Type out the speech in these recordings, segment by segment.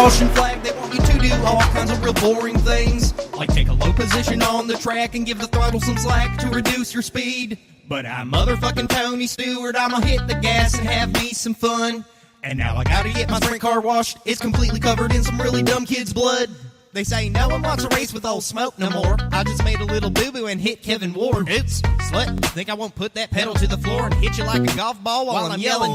Caution flag, they want you to do all kinds of real boring things, like take a low position on the track and give the throttle some slack to reduce your speed. But I'm motherfucking Tony Stewart, I'ma hit the gas and have me some fun. And now I gotta get my sprint car washed, it's completely covered in some really dumb kid's blood. They say no one wants a race with old smoke no more. I just made a little boo-boo and hit Kevin Ward. Oops, slut, think I won't put that pedal to the floor and hit you like a golf ball while I'm yelling?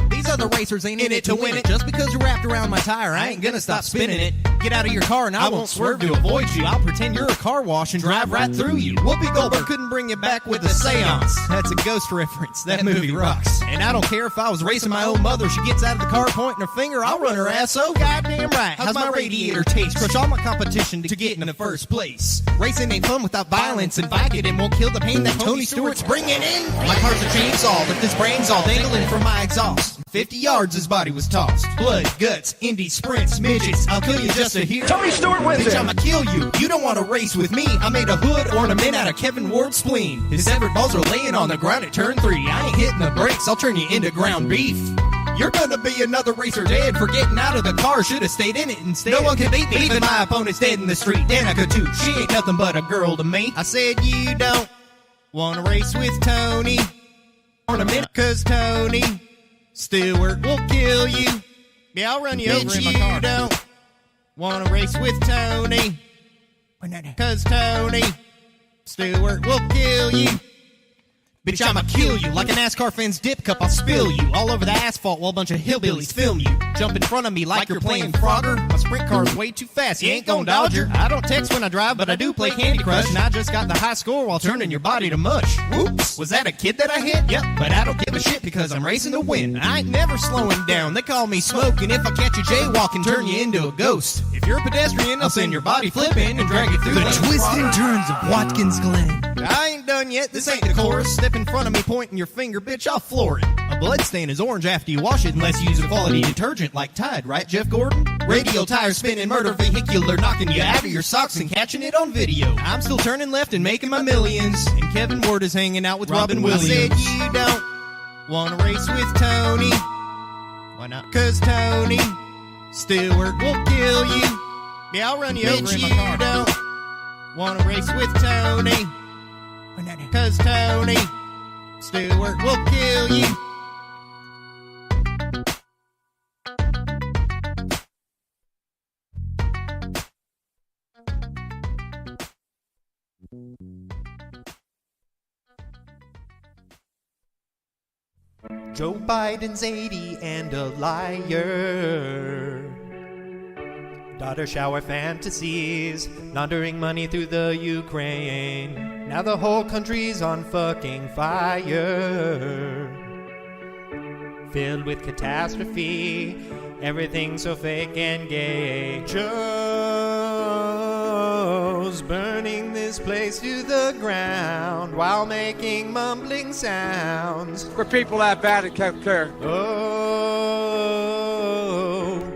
These other racers ain't in it to win it. Just because you're wrapped around my tire, I ain't gonna stop spinning it. Get out of your car and I won't swerve to avoid you. I'll pretend you're a car wash and drive right through you. Whoopi Goldberg couldn't bring you back with a seance. That's a Ghost reference. That movie rocks. And I don't care if I was racing my own mother. She gets out of the car pointing her finger, I'll run her ass so goddamn right. How's my radiator taste? Crush all my competition to get in the first place. Racing ain't fun without violence, and Vicodin won't kill the pain that Tony Stewart's bringing in. My car's a chainsaw, but this brain's all dangling from my exhaust. 50 yards his body was tossed. Blood, guts, indie sprints, midgets, I'll kill you just to hear. Tony Stewart wins Bitch, it. I'ma kill you. You don't want to race with me. I made a hood ornament out of Kevin Ward's spleen. His severed balls are laying on the ground at turn 3. I ain't hitting the brakes, I'll turn you into ground beef. You're gonna be another racer dead for getting out of the car. Should've stayed in it instead. No one can beat me, even my opponent's dead in the street. Danica too, she ain't nothing but a girl to me. I said you don't wanna race with Tony ornament, cause Tony Stewart will kill you. Yeah, I'll run you over in my car. You don't wanna race with Tony, cause Tony Stewart will kill you. Bitch, I'ma kill you like a NASCAR fan's dip cup. I'll spill you all over the asphalt while a bunch of hillbillies film you. Jump in front of me like you're playing Frogger. My sprint car's way too fast, you ain't gon' dodge her. I don't text when I drive, but I do play Candy Crush. And I just got the high score while turning your body to mush. Whoops, was that a kid that I hit? Yep, but I don't give a shit because I'm racing to win. I ain't never slowing down, they call me Smoke. And if I catch you jaywalking, turn you into a ghost. If you're a pedestrian, I'll send your body flipping and drag you through the twists and turns of Watkins Glen. I ain't done yet, this ain't the chorus. Step in front of me pointing your finger, bitch, I'll floor it. A blood stain is orange after you wash it unless you use a quality detergent like Tide, right, Jeff Gordon? Radial tires spinning, murder vehicular, knocking you out of your socks and catching it on video. I'm still turning left and making my millions, and Kevin Ward is hanging out with Robin Williams. I said you don't wanna race with Tony. Why not? Cause Tony Stewart will kill you. Yeah, I'll run you over in my car. You don't wanna race with Tony, cause Tony Stewart will kill you. Joe Biden's 80 and a liar. Water shower fantasies, laundering money through the Ukraine. Now the whole country's on fucking fire, filled with catastrophe. Everything so fake and gay. Joe's burning this place to the ground while making mumbling sounds. For people that bad, it can't care. Oh,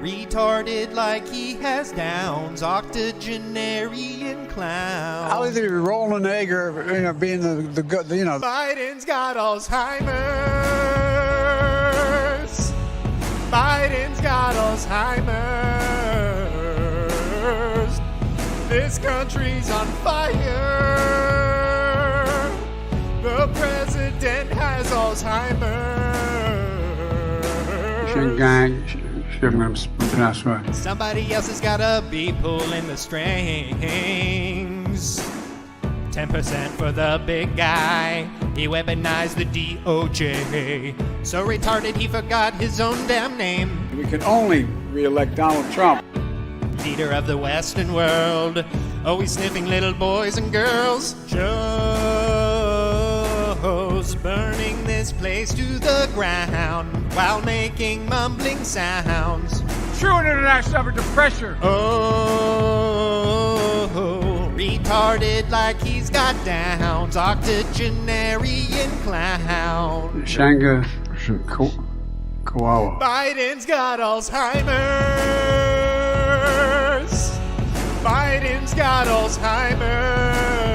retarded like he has downs, octogenarian clown. I'll either be rolling an egg or being the good, Biden's got Alzheimer's. Biden's got Alzheimer's. This country's on fire. The president has Alzheimer's. Somebody else has gotta be pulling the strings. 10% for the big guy. He weaponized the DOJ. So retarded he forgot his own damn name. We can only re-elect Donald Trump. Leader of the Western world. Always sniffing little boys and girls. Joe's burning this place to the ground while making mumbling sounds. True international effort to pressure. Oh, retarded like he's got downs, octogenarian clown. Shanga Koala. Biden's got Alzheimer's. Biden's got Alzheimer's.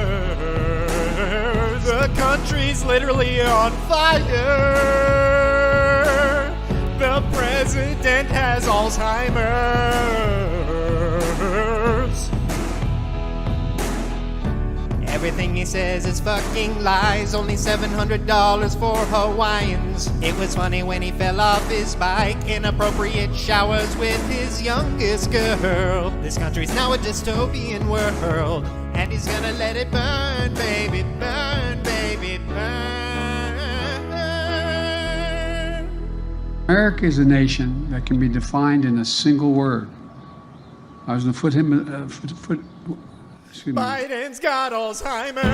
The country's literally on fire. The president has Alzheimer's. Everything he says is fucking lies. Only $700 for Hawaiians. It was funny when he fell off his bike. Inappropriate showers with his youngest girl. This country's now a dystopian world, and he's gonna let it burn, baby, burn, baby, burn. America is a nation that can be defined in a single word. I was going to excuse me. Biden's got Alzheimer's.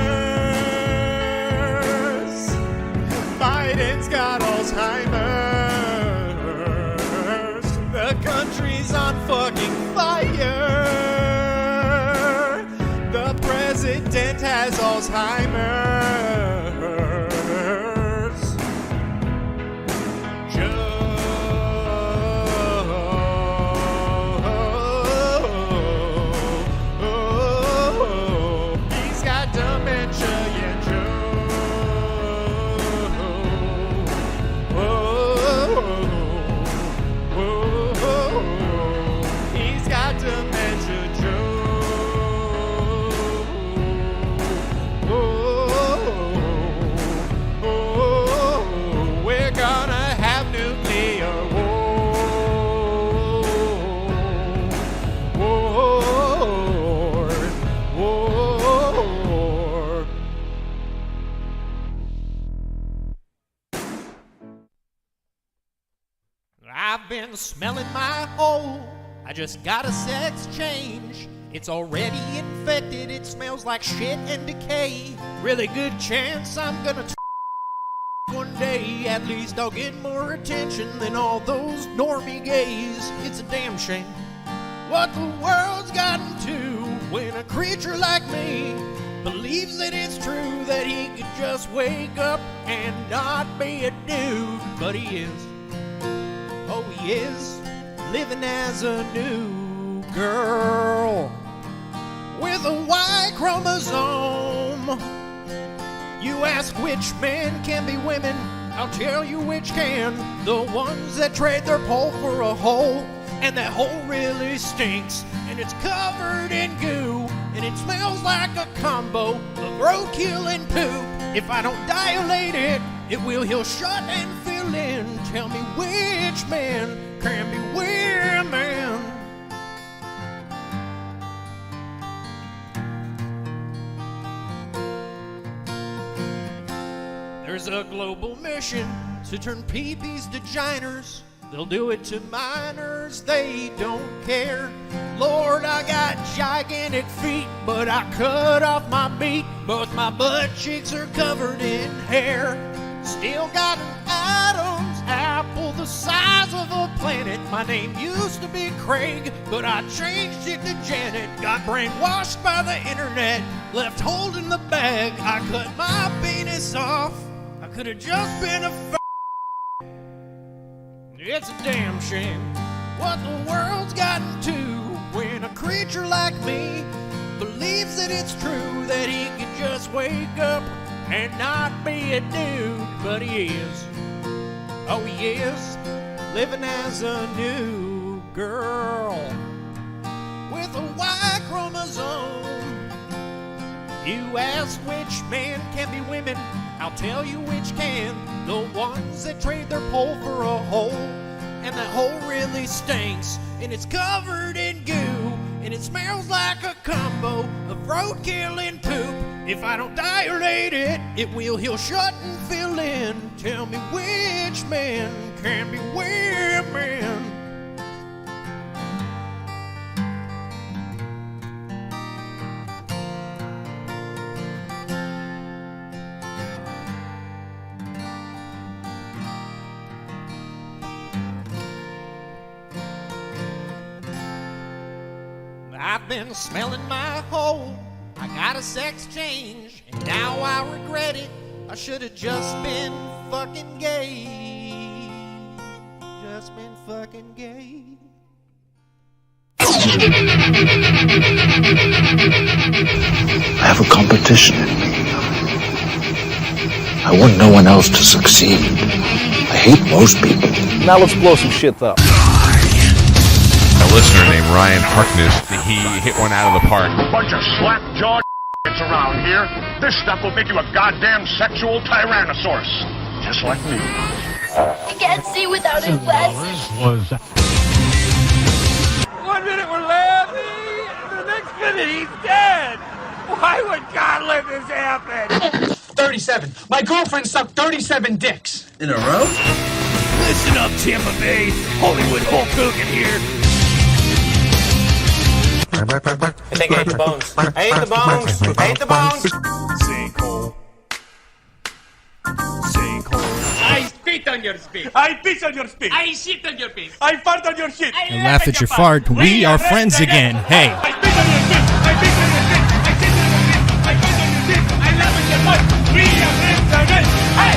Biden's got Alzheimer's. The country's on fucking fire. The president has Alzheimer's. I've been smelling my hole. I just got a sex change. It's already infected. It smells like shit and decay. Really good chance I'm gonna one day. At least I'll get more attention than all those normie gays. It's a damn shame what the world's gotten to when a creature like me believes that it's true that he could just wake up and not be a dude. But he is. Oh, he is living as a new girl with a Y chromosome. You ask which men can be women, I'll tell you which can. The ones that trade their pole for a hole, and that hole really stinks, and it's covered in goo, and it smells like a combo of roadkill and poop. If I don't dilate it, it will heal shut and fill in. Tell me which men can be women. There's a global mission to turn peepees to giners. They'll do it to minors, they don't care. Lord, I got gigantic feet, but I cut off my beak. Both my butt cheeks are covered in hair. Still got an Adam's apple the size of a planet. My name used to be Craig, but I changed it to Janet. Got brainwashed by the internet, left holding the bag. I cut my penis off, I could have just been a It's a damn shame what the world's gotten to when a creature like me believes that it's true that he can just wake up and not be a dude, but he is. Oh, he is living as a new girl with a Y chromosome. You ask which man can be women, I'll tell you which can. The ones that trade their pole for a hole, and that hole really stinks, and it's covered in goo, and it smells like a combo of roadkill and poop. If I don't dilate it, it will heal shut and fill in. Tell me which man can be women. I've been smelling my hole, I got a sex change, and now I regret it. I should have just been fucking gay. Just been fucking gay. I have a competition in me. I want no one else to succeed. I hate most people. Now let's blow some shit up. A listener named Ryan Harkness, he hit one out of the park. Bunch of slap-jawed around here. This stuff will make you a goddamn sexual tyrannosaurus. Just like me. I can't see without his glasses. 1 minute we're laughing, the next minute he's dead. Why would God let this happen? 37. My girlfriend sucked 37 dicks. In a row? Listen up, Tampa Bay. Hollywood Hulk Hogan here. I think I ate the bones. I ate the bones. I ate the bones. Sinkhole. Sinkhole. I spit on your spit. I piss on your spit. I shit on your piss. I fart on your shit. I Laugh at your fart. We are friends again. Hey. I spit on your spit. I piss on your spit. I shit on your spit. I fart on your shit. I laugh at your fart. We are friends again. Hey.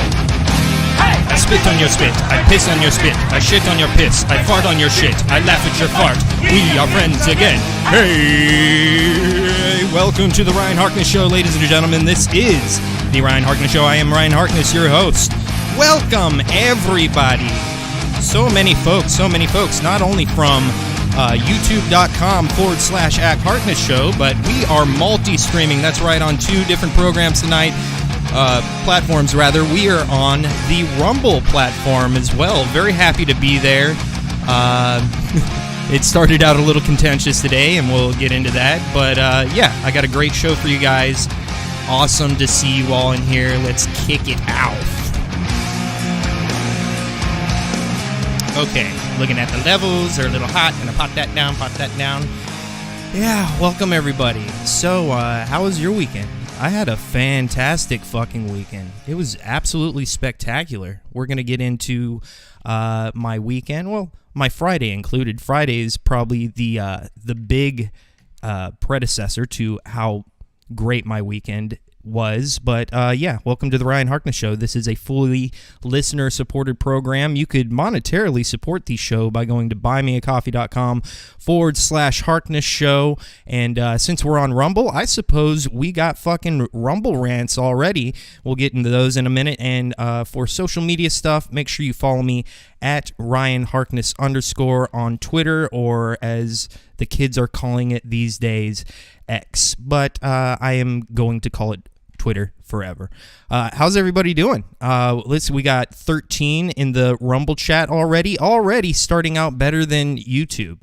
Hey. I spit on your spit. I piss on your spit. I shit on your piss. I fart on your shit. I laugh at your fart. We are friends again. Hey! Welcome to the Ryan Harkness Show, ladies and gentlemen. This is the Ryan Harkness Show. I am Ryan Harkness, your host. Welcome, everybody. So many folks, not only from youtube.com/Act Harkness Show, but we are multi-streaming. That's right, on two different programs tonight. Platforms rather. We are on the Rumble platform as well. Very happy to be there. It started out a little contentious today, and we'll get into that. But yeah, I got a great show for you guys. Awesome to see you all in here. Let's kick it out. Okay, looking at the levels. They're a little hot. Gonna pop that down, Yeah, welcome everybody. So, how was your weekend? I had a fantastic fucking weekend. It was absolutely spectacular. We're going to get into my weekend. Well, my Friday included. Friday is probably the big predecessor to how great my weekend was. But yeah, welcome to the Ryan Harkness Show. This is a fully listener-supported program. You could monetarily support the show by going to buymeacoffee.com/Harkness Show. And since we're on Rumble, I suppose we got fucking Rumble rants already. We'll get into those in a minute. And for social media stuff, make sure you follow me at Ryan Harkness _ on Twitter, or as the kids are calling it these days, X. But I am going to call it Twitter forever. How's everybody doing? We got 13 in the Rumble chat already starting out better than YouTube.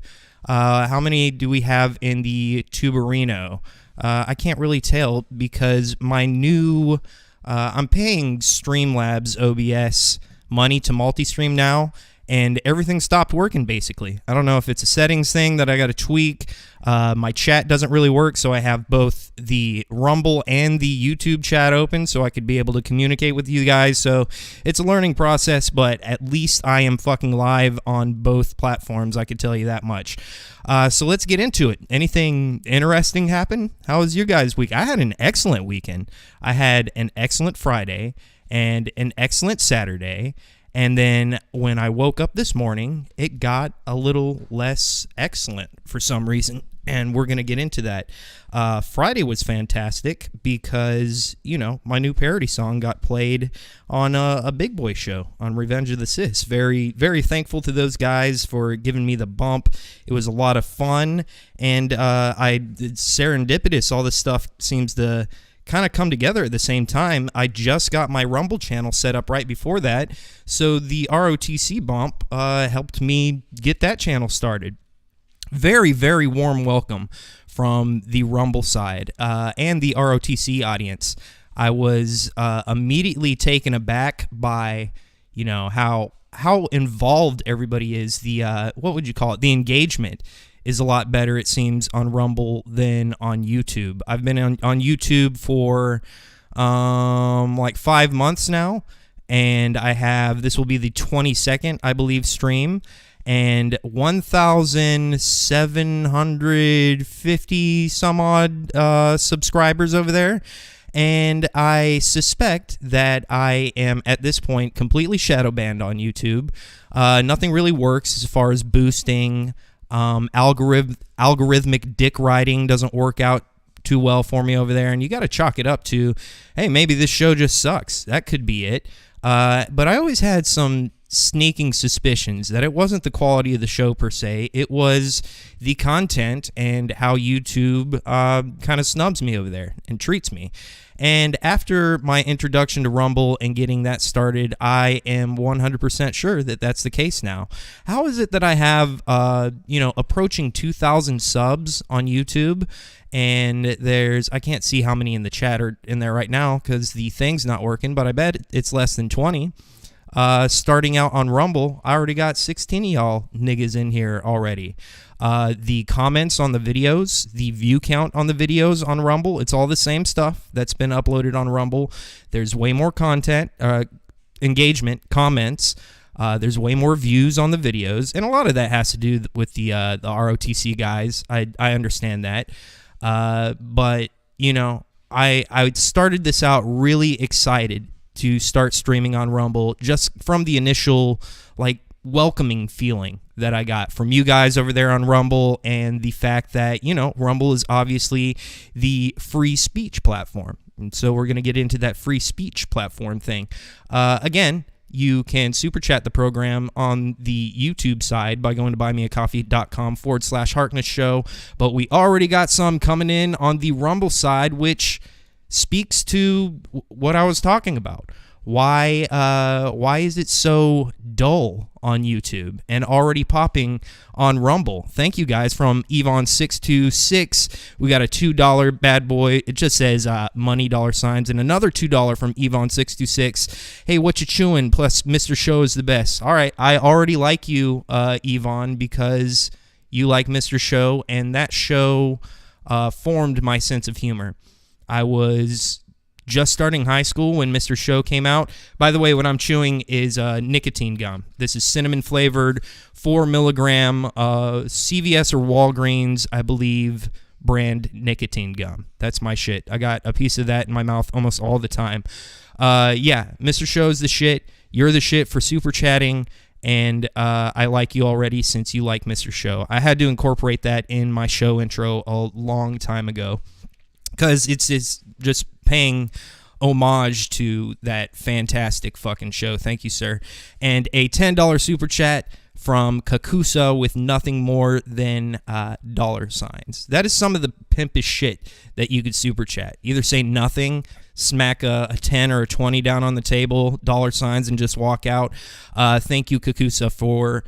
How many do we have in the Tuberino? I can't really tell because my new I'm paying Streamlabs OBS money to multi-stream now, and everything stopped working, basically. I don't know if it's a settings thing that I got to tweak. My chat doesn't really work, so I have both the Rumble and the YouTube chat open so I could be able to communicate with you guys. So it's a learning process, but at least I am fucking live on both platforms, I could tell you that much. So let's get into it. Anything interesting happen? How was your guys' week? I had an excellent weekend. I had an excellent Friday and an excellent Saturday. And then when I woke up this morning, it got a little less excellent for some reason. And we're going to get into that. Friday was fantastic because, you know, my new parody song got played on a Big Boy show on Revenge of the Sis. Very, very thankful to those guys for giving me the bump. It was a lot of fun. And serendipitous, all this stuff seems to kind of come together at the same time. I just got my Rumble channel set up right before that, so the ROTC bump helped me get that channel started. Very, very warm welcome from the Rumble side and the ROTC audience. I was immediately taken aback by, you know, how involved everybody is. The what would you call it? The engagement is a lot better, it seems, on Rumble than on YouTube. I've been on YouTube for like 5 months now, and this will be the 22nd, I believe, stream, and 1,750 some odd subscribers over there. And I suspect that I am, at this point, completely shadow banned on YouTube. Nothing really works as far as boosting. Algorithmic dick riding doesn't work out too well for me over there, and you got to chalk it up to, hey, maybe this show just sucks. That could be it. But I always had some sneaking suspicions that it wasn't the quality of the show per se. It was the content and how YouTube kind of snubs me over there and treats me. And after my introduction to Rumble and getting that started, I am 100% sure that that's the case now. How is it that I have, approaching 2,000 subs on YouTube, and I can't see how many in the chat are in there right now because the thing's not working, but I bet it's less than 20. Starting out on Rumble, I already got 16 of y'all niggas in here already. The comments on the videos, the view count on the videos on Rumble, it's all the same stuff that's been uploaded on Rumble. There's way more content, engagement, comments. There's way more views on the videos, and a lot of that has to do with the ROTC guys. I understand that. But, you know, I started this out really excited to start streaming on Rumble just from the initial, like, welcoming feeling that I got from you guys over there on Rumble, and the fact that, you know, Rumble is obviously the free speech platform. And so we're going to get into that free speech platform thing. Again, you can super chat the program on the YouTube side by going to buymeacoffee.com/Harkness show. But we already got some coming in on the Rumble side, which speaks to what I was talking about. Why is it so dull on YouTube and already popping on Rumble? Thank you guys from Yvonne626. We got a $2 bad boy. It just says money $signs, and another $2 from Yvonne626. Hey, what you chewing? Plus, Mr. Show is the best. All right, I already like you, Yvonne, because you like Mr. Show, and that show formed my sense of humor. I was just starting high school when Mr. Show came out. By the way, what I'm chewing is nicotine gum. This is cinnamon flavored, 4 milligram, CVS or Walgreens, I believe, brand nicotine gum. That's my shit. I got a piece of that in my mouth almost all the time. Yeah, Mr. Show's the shit. You're the shit for super chatting. And I like you already since you like Mr. Show. I had to incorporate that in my show intro a long time ago, because it's just paying homage to that fantastic fucking show. Thank you, sir. And a $10 super chat from Kakusa with nothing more than $signs. That is some of the pimpish shit that you could super chat. Either say nothing, smack a 10 or a 20 down on the table, $signs, and just walk out. Thank you, Kakusa, for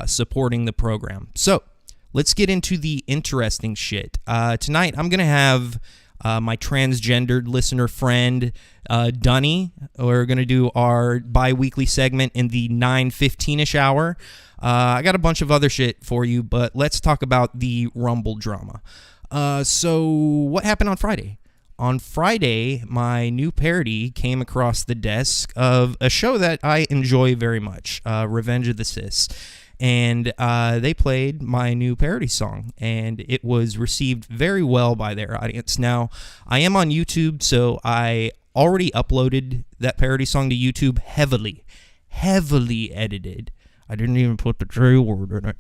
supporting the program. So let's get into the interesting shit. Tonight, I'm going to have my transgendered listener friend, Dunny. We're going to do our bi-weekly segment in the 9:15-ish hour. I got a bunch of other shit for you, but let's talk about the Rumble drama. So what happened on Friday? On Friday, my new parody came across the desk of a show that I enjoy very much, Revenge of the Cis. And they played my new parody song, and it was received very well by their audience. Now, I am on YouTube, so I already uploaded that parody song to YouTube heavily edited. I didn't even put the J word in it,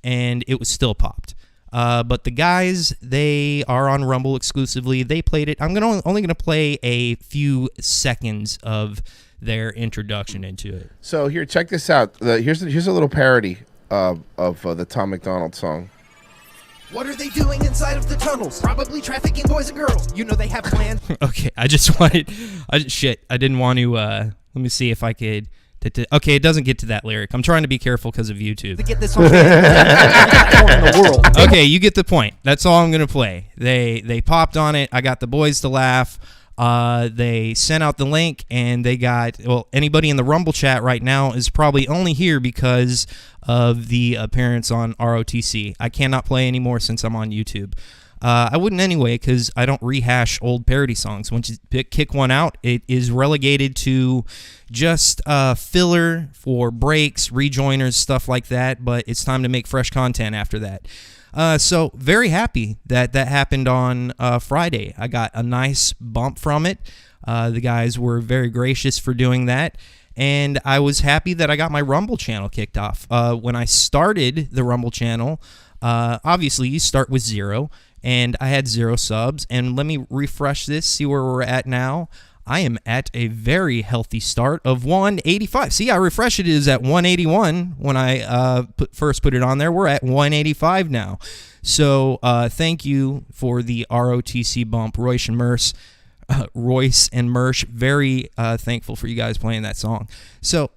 and it was still popped. But the guys, they are on Rumble exclusively. They played it. I'm only going to play a few seconds of their introduction into it. So here, check this out. Here's a little parody of the Tom McDonald song. What are they doing inside of the tunnels? Probably trafficking boys and girls. You know they have plans. Okay, I just wanted... I didn't want to... let me see if I could... Okay, it doesn't get to that lyric. I'm trying to be careful because of YouTube. To get this on in the world. Okay, you get the point. That's all I'm going to play. They popped on it. I got the boys to laugh. They sent out the link, and they got... Well, anybody in the Rumble chat right now is probably only here because of the appearance on ROTC. I cannot play anymore since I'm on YouTube. I wouldn't anyway because I don't rehash old parody songs. Once you kick one out, it is relegated to just filler for breaks, rejoiners, stuff like that, but it's time to make fresh content after that. So very happy that happened on Friday. I got a nice bump from it. The guys were very gracious for doing that. And I was happy that I got my Rumble channel kicked off. When I started the Rumble channel, obviously you start with 0. And I had 0 subs. And let me refresh this, see where we're at now. I am at a very healthy start of 185. See, I refreshed it. It is at 181 when I first put it on there. We're at 185 now. So thank you for the ROTC bump, Royce and Mersh. Very thankful for you guys playing that song. So,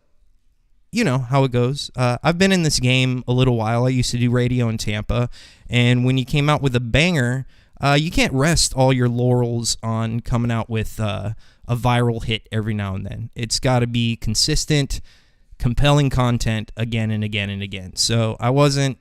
you know how it goes. I've been in this game a little while. I used to do radio in Tampa. And when you came out with a banger, you can't rest all your laurels on coming out with a viral hit every now and then. It's got to be consistent, compelling content again and again and again. So I wasn't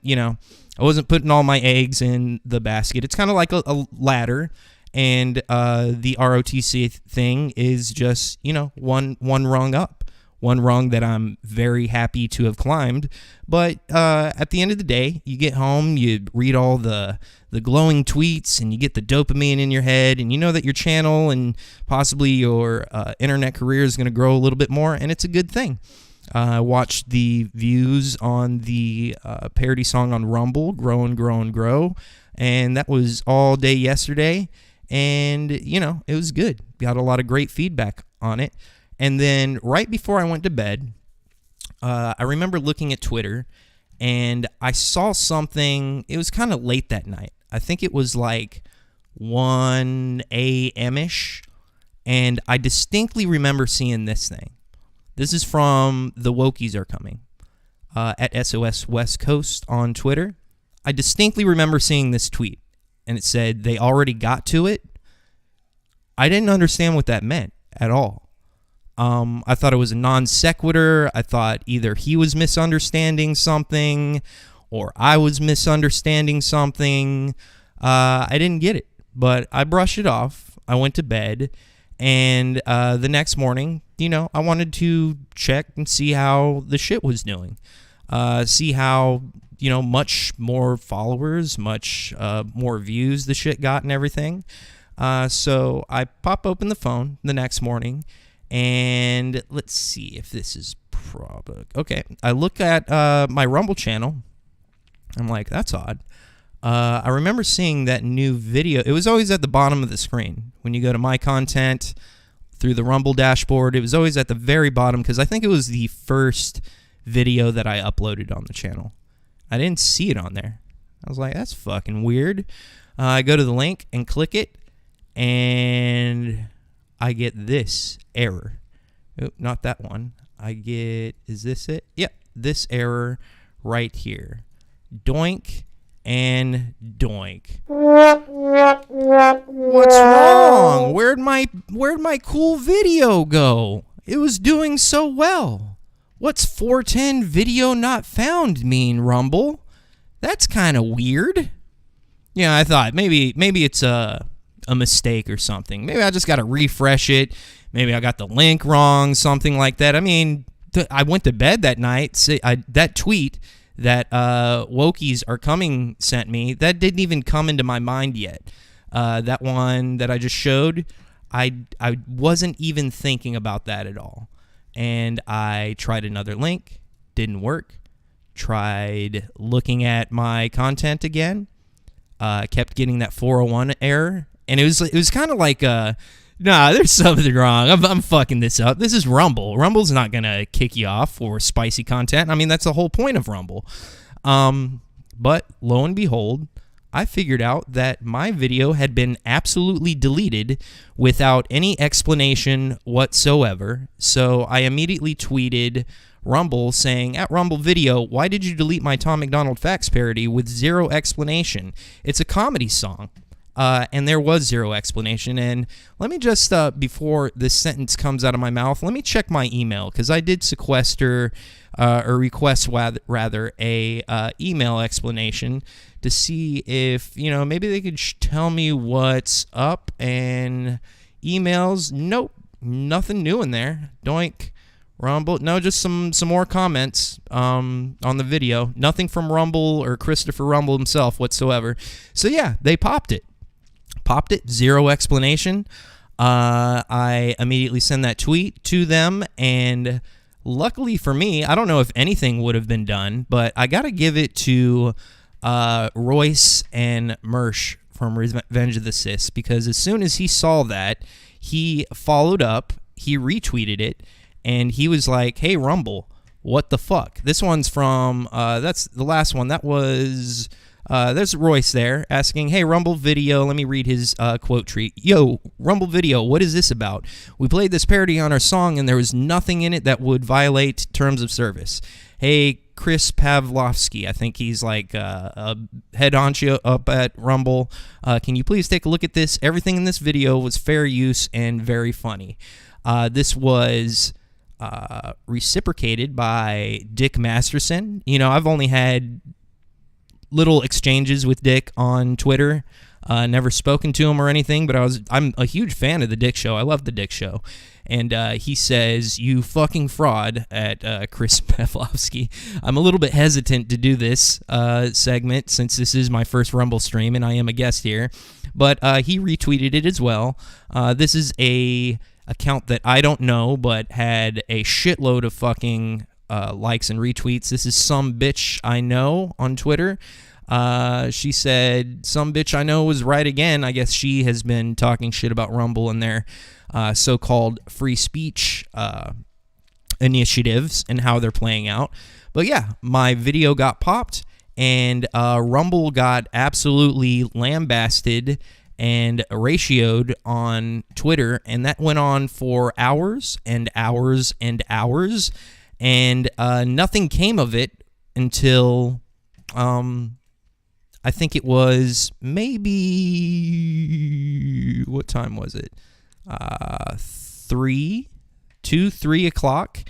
putting all my eggs in the basket. It's kind of like a ladder. And the ROTC thing is just, one rung up. One rung that I'm very happy to have climbed. But at the end of the day, you get home, you read all the glowing tweets, and you get the dopamine in your head, and you know that your channel and possibly your internet career is going to grow a little bit more, and it's a good thing. I watched the views on the parody song on Rumble grow and grow and grow, and that was all day yesterday, and, it was good. Got a lot of great feedback on it. And then right before I went to bed, I remember looking at Twitter, and I saw something. It was kind of late that night. I think it was like 1 a.m.-ish, and I distinctly remember seeing this thing. This is from The Wokies Are Coming at SOS West Coast on Twitter. I distinctly remember seeing this tweet, and it said, "They already got to it." I didn't understand what that meant at all. I thought it was a non sequitur. I thought either he was misunderstanding something or I was misunderstanding something. I didn't get it, but I brushed it off. I went to bed, and the next morning, I wanted to check and see how the shit was doing. See how, much more followers, much more views the shit got and everything. So I pop open the phone the next morning, and let's see if this is okay. I look at my Rumble channel. I'm like, that's odd. I remember seeing that new video. It was always at the bottom of the screen. When you go to my content through the Rumble dashboard, it was always at the very bottom because I think it was the first video that I uploaded on the channel. I didn't see it on there. I was like, that's fucking weird. I go to the link and click it, and I get this error. Oh, not that one. Is this it? Yep, this error right here. Doink and doink. What's wrong? where'd my cool video go? It was doing so well. What's 410 video not found mean, Rumble? That's kind of weird. Yeah, I thought maybe it's a mistake or something. Maybe I just got to refresh it. Maybe I got the link wrong, something like that. I mean, I went to bed that night. That tweet that Wokies Are Coming sent me, that didn't even come into my mind yet. That one that I just showed, I wasn't even thinking about that at all. And I tried another link, didn't work. Tried looking at my content again, kept getting that 401 error, and it was kind of like there's something wrong. I'm fucking this up. This is Rumble. Rumble's not gonna kick you off for spicy content. I mean, that's the whole point of Rumble. But lo and behold, I figured out that my video had been absolutely deleted without any explanation whatsoever. So I immediately tweeted Rumble saying, at Rumble Video, why did you delete my Tom McDonald Facts parody with zero explanation? It's a comedy song. And there was zero explanation. And let me just, before this sentence comes out of my mouth, let me check my email, because I did sequester, or request rather, a email explanation to see if, maybe they could tell me what's up. And emails, nope, nothing new in there. Doink. Rumble, no, just some more comments on the video. Nothing from Rumble or Christopher Rumble himself whatsoever. So yeah, they popped it. Zero explanation. I immediately send that tweet to them, and luckily for me, I don't know if anything would have been done, but I got to give it to Royce and Mersh from Revenge of the Sis, because as soon as he saw that, he followed up, he retweeted it, and he was like, hey, Rumble, what the fuck? This one's from, that's the last one. That was, there's Royce there asking, hey, Rumble Video, let me read his quote treat. Yo, Rumble Video, what is this about? We played this parody on our song, and there was nothing in it that would violate terms of service. Hey, Chris Pavlovsky, I think he's like a head honcho up at Rumble. Can you please take a look at this? Everything in this video was fair use and very funny. This was reciprocated by Dick Masterson. I've only had little exchanges with Dick on Twitter, never spoken to him or anything, but I'm a huge fan of the Dick Show. I love the Dick Show. And he says, you fucking fraud, at Chris Pavlovsky. I'm a little bit hesitant to do this segment since this is my first Rumble stream and I am a guest here, but he retweeted it as well. This is a account that I don't know, but had a shitload of fucking likes and retweets. This is Some Bitch I Know on Twitter. She said, some bitch I know was right again. I guess she has been talking shit about Rumble and their so-called free speech initiatives and how they're playing out. But yeah, my video got popped, and Rumble got absolutely lambasted and ratioed on Twitter, and that went on for hours and hours and hours, and nothing came of it until I think it was maybe, what time was it? 3 o'clock,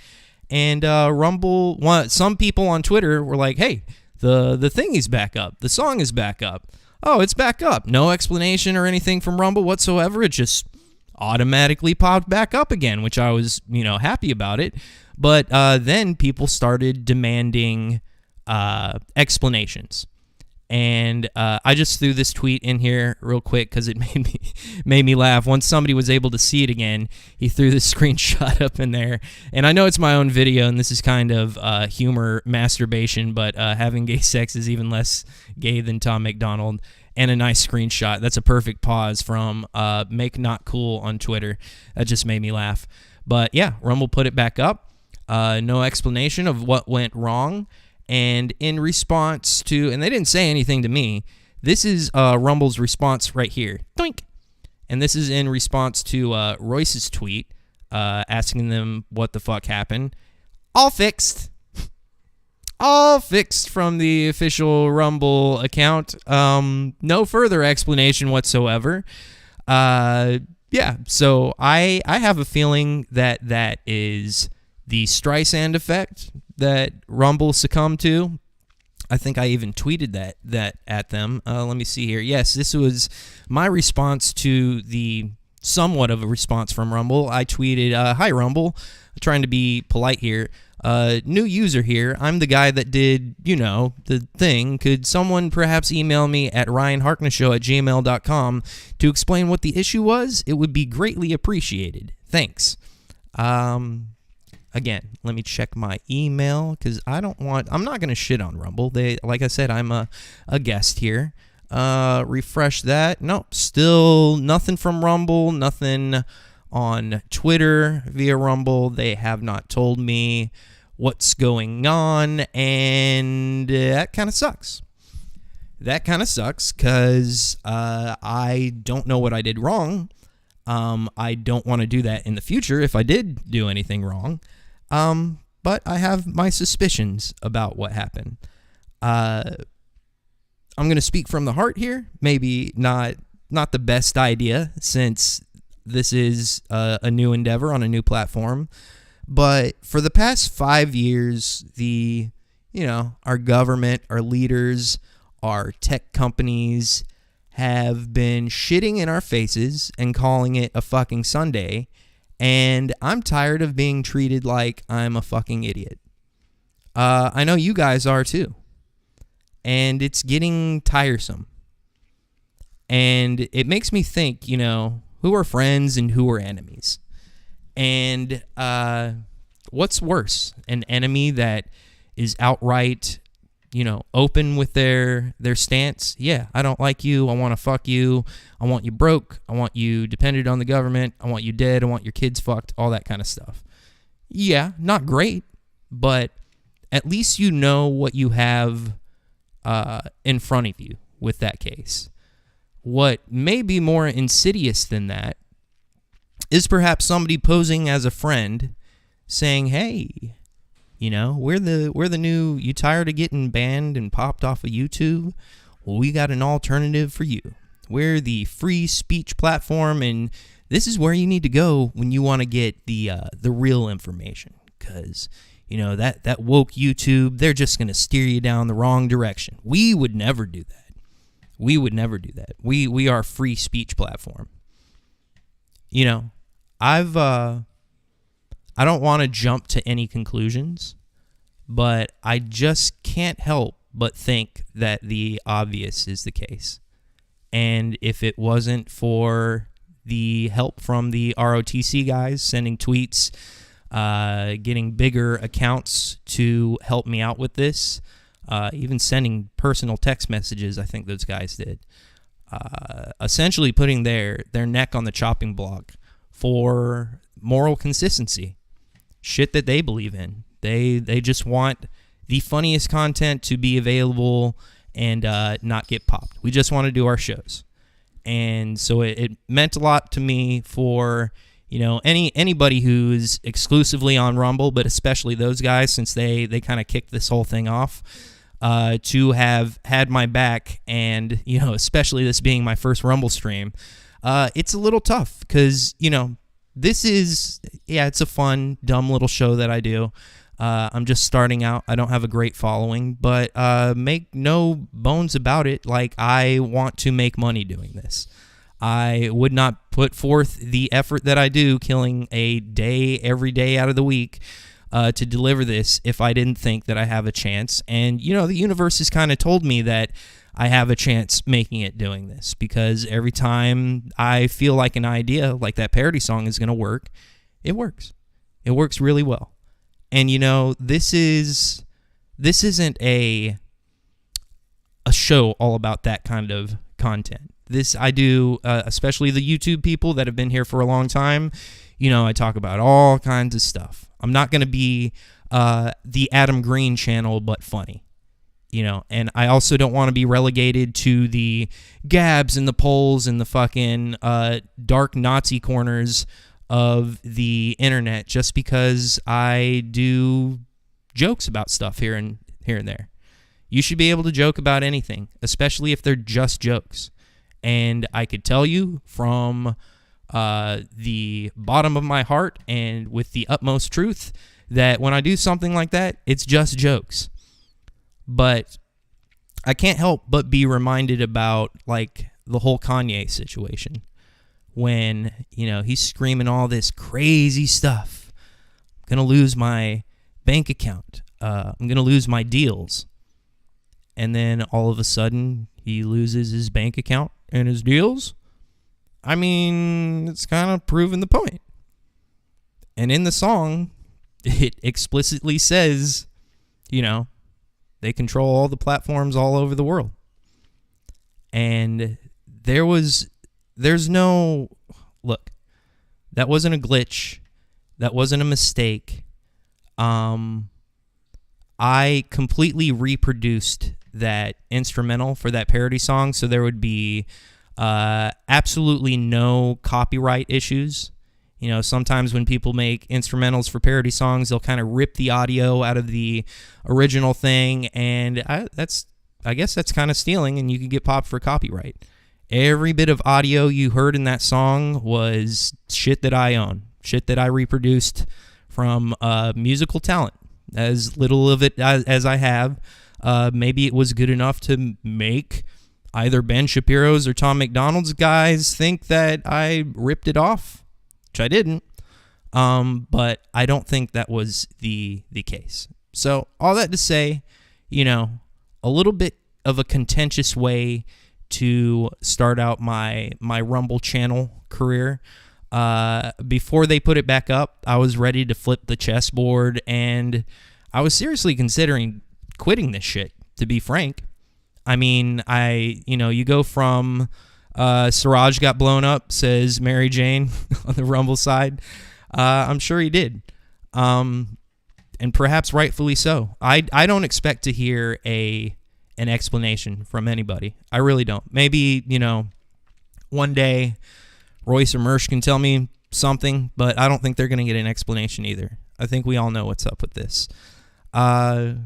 and Rumble, some people on Twitter were like, hey, the thing is back up, the song is back up. Oh, it's back up. No explanation or anything from Rumble whatsoever. It just automatically popped back up again, which I was, happy about it. But then people started demanding explanations. And I just threw this tweet in here real quick because it made me laugh. Once somebody was able to see it again, he threw this screenshot up in there. And I know it's my own video, and this is kind of humor masturbation, but having gay sex is even less gay than Tom McDonald. And a nice screenshot. That's a perfect pause from Make Not Cool on Twitter. That just made me laugh. But yeah, Rumble put it back up. No explanation of what went wrong. And in response to, and they didn't say anything to me, this is Rumble's response right here. Doink. And this is in response to Royce's tweet asking them what the fuck happened. All fixed. All fixed from the official Rumble account. No further explanation whatsoever. yeah, so I have a feeling that is the Streisand effect that Rumble succumbed to. I think I even tweeted that at them. Let me see here. Yes, this was my response to the somewhat of a response from Rumble. I tweeted, "Hi Rumble, trying to be polite here. New user here. I'm the guy that did, the thing. Could someone perhaps email me at ryanharknessshow@gmail.com to explain what the issue was? It would be greatly appreciated. Thanks." Again, let me check my email because I'm not going to shit on Rumble. Like I said, I'm a guest here. Refresh that. Nope, still nothing from Rumble, nothing on Twitter via Rumble. They have not told me what's going on, and that kind of sucks. That kind of sucks because I don't know what I did wrong. I don't want to do that in the future if I did do anything wrong. But I have my suspicions about what happened. I'm going to speak from the heart here. Maybe not the best idea since this is a new endeavor on a new platform. But for the past 5 years, our government, our leaders, our tech companies have been shitting in our faces and calling it a fucking Sunday. And I'm tired of being treated like I'm a fucking idiot. I know you guys are too. And it's getting tiresome. And it makes me think, who are friends and who are enemies? And what's worse? An enemy that is outright, open with their stance. Yeah, I don't like you. I want to fuck you. I want you broke. I want you dependent on the government. I want you dead. I want your kids fucked. All that kind of stuff. Yeah, not great, but at least you know what you have in front of you with that case. What may be more insidious than that is perhaps somebody posing as a friend saying, "Hey, we're the new, you tired of getting banned and popped off of YouTube? Well, we got an alternative for you. We're the free speech platform, and this is where you need to go when you want to get the real information. Because, that woke YouTube, they're just going to steer you down the wrong direction. We would never do that. We would never do that. We are a free speech platform." I don't want to jump to any conclusions, but I just can't help but think that the obvious is the case. And if it wasn't for the help from the ROTC guys sending tweets, getting bigger accounts to help me out with this, even sending personal text messages, I think those guys did, essentially putting their neck on the chopping block for moral consistency. Shit that they believe in. They just want the funniest content to be available and not get popped. We just want to do our shows. And so it meant a lot to me for, anybody who's exclusively on Rumble, but especially those guys, since they kind of kicked this whole thing off, to have had my back, and, especially this being my first Rumble stream, it's a little tough because, this is, it's a fun, dumb little show that I do. I'm just starting out. I don't have a great following, but make no bones about it. Like, I want to make money doing this. I would not put forth the effort that I do, killing a day every day out of the week, to deliver this if I didn't think that I have a chance. And, the universe has kind of told me that I have a chance making it doing this, because every time I feel like an idea, like that parody song is going to work, it works. It works really well. And, this isn't a show all about that kind of content. This I do, especially the YouTube people that have been here for a long time. I talk about all kinds of stuff. I'm not going to be the Adam Green channel, but funny. And I also don't want to be relegated to the Gabs and the polls and the fucking dark Nazi corners of the internet just because I do jokes about stuff here and there. You should be able to joke about anything, especially if they're just jokes. And I could tell you from the bottom of my heart and with the utmost truth that when I do something like that, it's just jokes. But I can't help but be reminded about, like, the whole Kanye situation when, you know, he's screaming all this crazy stuff. I'm going to lose my bank account. I'm going to lose my deals. And then all of a sudden, he loses his bank account and his deals. I mean, it's kind of proving the point. And in the song, it explicitly says, you know, they control all the platforms all over the world. And there's no, look, that wasn't a glitch. That wasn't a mistake. I completely reproduced that instrumental for that parody song, so there would be absolutely no copyright issues. You know, sometimes when people make instrumentals for parody songs, they'll kind of rip the audio out of the original thing, and I guess that's kind of stealing, and you can get popped for copyright. Every bit of audio you heard in that song was shit that I own, shit that I reproduced from musical talent. As little of it as I have, maybe it was good enough to make either Ben Shapiro's or Tom McDonald's guys think that I ripped it off, which I didn't. But I don't think that was the case. So all that to say, you know, a little bit of a contentious way to start out my Rumble channel career. Before they put it back up, I was ready to flip the chessboard, and I was seriously considering quitting this shit, to be frank. I mean, you go from Siraj got blown up, says Mary Jane on the Rumble side. I'm sure he did. And perhaps rightfully so. I don't expect to hear an explanation from anybody. I really don't. Maybe, you know, one day Royce or Mersh can tell me something, but I don't think they're going to get an explanation either. I think we all know what's up with this. But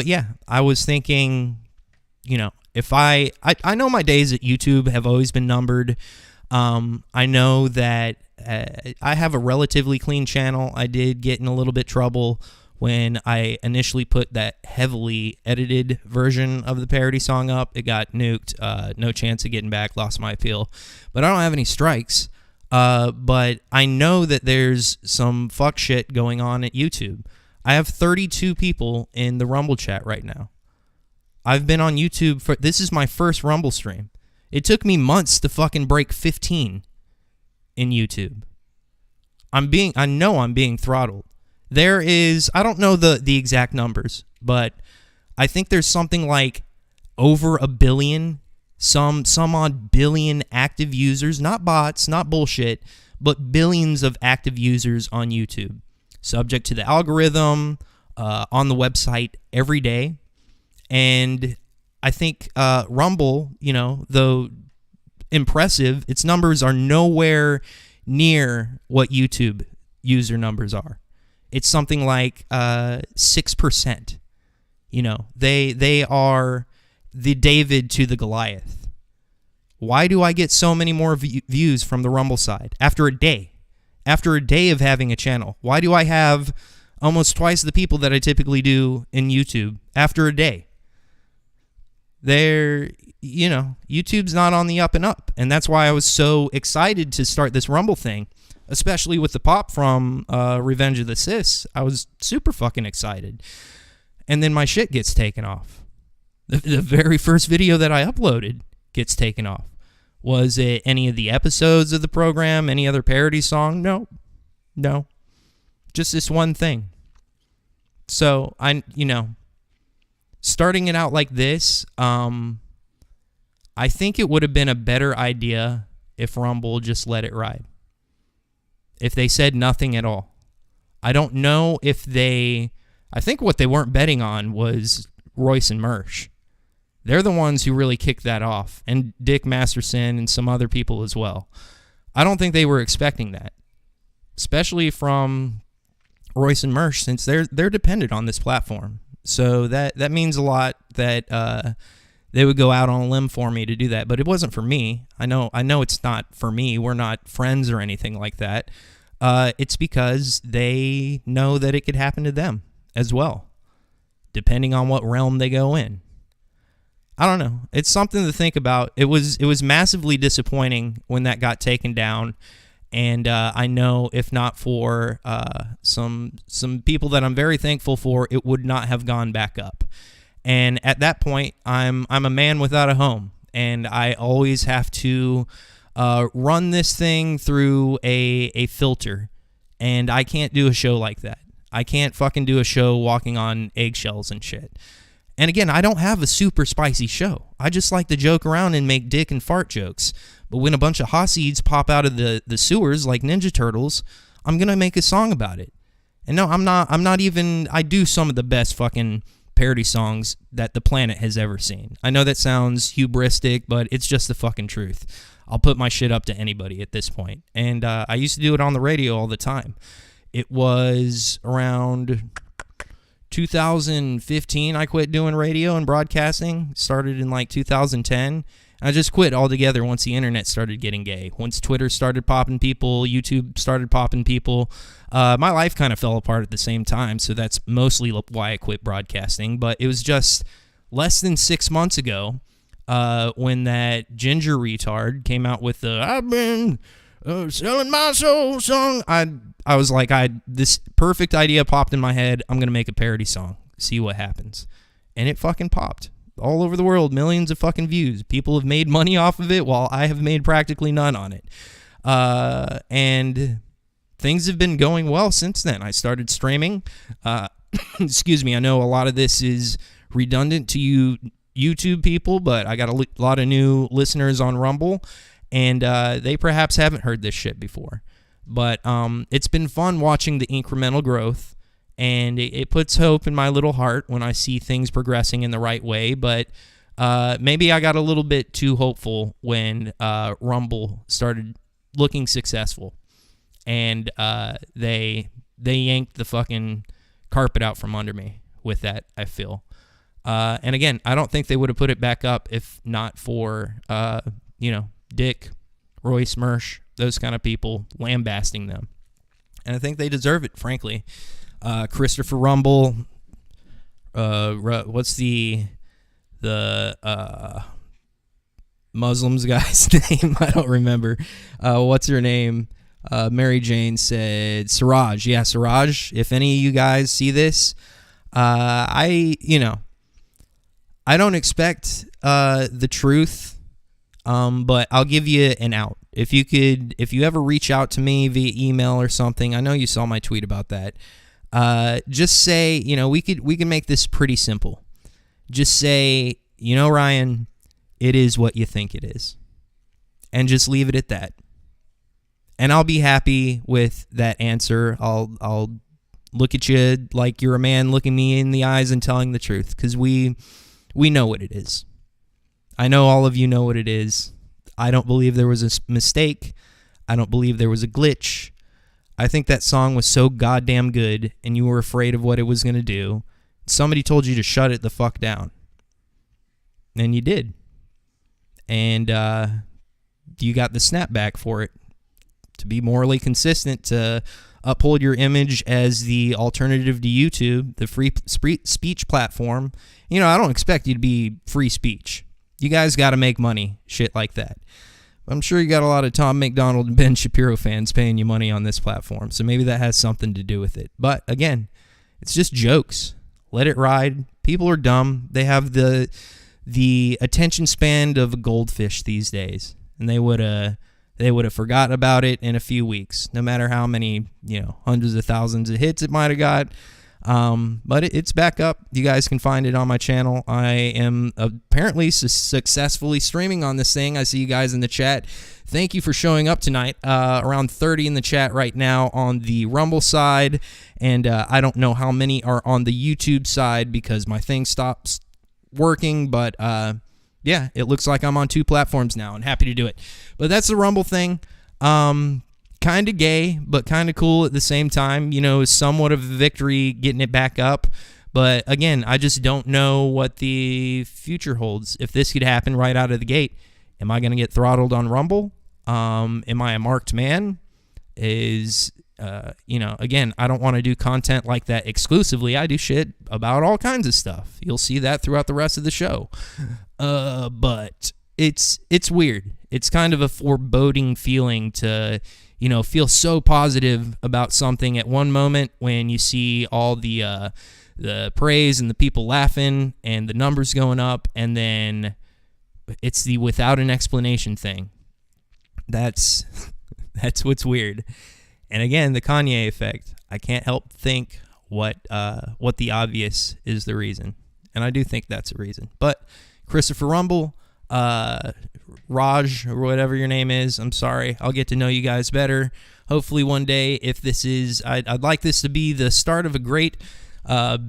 yeah, I was thinking, you know, if I know my days at YouTube have always been numbered. I know that I have a relatively clean channel. I did get in a little bit trouble when I initially put that heavily edited version of the parody song up. It got nuked. No chance of getting back. Lost my appeal. But I don't have any strikes. But I know that there's some fuck shit going on at YouTube. I have 32 people in the Rumble chat right now. I've been on YouTube this is my first Rumble stream. It took me months to fucking break 15 in YouTube. I know I'm being throttled. There is, I don't know the exact numbers, but I think there's something like over a billion, some odd billion active users, not bots, not bullshit, but billions of active users on YouTube, subject to the algorithm, on the website every day. And I think Rumble, you know, though impressive, its numbers are nowhere near what YouTube user numbers are. It's something like 6%. You know, they are the David to the Goliath. Why do I get so many more views from the Rumble side after a day? After a day of having a channel, why do I have almost twice the people that I typically do in YouTube after a day? You know, YouTube's not on the up and up, and that's why I was so excited to start this Rumble thing, especially with the pop from Revenge of the Sis. I was super fucking excited. And then my shit gets taken off. The very first video that I uploaded gets taken off. Was it any of the episodes of the program? Any other parody song? No. Just this one thing. So, starting it out like this, I think it would have been a better idea if Rumble just let it ride. If they said nothing at all. I don't know if I think what they weren't betting on was Royce and Mersh. They're the ones who really kicked that off, and Dick Masterson and some other people as well. I don't think they were expecting that, especially from Royce and Mersh, since they're dependent on this platform. So that means a lot that they would go out on a limb for me to do that. But it wasn't for me. I know it's not for me. We're not friends or anything like that. It's because they know that it could happen to them as well, depending on what realm they go in. I don't know. It's something to think about. It was massively disappointing when that got taken down. And I know if not for some people that I'm very thankful for, it would not have gone back up. And at that point, I'm a man without a home, and I always have to run this thing through a filter. And I can't do a show like that. I can't fucking do a show walking on eggshells and shit. And again, I don't have a super spicy show. I just like to joke around and make dick and fart jokes. But when a bunch of Hasids pop out of the sewers like Ninja Turtles, I'm going to make a song about it. And no, I'm not even, I do some of the best fucking parody songs that the planet has ever seen. I know that sounds hubristic, but it's just the fucking truth. I'll put my shit up to anybody at this point. And I used to do it on the radio all the time. It was around 2015 I quit doing radio and broadcasting. Started in like 2010. I just quit altogether once the internet started getting gay. Once Twitter started popping people, YouTube started popping people. My life kind of fell apart at the same time, so that's mostly why I quit broadcasting. But it was just less than 6 months ago when that ginger retard came out with the "I've been selling my soul" song. I was like, this perfect idea popped in my head. I'm going to make a parody song, see what happens. And it fucking popped. All over the world, millions of fucking views. People have made money off of it while I have made practically none on it. And things have been going well since then. I started streaming. Excuse me, I know a lot of this is redundant to you YouTube people, but I got a lot of new listeners on Rumble, and they perhaps haven't heard this shit before. But it's been fun watching the incremental growth. And it puts hope in my little heart when I see things progressing in the right way. But maybe I got a little bit too hopeful when Rumble started looking successful. And they yanked the fucking carpet out from under me with that, I feel. And again, I don't think they would have put it back up if not for, Dick, Royce, Mersch, those kind of people lambasting them. And I think they deserve it, frankly. Christopher Rumble, what's the Muslim's guy's name? I don't remember. What's her name? Mary Jane said Siraj. Yeah, Siraj. If any of you guys see this, I don't expect the truth, but I'll give you an out. If you ever reach out to me via email or something, I know you saw my tweet about that. Just say, we can make this pretty simple. Just say, Ryan, it is what you think it is. And just leave it at that. And I'll be happy with that answer. I'll look at you like you're a man looking me in the eyes and telling the truth, because we know what it is. I know all of you know what it is. I don't believe there was a mistake. I don't believe there was a glitch. I think that song was so goddamn good, and you were afraid of what it was going to do. Somebody told you to shut it the fuck down. And you did. And you got the snapback for it. To be morally consistent, to uphold your image as the alternative to YouTube, the free speech platform. I don't expect you to be free speech. You guys got to make money, shit like that. I'm sure you got a lot of Tom McDonald and Ben Shapiro fans paying you money on this platform, so maybe that has something to do with it. But again, it's just jokes. Let it ride. People are dumb. They have the attention span of a goldfish these days, and they would have forgotten about it in a few weeks, no matter how many hundreds of thousands of hits it might have got. But it's back up. You guys can find it on my channel. I am apparently successfully streaming on this thing. I see you guys in the chat. Thank you for showing up tonight. Around 30 in the chat right now on the Rumble side, and I don't know how many are on the YouTube side because my thing stops working, but yeah, it looks like I'm on 2 platforms now, and happy to do it. But that's the Rumble thing. Kind of gay, but kind of cool at the same time. Somewhat of a victory getting it back up. But again, I just don't know what the future holds. If this could happen right out of the gate, am I going to get throttled on Rumble? Am I a marked man? Again, I don't want to do content like that exclusively. I do shit about all kinds of stuff. You'll see that throughout the rest of the show. But it's weird. It's kind of a foreboding feeling to, feel so positive about something at one moment when you see all the praise and the people laughing and the numbers going up, and then it's the without an explanation thing. That's what's weird. And again, the Kanye effect. I can't help think what the obvious is the reason. And I do think that's a reason. But Christopher Rumble, Raj, or whatever your name is, I'm sorry. I'll get to know you guys better. Hopefully one day, if this is, I'd like this to be the start of a great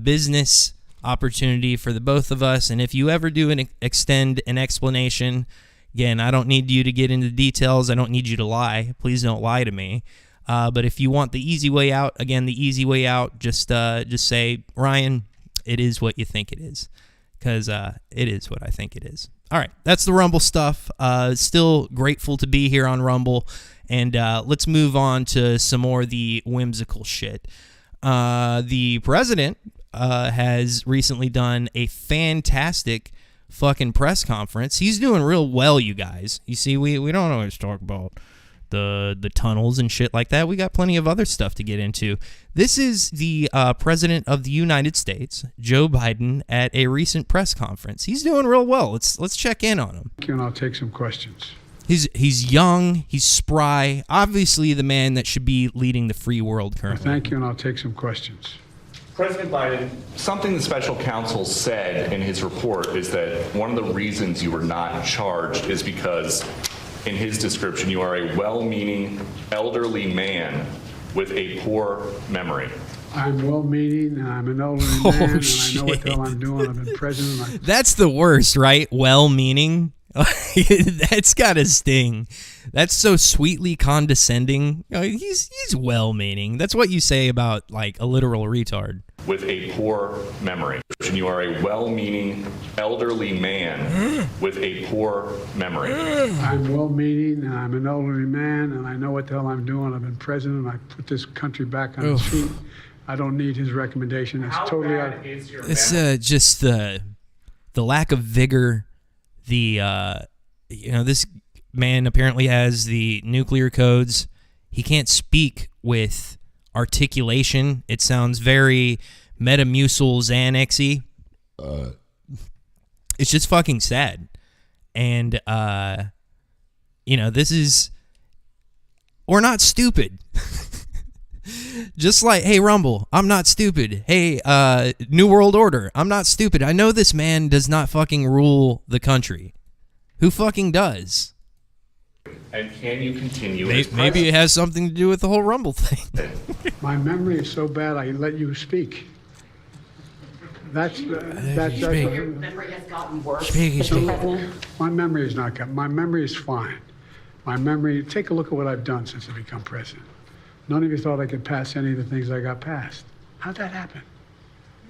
business opportunity for the both of us. And if you ever do extend an explanation, again, I don't need you to get into details. I don't need you to lie. Please don't lie to me. But if you want the easy way out, again, the easy way out, just say, Ryan, it is what you think it is. Because it is what I think it is. All right, that's the Rumble stuff. Still grateful to be here on Rumble. And let's move on to some more of the whimsical shit. The president has recently done a fantastic fucking press conference. He's doing real well, you guys. You see, we don't always talk about the tunnels and shit like that. We got plenty of other stuff to get into. This is the president of the United States, Joe Biden, at a recent press conference. He's doing real well. Let's check in on him. Thank you, and I'll take some questions. He's young. He's spry. Obviously, the man that should be leading the free world currently. Thank you, and I'll take some questions. President Biden, something the special counsel said in his report is that one of the reasons you were not charged is because, in his description, you are a well-meaning elderly man with a poor memory. I'm well-meaning, and I'm an elderly man, and I know what the hell I'm doing. I've been president. That's the worst, right? Well-meaning. That's got a sting. That's so sweetly condescending. He's well-meaning. That's what you say about, like, a literal retard. With a poor memory. You are a well-meaning elderly man with a poor memory. I'm well-meaning, and I'm an elderly man, and I know what the hell I'm doing. I've been president. I put this country back on its feet. I don't need his recommendation. It's totally out. It's just the lack of vigor. This man apparently has the nuclear codes. He can't speak with articulation. It sounds very Metamucil Xanax-y. It's just fucking sad. And, this is... We're not stupid. Just like, hey, Rumble, I'm not stupid. Hey, New World Order, I'm not stupid. I know this man does not fucking rule the country. Who fucking does? And can you continue? Maybe it has something to do with the whole Rumble thing. My memory is so bad, I let you speak. That's Your memory has gotten worse. My memory is not good. My memory is fine. My memory, take a look at what I've done since I've become president. None of you thought I could pass any of the things I got passed. How'd that happen?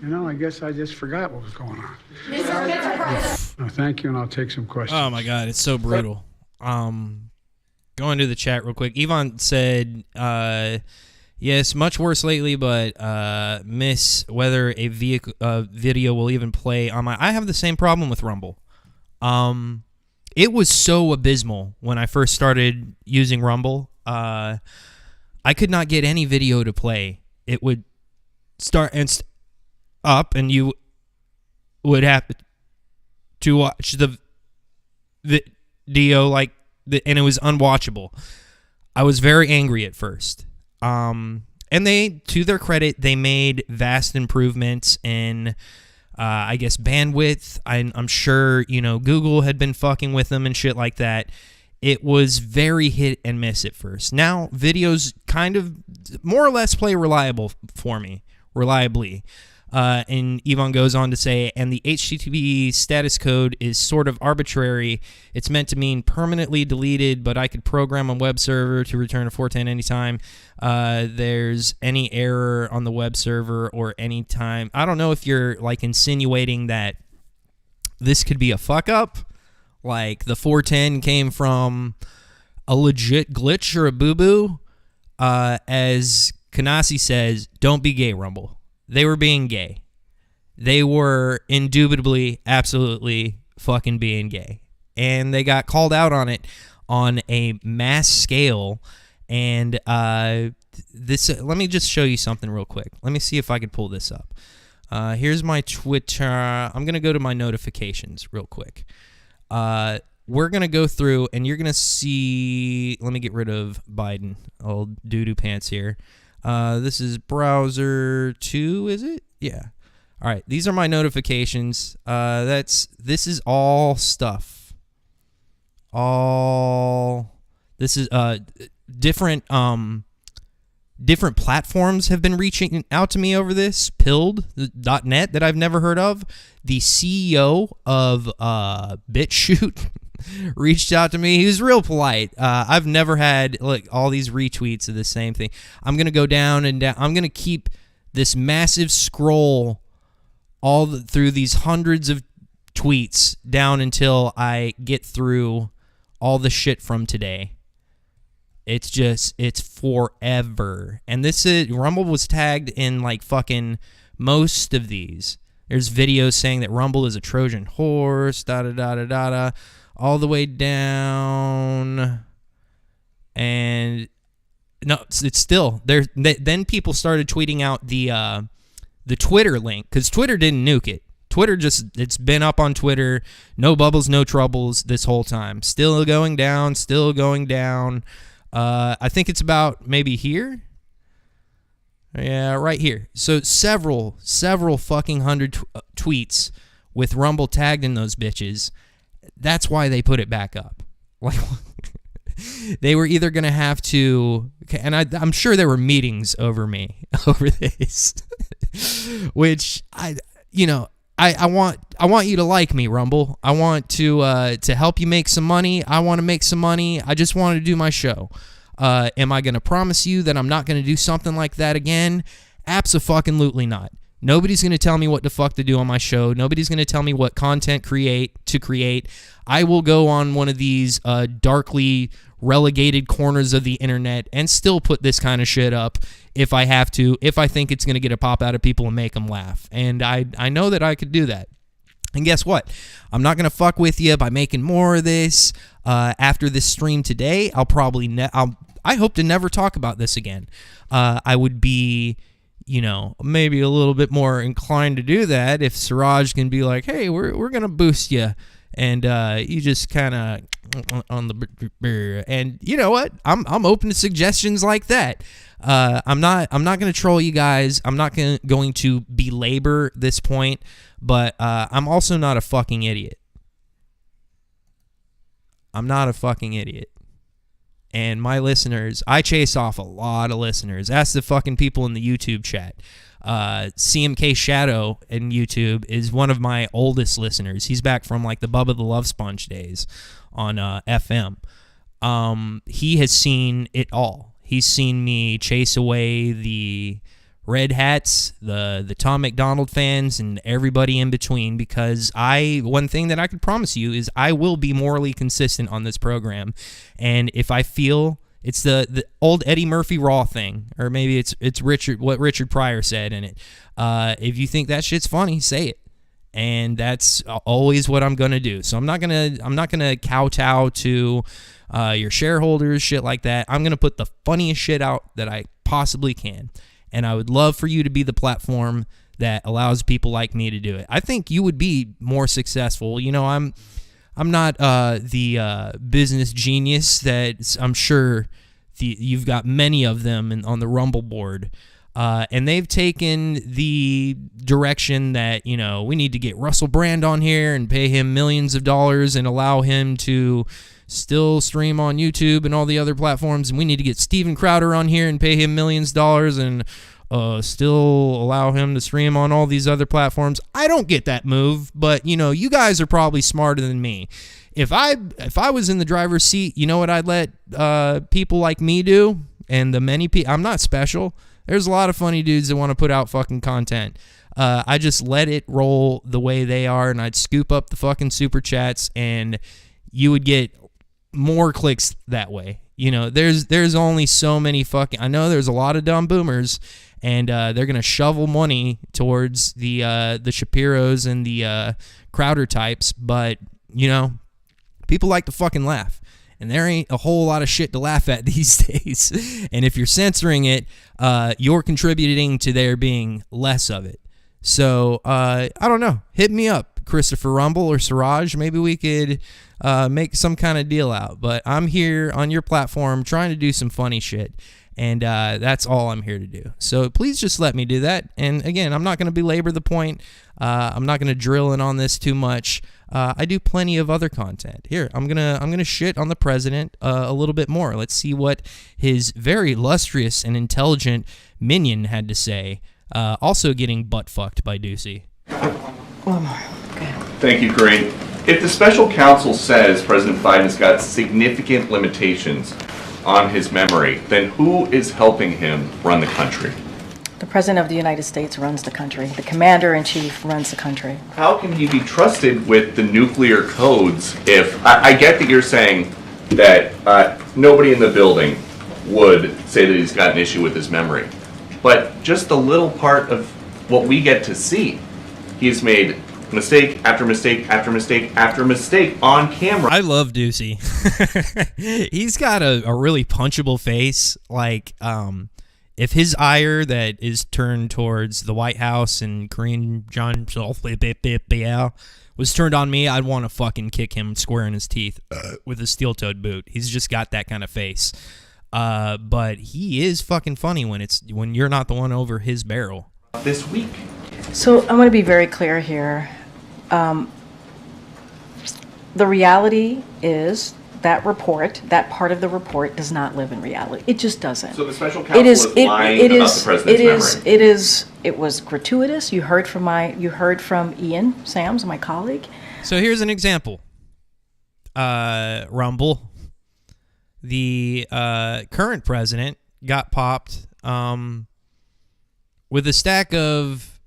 I guess I just forgot what was going on. Mr. President. No, thank you, and I'll take some questions. Oh, my God, it's so brutal. Going to the chat real quick. Yvonne said, yes, much worse lately, but miss whether a video will even play on my... I have the same problem with Rumble. It was so abysmal when I first started using Rumble. I could not get any video to play. It would start and up, and you would have to watch the video, and it was unwatchable. I was very angry at first. And they, to their credit, they made vast improvements in, I guess, bandwidth. I'm sure, Google had been fucking with them and shit like that. It was very hit and miss at first. Now, videos kind of more or less play reliably. And Yvonne goes on to say, and the HTTP status code is sort of arbitrary. It's meant to mean permanently deleted, but I could program a web server to return a 410 anytime there's any error on the web server or anytime. I don't know if you're like insinuating that this could be a fuck up, like the 410 came from a legit glitch or a boo-boo. As Kanasi says, don't be gay, Rumble. They were being gay. They were indubitably, absolutely fucking being gay. And they got called out on it on a mass scale. And this, let me just show you something real quick. Let me see if I can pull this up. Here's my Twitter. I'm going to go to my notifications real quick. We're going to go through and you're going to see, let me get rid of Biden, old doo-doo pants here. This is browser 2, is it? Yeah. All right, these are my notifications. This is all stuff. This is different platforms have been reaching out to me over this. Pilled.net that I've never heard of. The CEO of BitChute reached out to me. He was real polite. I've never had all these retweets of the same thing. I'm going to go down and down. I'm going to keep this massive scroll through these hundreds of tweets down until I get through all the shit from today. It's forever. And Rumble was tagged in like fucking most of these. There's videos saying that Rumble is a Trojan horse, da-da-da-da-da-da. All the way down, and no, it's still there. Then people started tweeting out the Twitter link because Twitter didn't nuke it. Twitter it's been up on Twitter, no bubbles, no troubles this whole time. Still going down, still going down. I think it's about maybe here. Yeah, right here. So several fucking hundred tweets with Rumble tagged in those bitches. That's why they put it back up. Like, they were either going to have to, and I'm sure there were meetings over this, which I want you to like me, Rumble. I want to help you make some money. I want to make some money. I just want to do my show. Am I going to promise you that I'm not going to do something like that again? Abso-fucking-lutely not. Nobody's going to tell me what the fuck to do on my show. Nobody's going to tell me what content to create. I will go on one of these darkly relegated corners of the internet and still put this kind of shit up if I have to, if I think it's going to get a pop out of people and make them laugh. And I know that I could do that. And guess what? I'm not going to fuck with you by making more of this. After this stream today, I'll probably I hope to never talk about this again. I would be, maybe a little bit more inclined to do that if Siraj can be like, hey, we're going to boost you. And you just kind of on the, and you know what? I'm open to suggestions like that. I'm not going to troll you guys. I'm not going to belabor this point, but I'm also not a fucking idiot. I'm not a fucking idiot. And my listeners, I chase off a lot of listeners. Ask the fucking people in the YouTube chat. CMK Shadow in YouTube is one of my oldest listeners. He's back from like the Bubba the Love Sponge days on FM. He has seen it all. He's seen me chase away the Red Hats, the Tom McDonald fans, and everybody in between, because one thing that I could promise you is I will be morally consistent on this program. And if I feel it's the old Eddie Murphy Raw thing, or maybe it's what Richard Pryor said in it. If you think that shit's funny, say it. And that's always what I'm gonna do. So I'm not gonna kowtow to your shareholders, shit like that. I'm gonna put the funniest shit out that I possibly can. And I would love for you to be the platform that allows people like me to do it. I think you would be more successful. I'm not the business genius that I'm sure you've got many of them on the Rumble board. And they've taken the direction that, we need to get Russell Brand on here and pay him millions of dollars and allow him to still stream on YouTube and all the other platforms. And we need to get Steven Crowder on here and pay him millions of dollars and still allow him to stream on all these other platforms. I don't get that move, but you guys are probably smarter than me. If I was in the driver's seat, you know what I'd let people like me do? And the many people, I'm not special. There's a lot of funny dudes that want to put out fucking content. I just let it roll the way they are, and I'd scoop up the fucking super chats, and you would get more clicks that way. There's only so many fucking. I know there's a lot of dumb boomers, and they're gonna shovel money towards the Shapiros and the Crowder types, but people like to fucking laugh. And there ain't a whole lot of shit to laugh at these days. And if you're censoring it, you're contributing to there being less of it. So, I don't know. Hit me up, Christopher Rumble or Siraj. Maybe we could make some kind of deal out. But I'm here on your platform trying to do some funny shit. And that's all I'm here to do. So please just let me do that. And again, I'm not going to belabor the point. I'm not going to drill in on this too much. I do plenty of other content. Here, I'm gonna shit on the president a little bit more. Let's see what his very illustrious and intelligent minion had to say. Also getting butt fucked by Ducey. One more. Okay. Thank you, Corinne. If the special counsel says President Biden's got significant limitations on his memory, then who is helping him run the country? The President of the United States runs the country. The Commander-in-Chief runs the country. How can he be trusted with the nuclear codes if... I get that you're saying that nobody in the building would say that he's got an issue with his memory. But just the little part of what we get to see, he's made mistake after mistake after mistake after mistake on camera. I love Ducey. He's got a really punchable face. Like, if his ire that is turned towards the White House and Kareem John was turned on me, I'd want to fucking kick him square in his teeth with a steel-toed boot. He's just got that kind of face. But he is fucking funny when you're not the one over his barrel. This week. So I'm going to be very clear here. The reality is that part of the report does not live in reality. It just doesn't. So the special counsel is lying about the president's memory. It was gratuitous. You heard from Ian Sams, my colleague. So here's an example. Rumble. The current president got popped with a stack of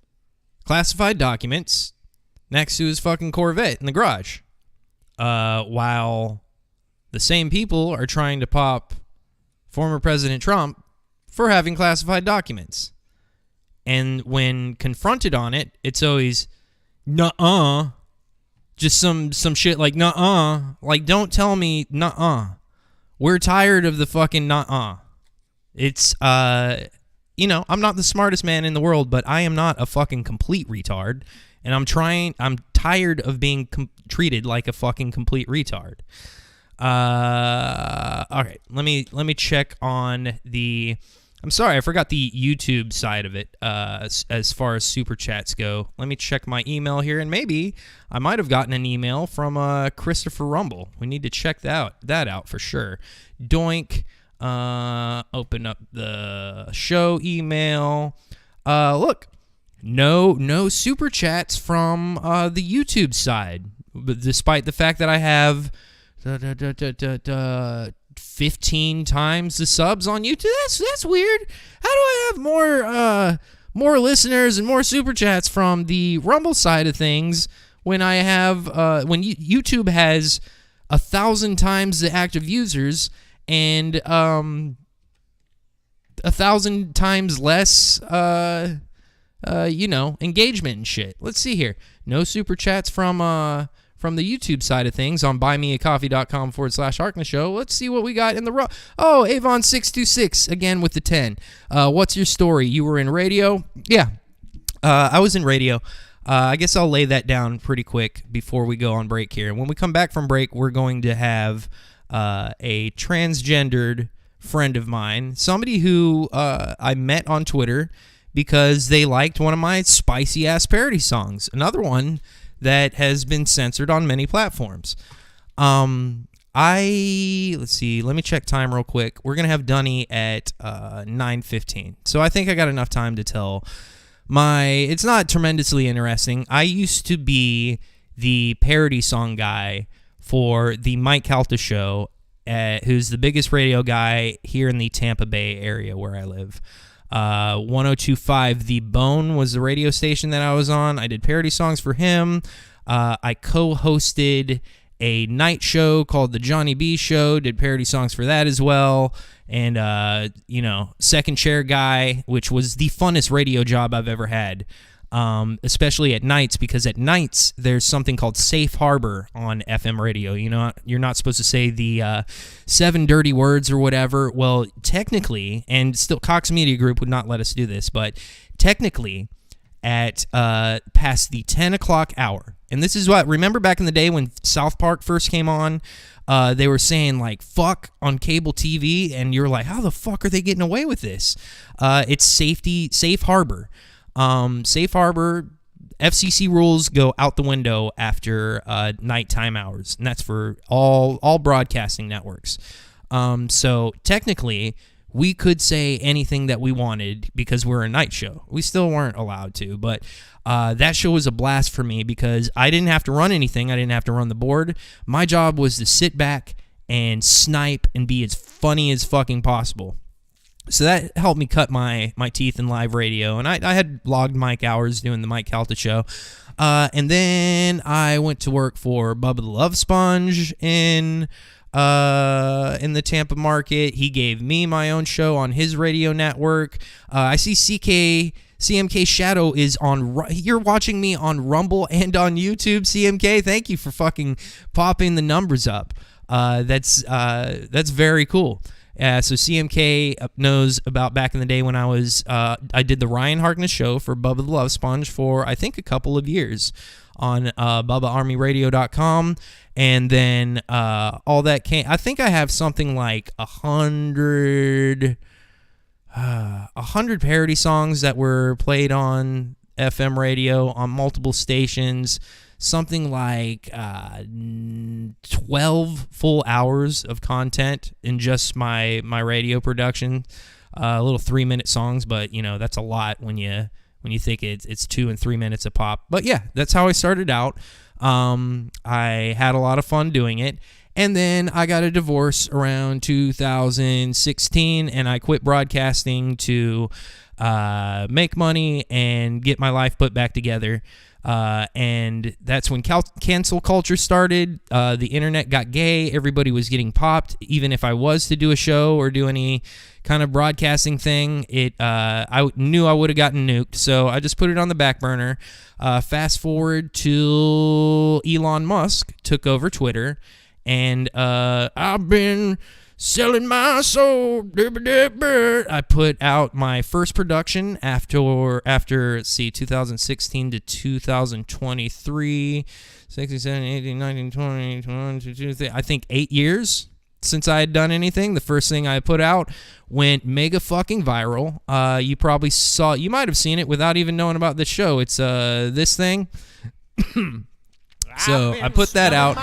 classified documents next to his fucking Corvette in the garage, while the same people are trying to pop former President Trump for having classified documents. And when confronted on it, it's always, nuh-uh. Just some shit like, nuh-uh. Like, don't tell me, nuh-uh. We're tired of the fucking nuh-uh. It's, I'm not the smartest man in the world, but I am not a fucking complete retard. And I'm tired of being treated like a fucking complete retard. All right, let me check on the... I'm sorry, I forgot the YouTube side of it as far as super chats go. Let me check my email here, and maybe I might have gotten an email from Christopher Rumble. We need to check that out for sure. Doink, open up the show email. Look, no super chats from the YouTube side, despite the fact that I have 15 times the subs on YouTube. That's weird. How do I have more listeners and more super chats from the Rumble side of things when I have when YouTube has 1,000 times the active users and 1,000 times less engagement and shit. Let's see here. No super chats from the YouTube side of things on buymeacoffee.com/Harkness show. Let's see what we got in the Oh, Avon626 again with the 10. What's your story? You were in radio? Yeah, I was in radio. I guess I'll lay that down pretty quick before we go on break here. When we come back from break, we're going to have a transgendered friend of mine, somebody who I met on Twitter because they liked one of my spicy-ass parody songs. Another one that has been censored on many platforms. let's see. Let me check time real quick. We're gonna have Dunny at 9:15, so I think I got enough time to tell it's not tremendously interesting. I used to be the parody song guy for the Mike Calta show, who's the biggest radio guy here in the Tampa Bay area where I live. 1025 The Bone was the radio station that I was on. I did parody songs for him. I co-hosted a night show called The Johnny B Show, did parody songs for that as well. And, second chair guy, which was the funnest radio job I've ever had, especially at nights, because at nights there's something called Safe Harbor on FM radio. You're not supposed to say the 7 dirty words or whatever. Well, technically, and still Cox Media Group would not let us do this, but technically at past the 10 o'clock hour, and this is what, remember back in the day when South Park first came on, they were saying like fuck on cable TV, and you're like, how the fuck are they getting away with this? It's Safe Harbor. Safe Harbor, FCC rules go out the window after nighttime hours, and that's for all broadcasting networks. So technically, we could say anything that we wanted because we're a night show. We still weren't allowed to, but that show was a blast for me because I didn't have to run anything. I didn't have to run the board. My job was to sit back and snipe and be as funny as fucking possible. So that helped me cut my teeth in live radio, and I had logged mic hours doing the Mike Calta show. And then I went to work for Bubba the Love Sponge in the Tampa market. He gave me my own show on his radio network. I see CMK Shadow is on. You're watching me on Rumble and on YouTube, CMK. Thank you for fucking popping the numbers up. That's very cool. So CMK knows about back in the day when I did the Ryan Harkness show for Bubba the Love Sponge for I think a couple of years on BubbaArmyRadio.com, and then all that came. I think I have something like 100 parody songs that were played on FM radio on multiple stations. Something like 12 full hours of content in just my radio production. Little 3-minute songs, but that's a lot when you think it's 2 and 3 minutes a pop. But yeah, that's how I started out. I had a lot of fun doing it, and then I got a divorce around 2016, and I quit broadcasting to make money and get my life put back together. And that's when cancel culture started. The internet got gay. Everybody was getting popped. Even if I was to do a show or do any kind of broadcasting thing, I knew I would have gotten nuked. So I just put it on the back burner. Fast forward to Elon Musk took over Twitter, and I've been selling my soul. I put out my first production after 2016 to 2023, 16, 17, 18, 19, 20, 21, 22, I think 8 years since I had done anything. The first thing I put out went mega fucking viral. You might have seen it without even knowing about the show. It's this thing. So I put that out.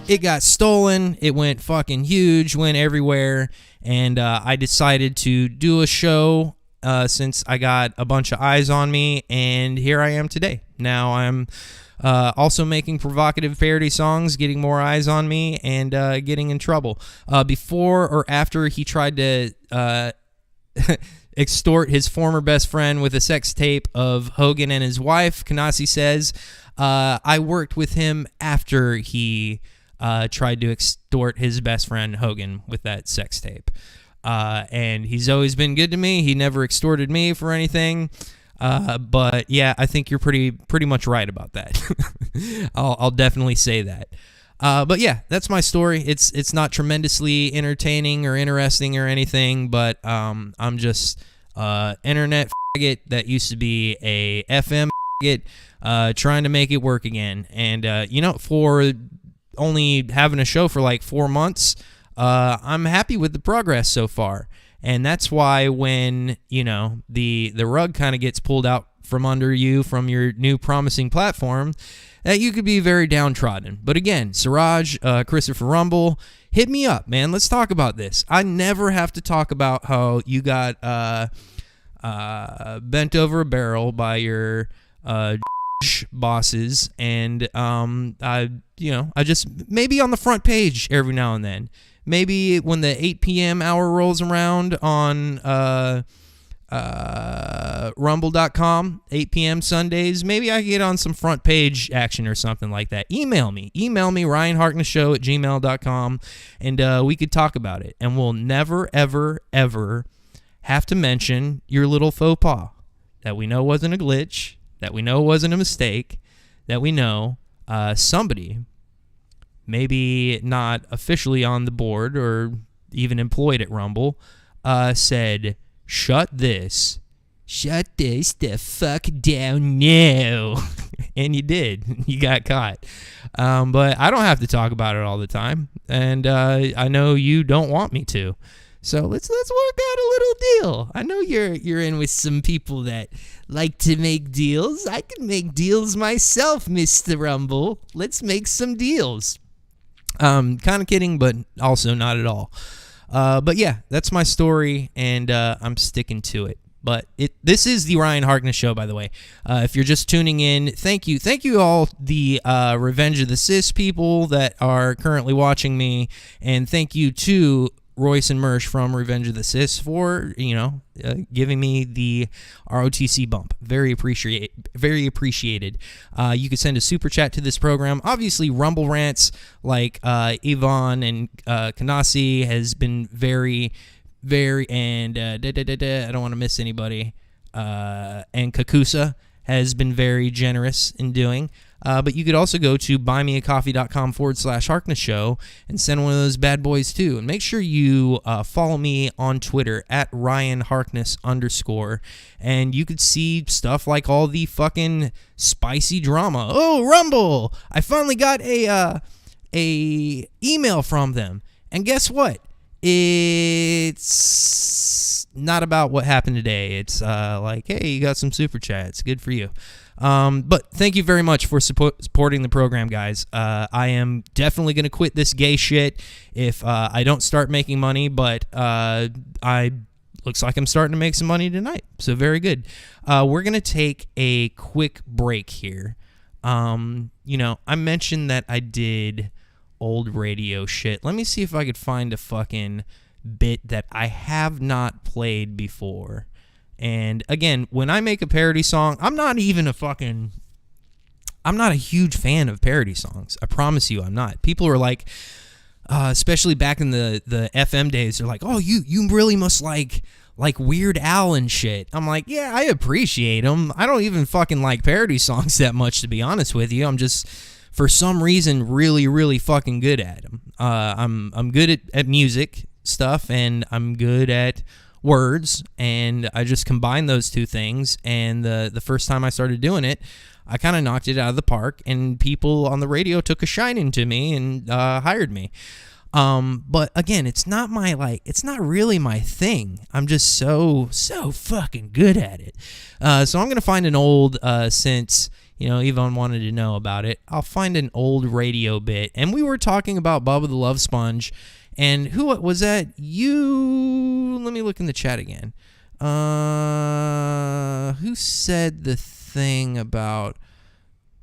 It got stolen. It went fucking huge, went everywhere. And I decided to do a show since I got a bunch of eyes on me. And here I am today. Now I'm also making provocative parody songs, getting more eyes on me, and getting in trouble. Before or after he tried to extort his former best friend with a sex tape of Hogan and his wife, Kanasi says, I worked with him after he tried to extort his best friend Hogan with that sex tape. And he's always been good to me. He never extorted me for anything. But yeah, I think you're pretty much right about that. I'll definitely say that. But yeah, that's my story. It's not tremendously entertaining or interesting or anything, but I'm just internet faggot that used to be a FM faggot, trying to make it work again. And for only having a show for like 4 months, I'm happy with the progress so far. And that's why when the rug kind of gets pulled out from under you from your new promising platform, that you could be very downtrodden. But again, Siraj, Christopher Rumble, hit me up, man. Let's talk about this. I never have to talk about how you got bent over a barrel by your bosses, and I just maybe on the front page every now and then. Maybe when the 8 p.m. hour rolls around on rumble.com, 8 p.m. Sundays, maybe I can get on some front page action or something like that. Email me, ryanharknessshow@gmail.com, and we could talk about it. And we'll never, ever, ever have to mention your little faux pas that we know wasn't a glitch, that we know wasn't a mistake, that we know somebody, maybe not officially on the board or even employed at Rumble, said, shut this the fuck down now. And you did. You got caught. But I don't have to talk about it all the time. And I know you don't want me to. So let's work out a little deal. I know you're in with some people that like to make deals. I can make deals myself, Mr. Rumble. Let's make some deals. Kind of kidding, but also not at all. But yeah, that's my story, and I'm sticking to it. But this is the Ryan Harkness Show, by the way. If you're just tuning in, thank you all, the Revenge of the Cis people that are currently watching me, and thank you to Royce and Mersh from Revenge of the Cis for, giving me the ROTC bump. Very appreciated. You could send a super chat to this program. Obviously, Rumble rants like Yvonne and Kanasi has been very, and I don't want to miss anybody. And Kakusa has been very generous in doing. But you could also go to buymeacoffee.com/Harkness Show and send one of those bad boys too. And make sure you follow me on Twitter at _RyanHarkness. And you could see stuff like all the fucking spicy drama. Oh, Rumble! I finally got a email from them. And guess what? It's not about what happened today. It's like, hey, you got some super chats. Good for you. But thank you very much for supporting the program, guys. I am definitely going to quit this gay shit if I don't start making money, but looks like I'm starting to make some money tonight, so very good. We're going to take a quick break here. I mentioned that I did old radio shit. Let me see if I could find a fucking bit that I have not played before. And again, when I make a parody song, I'm not a huge fan of parody songs. I promise you I'm not. People are like, especially back in the FM days, they're like, oh, you really must like Weird Al and shit. I'm like, yeah, I appreciate them. I don't even fucking like parody songs that much, to be honest with you. I'm just, for some reason, really, really fucking good at them. I'm good at music stuff, and I'm good at words, and I just combined those two things, and the first time I started doing it, I kind of knocked it out of the park, and people on the radio took a shine to me and hired me. But again, it's not really my thing. I'm just so fucking good at it. So I'm going to find an old, since, Yvonne wanted to know about it, I'll find an old radio bit, and we were talking about Bubba the Love Sponge. And who was that? You? Let me look in the chat again. Who said the thing about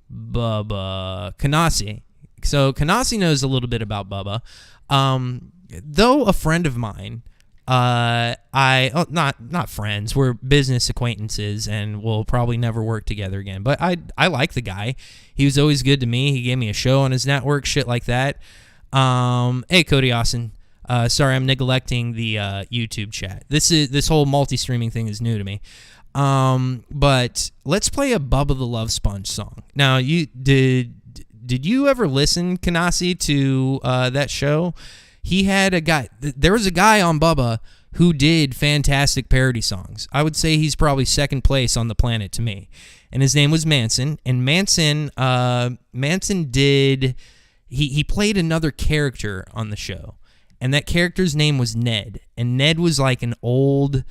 Bubba? Kanasi. So Kanasi knows a little bit about Bubba. Though a friend of mine, not friends, we're business acquaintances, and we'll probably never work together again. But I like the guy. He was always good to me. He gave me a show on his network, shit like that. Hey, Cody Austin. Sorry, I'm neglecting the YouTube chat. This whole multi-streaming thing is new to me. But let's play a Bubba the Love Sponge song. Now, did you ever listen, Kanasi, to that show? He had a guy. There was a guy on Bubba who did fantastic parody songs. I would say he's probably second place on the planet to me. And his name was Manson. And Manson did. He played another character on the show, and that character's name was Ned. And Ned was like an old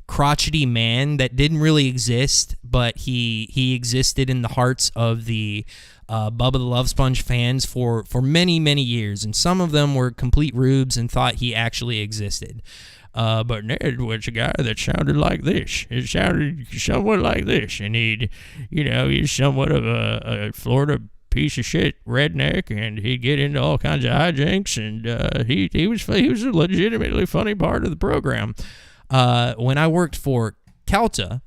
crotchety man that didn't really exist, but he existed in the hearts of the Bubba the Love Sponge fans for many, many years, and some of them were complete rubes and thought he actually existed. But Ned was a guy that sounded like this. It sounded somewhat like this, and he's somewhat of a Florida piece of shit redneck, and he'd get into all kinds of hijinks, and he was a legitimately funny part of the program. When I worked for Calta,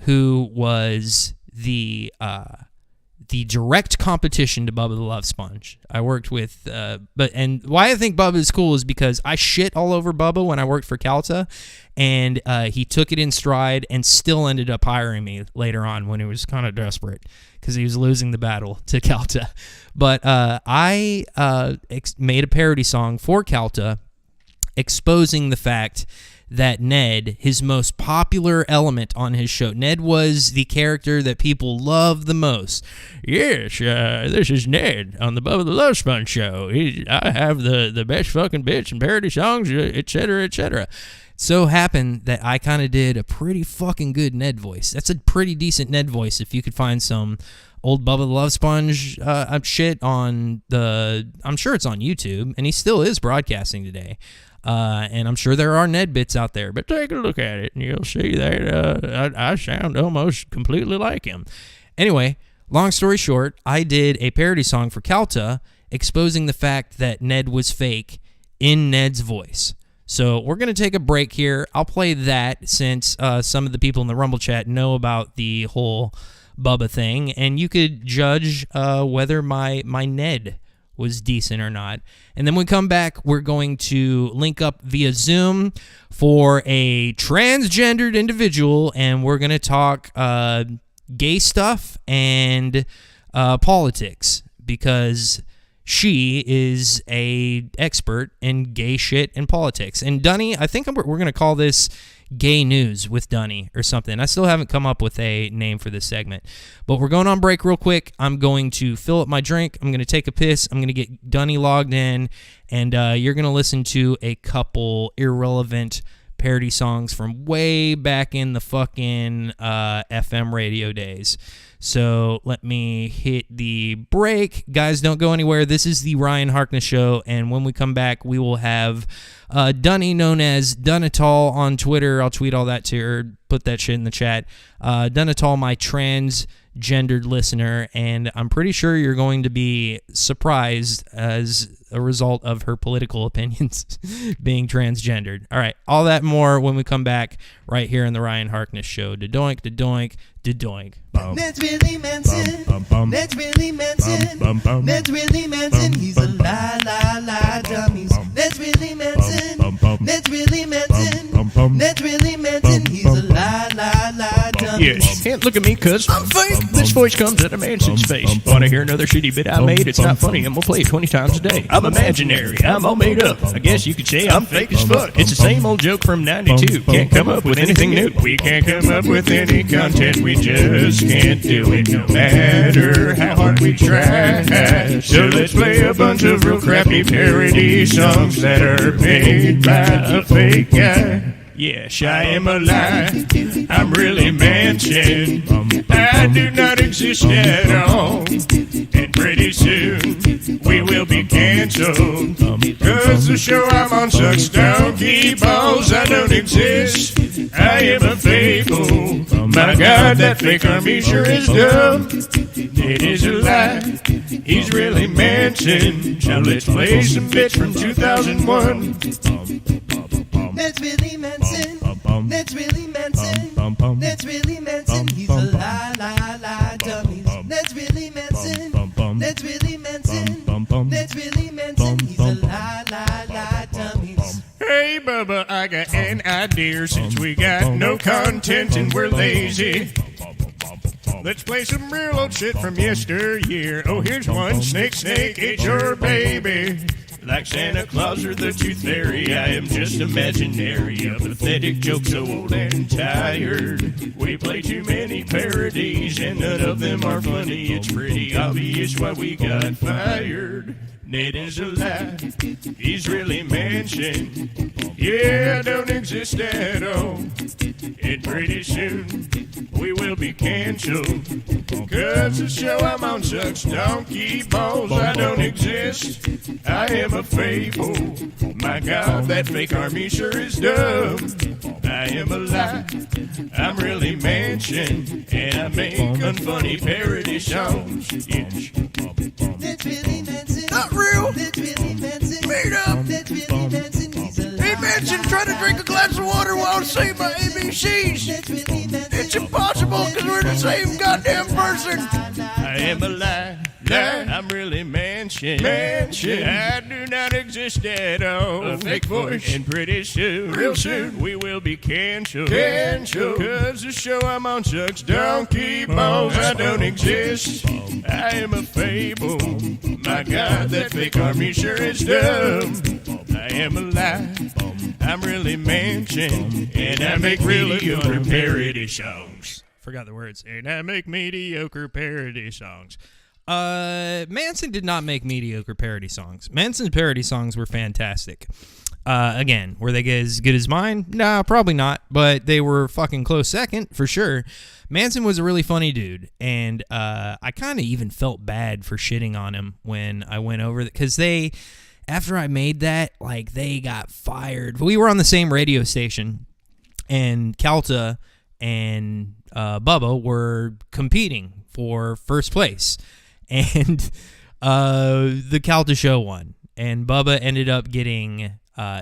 who was the direct competition to Bubba the Love Sponge. I worked with, and why I think Bubba is cool is because I shit all over Bubba when I worked for Calta, and he took it in stride and still ended up hiring me later on when he was kind of desperate because he was losing the battle to Calta. But I made a parody song for Calta exposing the fact that Ned, his most popular element on his show, Ned was the character that people love the most. Yes, this is Ned on the Bubba the Love Sponge show. I have the best fucking bits and parody songs, etc., etc. So happened that I kind of did a pretty fucking good Ned voice. That's a pretty decent Ned voice if you could find some old Bubba the Love Sponge shit on I'm sure it's on YouTube, and he still is broadcasting today. And I'm sure there are Ned bits out there, but take a look at it and you'll see that I sound almost completely like him. Anyway, long story short, I did a parody song for Calta exposing the fact that Ned was fake in Ned's voice. So we're going to take a break here. I'll play that since some of the people in the Rumble chat know about the whole Bubba thing, and you could judge whether my Ned was decent or not. And then when we come back, we're going to link up via Zoom for a transgendered individual, and we're going to talk gay stuff and politics, because she is a expert in gay shit and politics. And Dunny, I think we're going to call this Gay News with Dunny or something. I still haven't come up with a name for this segment, but we're going on break real quick. I'm going to fill up my drink. I'm going to take a piss. I'm going to get Dunny logged in, and you're going to listen to a couple irrelevant parody songs from way back in the fucking FM radio days. So let me hit the break. Guys, don't go anywhere. This is the Ryan Harkness Show, and when we come back, we will have Dunny, known as Dunatal on Twitter. I'll tweet all that to her, put that shit in the chat. Dunatal, my transgendered listener, and I'm pretty sure you're going to be surprised as a result of her political opinions being transgendered. All right, all that and more when we come back right here in the Ryan Harkness Show. Da-doink, da-doink, da-doink. Ned's really Manson. Ned's really Manson. Ned's really Manson. He's a lie dummies. Ned's really Manson. Ned's really Manson. Ned's really Manson. He's a lie dummies. Yes, can't look at me cause I'm fake. This voice comes out of Manson's face. Wanna hear another shitty bit I made? It's not funny and we'll play it 20 times a day. I'm imaginary, I'm all made up. I guess you could say I'm fake as fuck. It's the same old joke from 92. Can't come up with anything new. We can't come up with any content. We just can't do it no matter how hard we try. So let's play a bunch of real crappy parody songs that are made by a fake guy. Yes, I am a lie. I'm really Manson. I do not exist at all. And pretty soon we will be canceled. Cause the show I'm on sucks donkey balls. I don't exist. I am a fake fool. My God, that fake army sure is dumb. It is a lie. He's really Manson. Now let's play some bits from 2001. Ned's really Manson. Ned's really Manson. Ned's really Manson. He's a lie dummies. Ned's really Manson. Ned's really Manson. Ned's really Manson. He's a lie dummies. Hey Bubba, I got an idea. Since we got no content and we're lazy, let's play some real old shit from yesteryear. Oh, here's one. Snake, it's your baby. Like Santa Claus or the Tooth Fairy, I am just imaginary. A pathetic joke so old and tired. We play too many parodies and none of them are funny. It's pretty obvious why we got fired. Ned is a lie. He's really Manson. Yeah, I don't exist at all. and pretty soon we will be canceled. Cause the show I'm on sucks donkey balls. I don't exist, I am a fable. My God, that fake army sure is dumb. I am a lie, I'm really Mansion, and I make unfunny parody songs. Yes. That's really Manson. Not real. That's really Manson. Made up. That's really Manson. He's a Hey, Manson, trying to drink a glass of water while saying my ABCs. That's really Manson. It's impossible because we're the same goddamn person. I am a lie. I'm really Mansion. I do not exist at all. A fake voice. And pretty soon, real soon, we will be canceled. Cause the show I'm on sucks donkey balls. I don't exist. I am a fable. My God, that fake army sure is dumb. I am a lie. I'm really Mansion. And I make mediocre parody songs. Forgot the words. And I make mediocre parody songs. Manson did not make mediocre parody songs. Manson's parody songs were fantastic. Again, were they as good as mine? Nah, probably not, but they were fucking close second, for sure. Manson was a really funny dude, and I kind of even felt bad for shitting on him when I went over, because after I made that, like, they got fired. We were on the same radio station, and Calta and Bubba were competing for first place. And the Calta show won, and Bubba ended up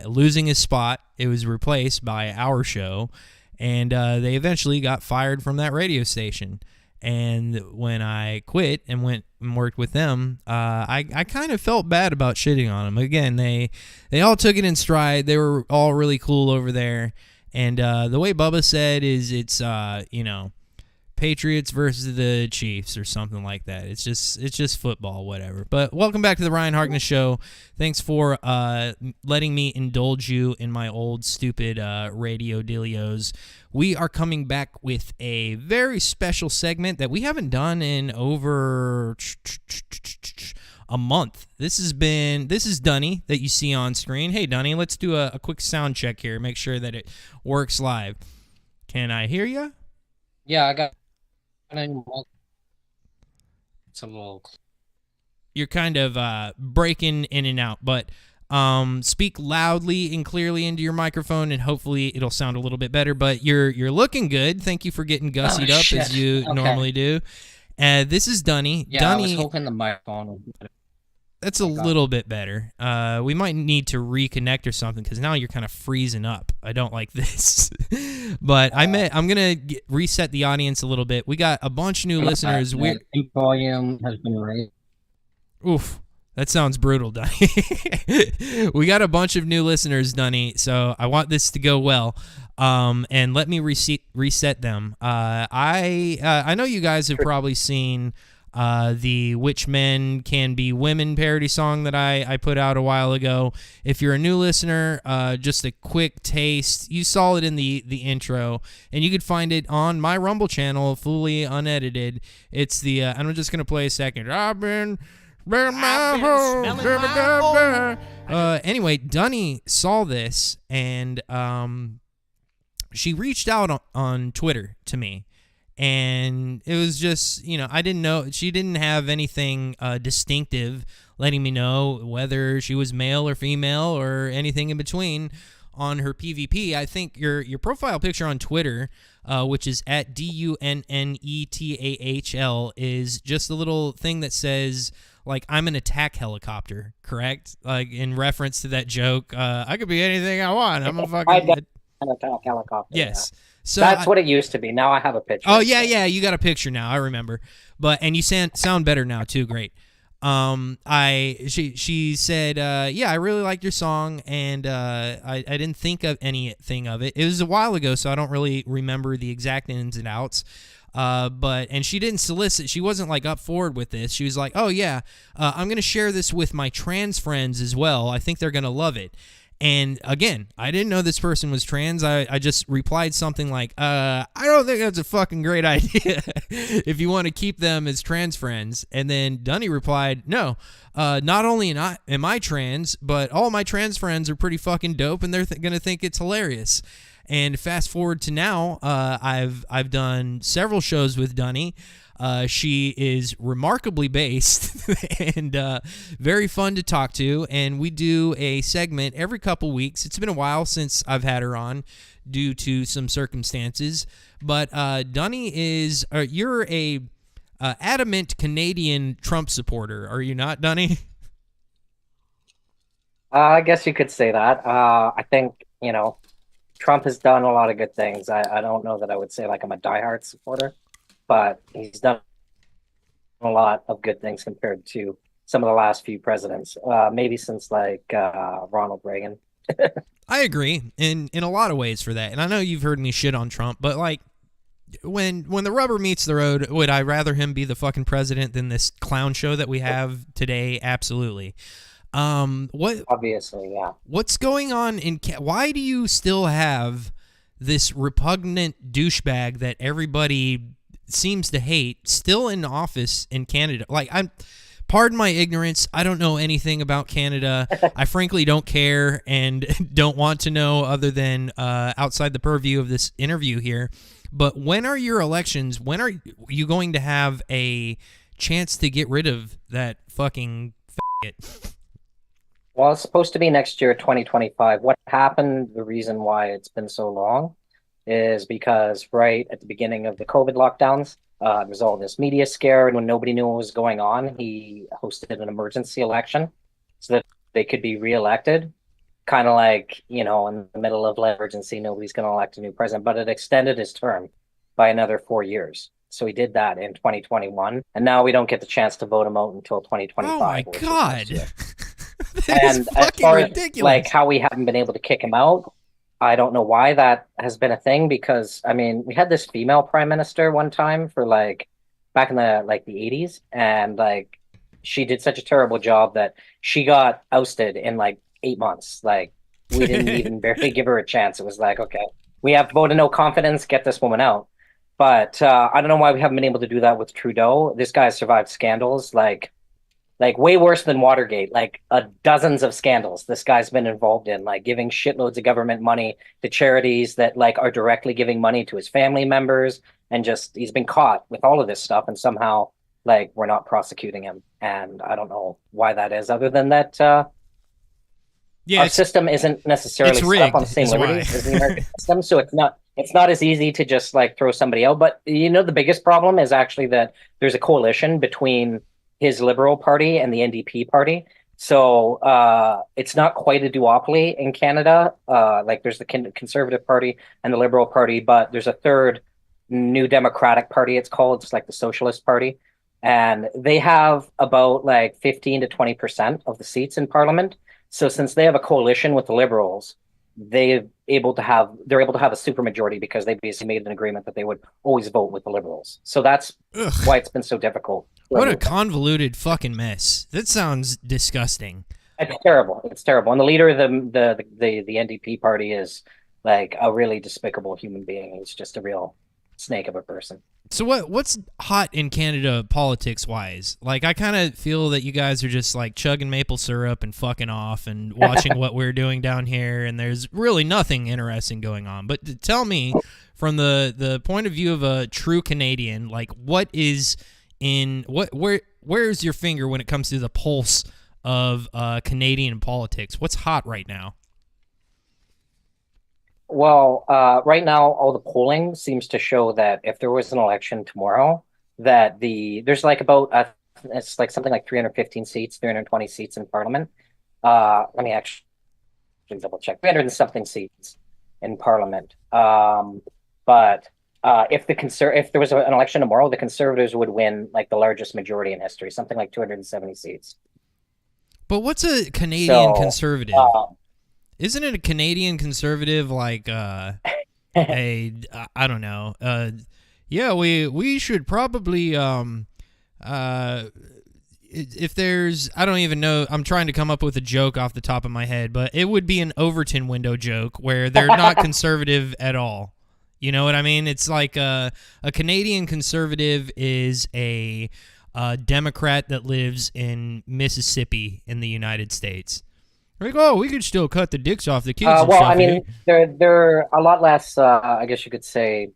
losing his spot. It was replaced by our show, and they eventually got fired from that radio station. And when I quit and went and worked with them, I kind of felt bad about shitting on them. Again, they all took it in stride. They were all really cool over there. And the way Bubba said is it's Patriots versus the Chiefs or something like that. It's just football, whatever. But welcome back to the Ryan Harkness Show. Thanks for letting me indulge you in my old stupid radio dealios. We are coming back with a very special segment that we haven't done in over a month. This is Dunny that you see on screen. Hey, Dunny, let's do a quick sound check here. Make sure that it works live. Can I hear you? Yeah, I got some little. You're kind of breaking in and out, but speak loudly and clearly into your microphone, and hopefully it'll sound a little bit better. But you're looking good. Thank you for getting gussied up shit. as you normally do. This is Dunny. Yeah, Dunny, I was hoping the microphone was better. That's a little bit better. We might need to reconnect or something, because now you're kind of freezing up. I don't like this. But I'm going to reset the audience a little bit. We got a bunch of new listeners. Volume has been raised. Oof. That sounds brutal, Dunny. We got a bunch of new listeners, Dunny, so I want this to go well. And let me reset them. I know you guys have probably seen the Which Men Can Be Women parody song that I put out a while ago. If you're a new listener, just a quick taste. You saw it in the intro, and you could find it on my Rumble channel, fully unedited. It's the, I'm just going to play a second. Anyway, Dunny saw this, and she reached out on Twitter to me. And it was just, I didn't know. She didn't have anything distinctive letting me know whether she was male or female or anything in between on her PvP. I think your profile picture on Twitter, which is at DUNNETAHL, is just a little thing that says, like, I'm an attack helicopter, correct? Like, in reference to that joke, I could be anything I want. I'm a fucking... An attack helicopter. Yes. Yeah. So that's what it used to be. Now I have a picture. Oh yeah, you got a picture now. I remember. And you sound better now too. Great. She said, yeah, I really liked your song, and I didn't think of anything of it. It was a while ago, so I don't really remember the exact ins and outs. And she didn't solicit. She wasn't like up forward with this. She was like, oh yeah, I'm gonna share this with my trans friends as well. I think they're gonna love it. And again, I didn't know this person was trans. I just replied something like, I don't think that's a fucking great idea if you want to keep them as trans friends. And then Dunny replied, no, not only am I trans, but all my trans friends are pretty fucking dope, and they're going to think it's hilarious. And fast forward to now, I've done several shows with Dunny. She is remarkably based and very fun to talk to, and we do a segment every couple weeks. It's been a while since I've had her on due to some circumstances, but Dunny is you're a adamant Canadian Trump supporter, are you not, Dunny? I guess you could say that. I think, Trump has done a lot of good things. I don't know that I would say like I'm a diehard supporter, but he's done a lot of good things compared to some of the last few presidents, maybe since like Ronald Reagan. I agree in a lot of ways for that. And I know you've heard me shit on Trump, but like when the rubber meets the road, would I rather him be the fucking president than this clown show that we have today? Absolutely. Obviously, yeah. What's going on why do you still have this repugnant douchebag that everybody seems to hate still in office in Canada? Like, pardon my ignorance, I don't know anything about Canada. I frankly don't care and don't want to know other than outside the purview of this interview here. But when are your elections? When are you going to have a chance to get rid of that fucking faggot? Well, it's supposed to be next year, 2025. What happened, the reason why it's been so long, is because right at the beginning of the COVID lockdowns, there was all this media scare, and when nobody knew what was going on, he hosted an emergency election so that they could be reelected. Kind of like, in the middle of emergency, nobody's going to elect a new president, but it extended his term by another 4 years. So he did that in 2021, and now we don't get the chance to vote him out until 2025. Oh my God. And as far ridiculous. as like how we haven't been able to kick him out, I don't know why that has been a thing, because I mean, we had this female prime minister one time for like back in the 80s, and like she did such a terrible job that she got ousted in like 8 months. Like we didn't even barely give her a chance. It was like, okay, we have vote of no confidence, get this woman out. But I don't know why we haven't been able to do that with Trudeau. This guy survived scandals like way worse than Watergate, like dozens of scandals this guy's been involved in, like giving shitloads of government money to charities that like are directly giving money to his family members, and just he's been caught with all of this stuff, and somehow like we're not prosecuting him. And I don't know why that is, other than that our system isn't necessarily set up on the same liberties as the American system, so it's not as easy to just like throw somebody out. But the biggest problem is actually that there's a coalition between his Liberal Party and the NDP party. So it's not quite a duopoly in Canada. Like there's the Conservative Party and the Liberal Party, but there's a third New Democratic Party, it's called. It's like the Socialist Party. And they have about like 15 to 20% of the seats in Parliament. So since they have a coalition with the Liberals, they're able to have a supermajority, because they basically made an agreement that they would always vote with the Liberals. So that's why it's been so difficult. What a convoluted fucking mess. That sounds disgusting. It's terrible. It's terrible. And the leader of the NDP party is like a really despicable human being. He's just a real snake of a person. So what's hot in Canada politics-wise? Like, I kind of feel that you guys are just, like, chugging maple syrup and fucking off and watching what we're doing down here, and there's really nothing interesting going on. But tell me, from the point of view of a true Canadian, like, where's your finger when it comes to the pulse of Canadian politics? What's hot right now? Well, right now, all the polling seems to show that if there was an election tomorrow, that there's like about it's like something like 315 seats, 320 seats in Parliament. Let me actually double check. 300 and something seats in Parliament. But if there was an election tomorrow, the Conservatives would win like the largest majority in history, something like 270 seats. But what's a Canadian Conservative? Isn't it a Canadian Conservative like I don't know. Yeah, we should probably if there's, I don't even know, I'm trying to come up with a joke off the top of my head, but it would be an Overton window joke where they're not conservative at all. You know what I mean? It's like a Canadian conservative is a Democrat that lives in Mississippi in the United States. Like, oh, we could still cut the dicks off the kids. Well, I mean, they're a lot less. I guess you could say,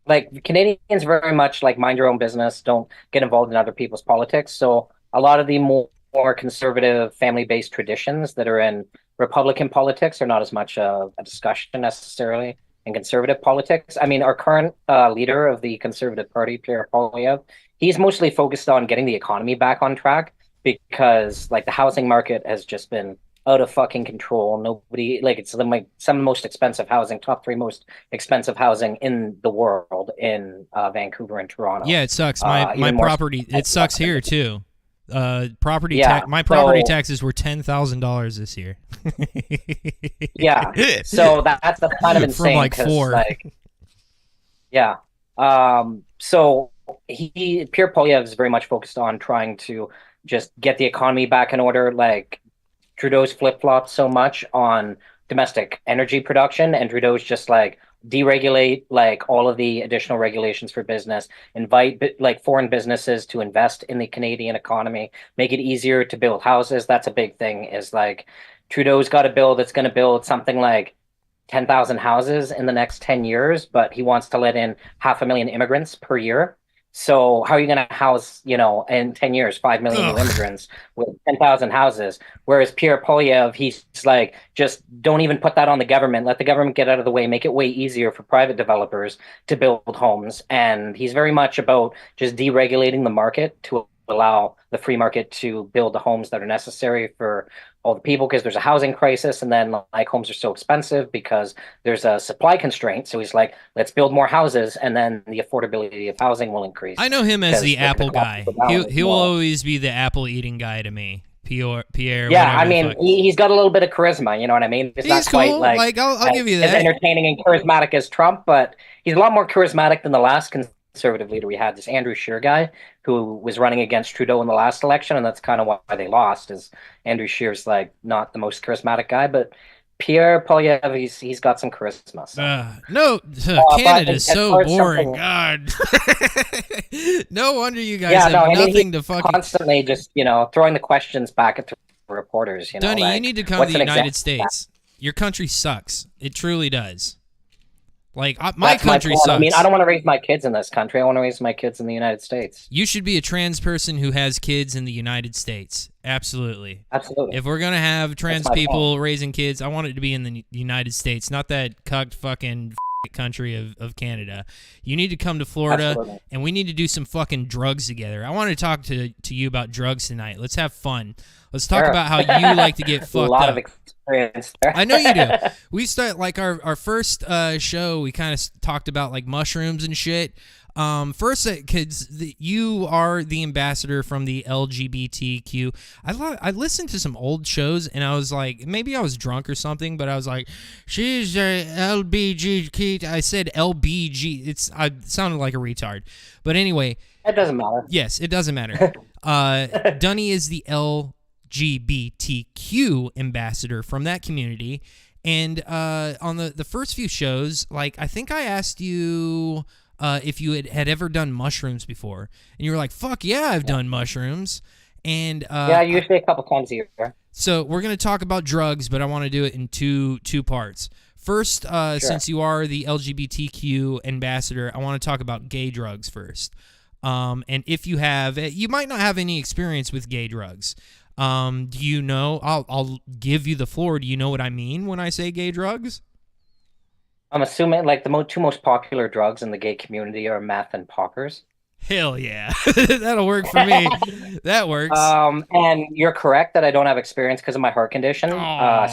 like Canadians very much like mind your own business, don't get involved in other people's politics. So a lot of the more conservative family-based traditions that are in Republican politics are not as much a discussion necessarily in conservative politics. I mean, our current leader of the Conservative Party, Pierre Poilievre, he's mostly focused on getting the economy back on track because, like, the housing market has just been out of fucking control. Nobody, like, it's like some of the most expensive housing, top 3 most expensive housing in the world in Vancouver and Toronto. Yeah, it sucks. My property, it sucks here too. My property taxes were $10,000 this year. Yeah, so that's kind of insane. From like 4. Like, yeah. So Pierre Poilievre is very much focused on trying to just get the economy back in order. Like Trudeau's flip-flopped so much on domestic energy production, and Trudeau's just like deregulate like all of the additional regulations for business, invite like foreign businesses to invest in the Canadian economy, make it easier to build houses. That's a big thing, is like Trudeau's got a bill that's going to build something like 10,000 houses in the next 10 years, but he wants to let in 500,000 immigrants per year. So how are you going to house, in 10 years, 5 million new immigrants with 10,000 houses? Whereas Pierre Poilievre, he's like, just don't even put that on the government. Let the government get out of the way. Make it way easier for private developers to build homes. And he's very much about just deregulating the market to allow the free market to build the homes that are necessary for all the people, because there's a housing crisis, and then like homes are so expensive because there's a supply constraint. So he's like, let's build more houses, and then the affordability of housing will increase. I know him as the Apple guy. He will always be the apple eating guy to me. Pierre. Yeah, I mean, he's got a little bit of charisma. You know what I mean? He's not cool. quite like I'll give you that. as entertaining and charismatic as Trump, but he's a lot more charismatic than the last conservative leader we had, this Andrew Scheer guy, who was running against Trudeau in the last election, and that's kind of why they lost. Is Andrew Scheer's like not the most charismatic guy, but Pierre Poilievre, he's got some charisma. So. Canada's so boring. God, no wonder you guys have nothing to fucking constantly just throwing the questions back at the reporters. Dunny, like, you need to come to the United States. Your country sucks. It truly does. Like, my country sucks. I mean, I don't want to raise my kids in this country. I want to raise my kids in the United States. You should be a trans person who has kids in the United States. Absolutely. Absolutely. If we're going to have trans people raising kids, I want it to be in the United States, not that cucked fucking country of Canada. You need to come to Florida, and we need to do some fucking drugs together. I want to talk to you about drugs tonight. Let's have fun. Let's talk about how you like to get fucked up. A lot of experience there. I know you do. We start like our first show. We kind of talked about like mushrooms and shit. First, kids, you are the ambassador from the LGBTQ. I listened to some old shows, and I was like, maybe I was drunk or something, but I was like, she's a LBG. I said LBG. I sounded like a retard, but anyway, it doesn't matter. Yes, it doesn't matter. Dunny is the LGBTQ ambassador from that community, and on the first few shows, like I think I asked you if you had ever done mushrooms before, and you were like, "Fuck yeah, I've done mushrooms." And usually a couple times a year. So we're gonna talk about drugs, but I want to do it in two parts. First, since you are the LGBTQ ambassador, I want to talk about gay drugs first. And if you might not have any experience with gay drugs. Do you know? I'll give you the floor. Do you know what I mean when I say gay drugs? I'm assuming like the two most popular drugs in the gay community are meth and poppers. Hell yeah. That'll work for me. That works. And you're correct that I don't have experience because of my heart condition.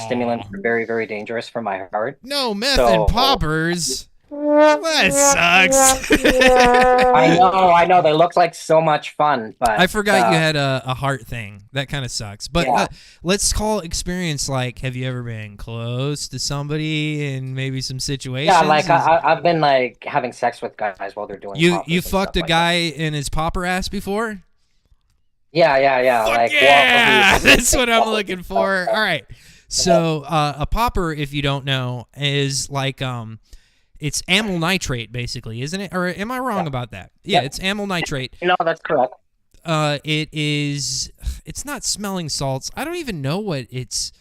Stimulants are very, very dangerous for my heart. No meth and poppers. That sucks. I know. They look like so much fun, but I forgot you had a heart thing. That kind of sucks. But let's call experience like, have you ever been close to somebody in maybe some situations? Yeah, like I've been like having sex with guys while they're doing. You fucked a guy in his popper ass before? Yeah. Fuck like yeah, that's what I'm looking for. All right. So a popper, if you don't know, is like it's amyl nitrate, basically, isn't it? Or am I wrong about that? Yeah, it's amyl nitrate. No, that's correct. It's not smelling salts. I don't even know what it's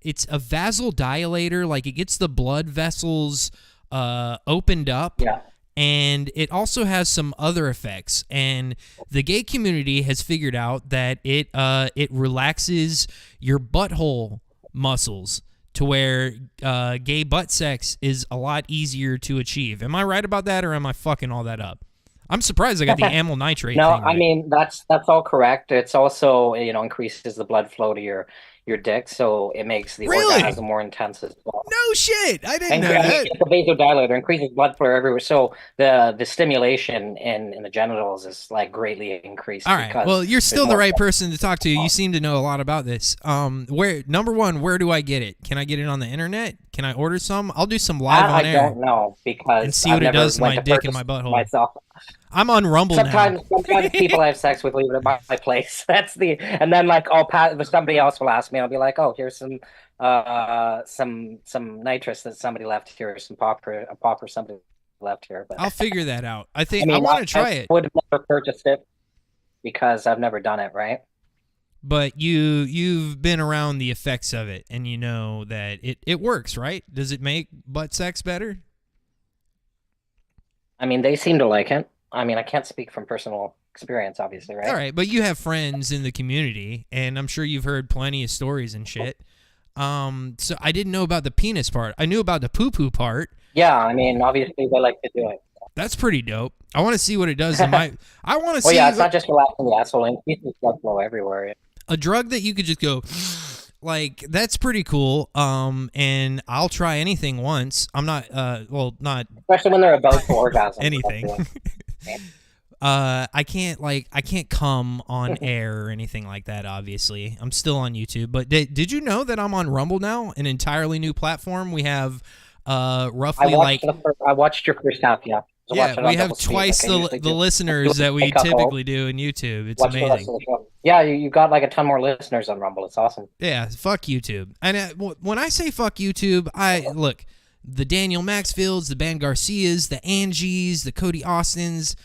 a vasodilator. Like it gets the blood vessels opened up. Yeah. And it also has some other effects. And the gay community has figured out that it relaxes your butthole muscles to where gay butt sex is a lot easier to achieve. Am I right about that, or am I fucking all that up? I'm surprised I got the amyl nitrate No, thing right. I mean that's all correct. It's also increases the blood flow to your dick, so it makes the orgasm more intense as well. No shit, I didn't know that. It's a vasodilator, increases blood flow everywhere, so the stimulation in the genitals is like greatly increased. All right. Well, you're still the right person to talk to. You seem to know a lot about this. Number one, where do I get it? Can I get it on the internet? Can I order some? I'll do some live on air. I don't know because and see what it does to my dick and my butthole. Myself. I'm on Rumble sometimes now. People I have sex with leave it at my place. And then like somebody else will ask me. I'll be like, oh, here's some nitrous that somebody left here, or some a popper somebody left here. But I'll figure that out. I want to try it. I would have never purchased it because I've never done it, right? But you've been around the effects of it, and you know that it works, right? Does it make butt sex better? I mean, they seem to like it. I mean, I can't speak from personal experience, obviously, right? All right, but you have friends in the community, and I'm sure you've heard plenty of stories and shit. So I didn't know about the penis part. I knew about the poo-poo part. Yeah, I mean, obviously they like to do it. That's pretty dope. I want to see what it does in my... I want to see... Well, yeah, it's not just relaxing the asshole. It increases blood flow everywhere. Yeah. A drug that you could just go... Like, that's pretty cool. And I'll try anything once. I'm not, not... Especially when they're about to orgasm. Anything. I can't come on air or anything like that, obviously. I'm still on YouTube. But did you know that I'm on Rumble now? An entirely new platform. We have roughly I watched your first half, yeah. Yeah, we have twice the listeners that we typically do in YouTube. It's amazing. Yeah, you got like a ton more listeners on Rumble. It's awesome. Yeah, fuck YouTube. And when I say fuck YouTube, look, the Daniel Maxfields, the Ben Garcias, the Angies, the Cody Austins,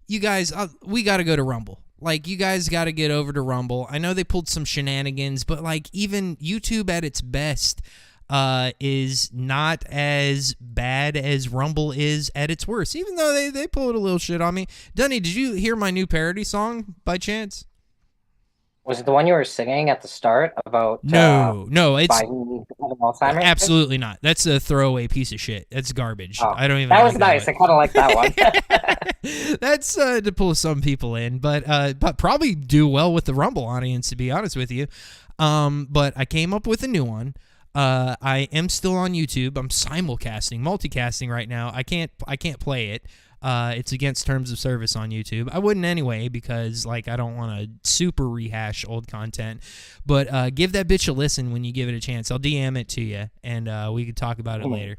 you guys, we got to go to Rumble. Like, you guys got to get over to Rumble. I know they pulled some shenanigans, but like even YouTube at its best is not as bad as Rumble is at its worst, even though they pulled a little shit on me. Dunny, did you hear my new parody song by chance? Was it the one you were singing at the start about no, it's Alzheimer's? Absolutely not. That's a throwaway piece of shit. That's garbage. Oh, I don't even that like was nice. I kind of like that one. That's to pull some people in, but probably do well with the Rumble audience, to be honest with you. But I came up with a new one. I am still on YouTube. I'm multicasting right now. I can't play it. It's against terms of service on YouTube. I wouldn't anyway because like I don't want to super rehash old content. But give that bitch a listen when you give it a chance. I'll DM it to you and we can talk about it later.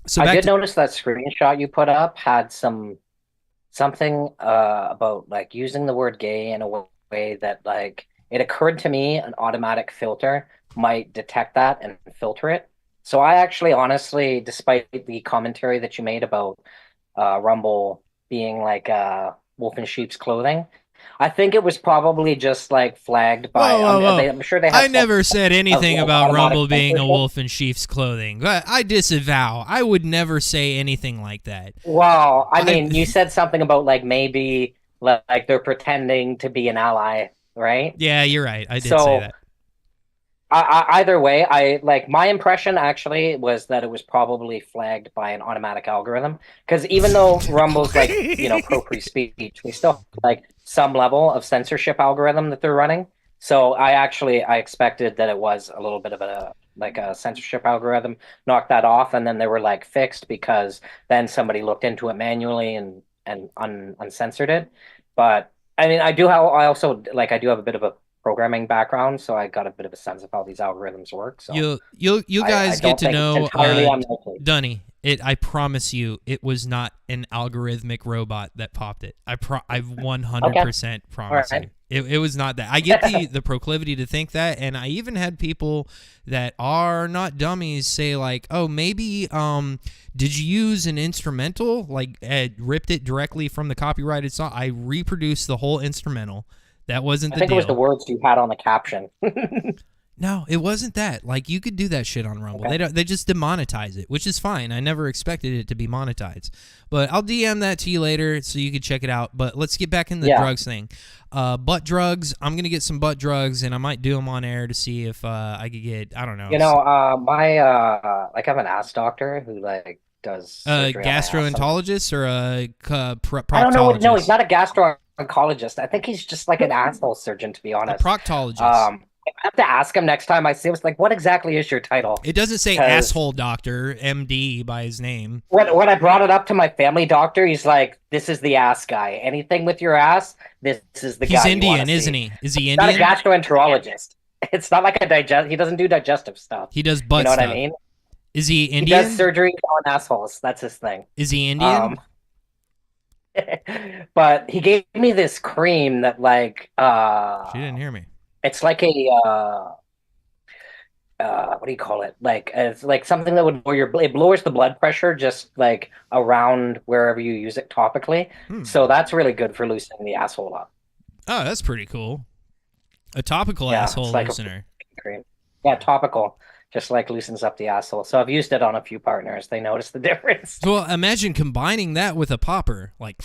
So I did notice that screenshot you put up had something about like using the word gay in a way that like it occurred to me an automatic filter might detect that and filter it. So I actually honestly, despite the commentary that you made about Rumble being like wolf in sheep's clothing, I think it was probably just like flagged by. I'm sure they. I never said anything about Rumble being a wolf in sheep's clothing. I disavow. I would never say anything like that. Well, I mean, you said something about like maybe like they're pretending to be an ally, right? Yeah, you're right. I did say that. Either way, my impression actually was that it was probably flagged by an automatic algorithm, because even though Rumble's like pro free speech, we still have like some level of censorship algorithm that they're running. So I expected that it was a little bit of a censorship algorithm, knocked that off, and then they were like fixed because then somebody looked into it manually and uncensored it. But I mean, I do have a bit of a programming background, so I got a bit of a sense of how these algorithms work. So you guys get to know Dunny. I promise you, it was not an algorithmic robot that popped it. I 100% promise you. It was not that. I get the proclivity to think that, and I even had people that are not dummies say like, "Oh, maybe did you use an instrumental? Like, ripped it directly from the copyrighted song?" I reproduced the whole instrumental. That wasn't the deal. I think it was the words you had on the caption. No, it wasn't that. Like, you could do that shit on Rumble. They just demonetize it, which is fine. I never expected it to be monetized. But I'll DM that to you later so you can check it out. But let's get back in the drugs thing. Butt drugs. I'm going to get some butt drugs, and I might do them on air to see if I could get, I don't know. You know, I have an ass doctor who, like, does surgery gastroenterologist or a proctologist? I don't know. No, he's not a gastroenterologist. I think he's just like an asshole surgeon, to be honest. A proctologist. I have to ask him next time I see him. It's like, what exactly is your title? It doesn't say asshole doctor, MD, by his name. When I brought it up to my family doctor, he's like, this is the ass guy. Anything with your ass, this is the guy. He's Indian, isn't he? Is he Indian? Not a gastroenterologist. It's not like he doesn't do digestive stuff. He does butt stuff. You know what I mean? Is he Indian? He does surgery on assholes. That's his thing. Is he Indian? But he gave me this cream that, like, she didn't hear me. It's like a what do you call it? Like, it's like something that would it lowers the blood pressure just like around wherever you use it topically. So that's really good for loosening the asshole up. Oh, that's pretty cool. A topical asshole like loosener. Cream. Yeah, topical. Just like loosens up the asshole. So I've used it on a few partners. They notice the difference. Well, imagine combining that with a popper, like,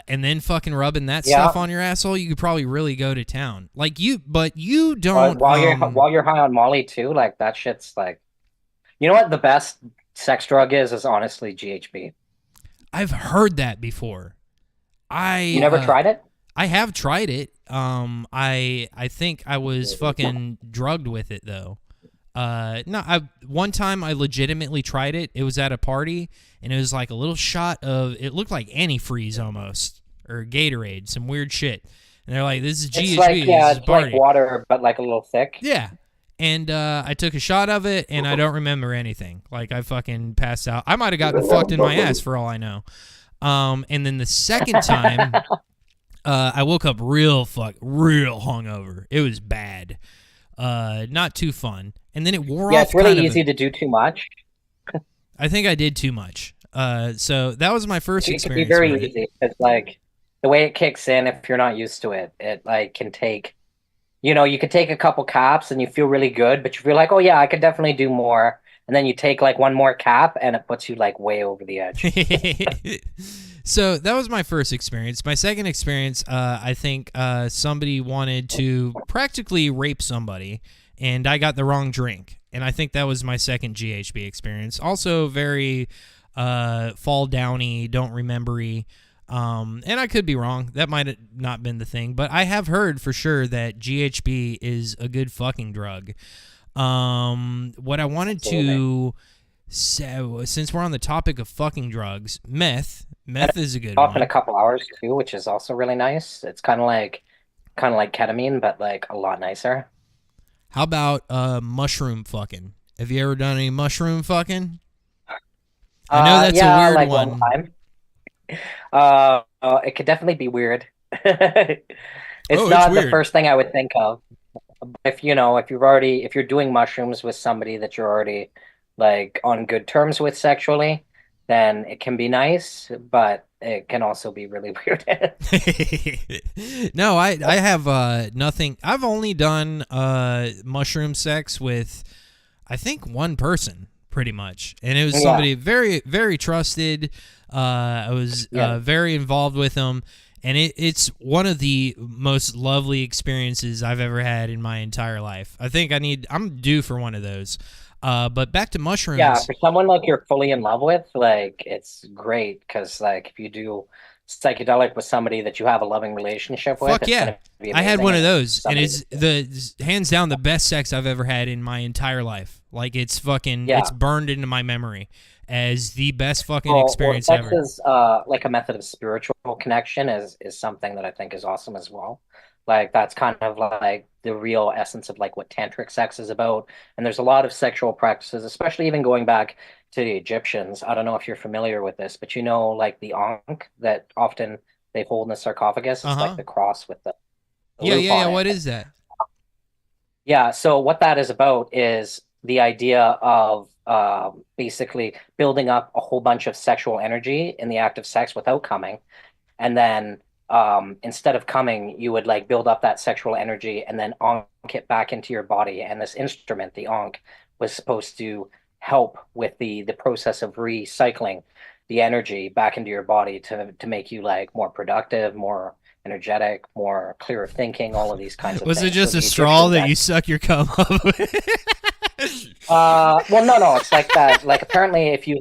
and then fucking rubbing that stuff on your asshole. You could probably really go to town. Like but you don't. While you're high on Molly too, like that shit's like, you know what the best sex drug is honestly GHB. I've heard that before. You never tried it? I have tried it. I think I was fucking drugged with it though. One time I legitimately tried it. It was at a party, and it was like a little shot of. It looked like antifreeze almost, or Gatorade, some weird shit. And they're like, "This is GHB." It's like water, but like a little thick. Yeah. And I took a shot of it, and I don't remember anything. Like, I fucking passed out. I might have gotten fucked in my ass for all I know. And then the second time, I woke up real hungover. It was bad. Not too fun. And then it wore off. Yeah, it's really easy to do too much. I think I did too much. So that was my first experience. It can be very easy. It's like the way it kicks in, if you're not used to it, it like can take, you could take a couple caps and you feel really good, but you feel like, oh yeah, I could definitely do more. And then you take like one more cap and it puts you like way over the edge. So that was my first experience. My second experience, I think somebody wanted to practically rape somebody, and I got the wrong drink. And I think that was my second GHB experience. Also very fall downy, don't remember-y. And I could be wrong. That might have not been the thing. But I have heard for sure that GHB is a good fucking drug. What I wanted to say, since we're on the topic of fucking drugs, meth is a good one. In a couple hours too, which is also really nice. It's kind of like ketamine, but like a lot nicer. How about mushroom fucking? Have you ever done any mushroom fucking? I know that's a weird one. Time. It could definitely be weird. It's not the first thing I would think of. If you're doing mushrooms with somebody that you're already like on good terms with sexually, then it can be nice, but it can also be really weird. No, I have nothing. I've only done mushroom sex with, I think, one person, pretty much, and it was somebody very, very trusted. I was very involved with them. And it's one of the most lovely experiences I've ever had in my entire life. I think I'm due for one of those. But back to mushrooms. Yeah, for someone like you're fully in love with, like, it's great because, like, if you do psychedelic with somebody that you have a loving relationship with, fuck yeah. I had one of those, and it's hands down the best sex I've ever had in my entire life. Like, it's fucking, it's burned into my memory as the best fucking experience ever. Sex is like a method of spiritual connection is something that I think is awesome as well. Like that's kind of like the real essence of like what tantric sex is about. And there's a lot of sexual practices, especially even going back to the Egyptians. I don't know if you're familiar with this, but you know, like the ankh that often they hold in the sarcophagus. It's like the cross with the Yeah, loop yeah, yeah. on What it. is that? Yeah, so what that is about is the idea of basically building up a whole bunch of sexual energy in the act of sex without coming. And then instead of coming, you would like build up that sexual energy and then onk it back into your body. And this instrument, the onk, was supposed to help with the process of recycling the energy back into your body to make you like more productive, more energetic, more clear of thinking, all of these kinds of Was things. it just So a the straw Egyptians that you suck your cum up with? well, no, it's like that. Like apparently, if you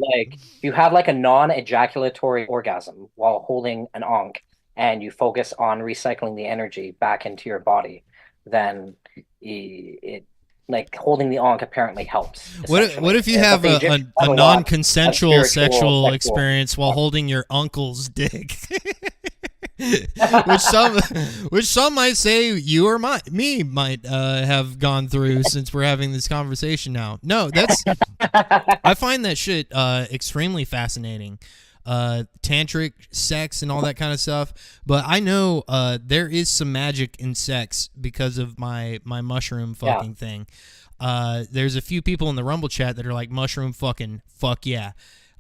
have like a non-ejaculatory orgasm while holding an onk, and you focus on recycling the energy back into your body, then it like holding the onk apparently helps. What if you have But the a Egyptians have lot non-consensual of sexual experience while holding your uncle's dick? which some might say you or me might have gone through since we're having this conversation now. No, that's I find that shit extremely fascinating. Tantric sex and all that kind of stuff, but I know there is some magic in sex because of my mushroom fucking thing. There's a few people in the Rumble chat that are like, mushroom fucking fuck yeah.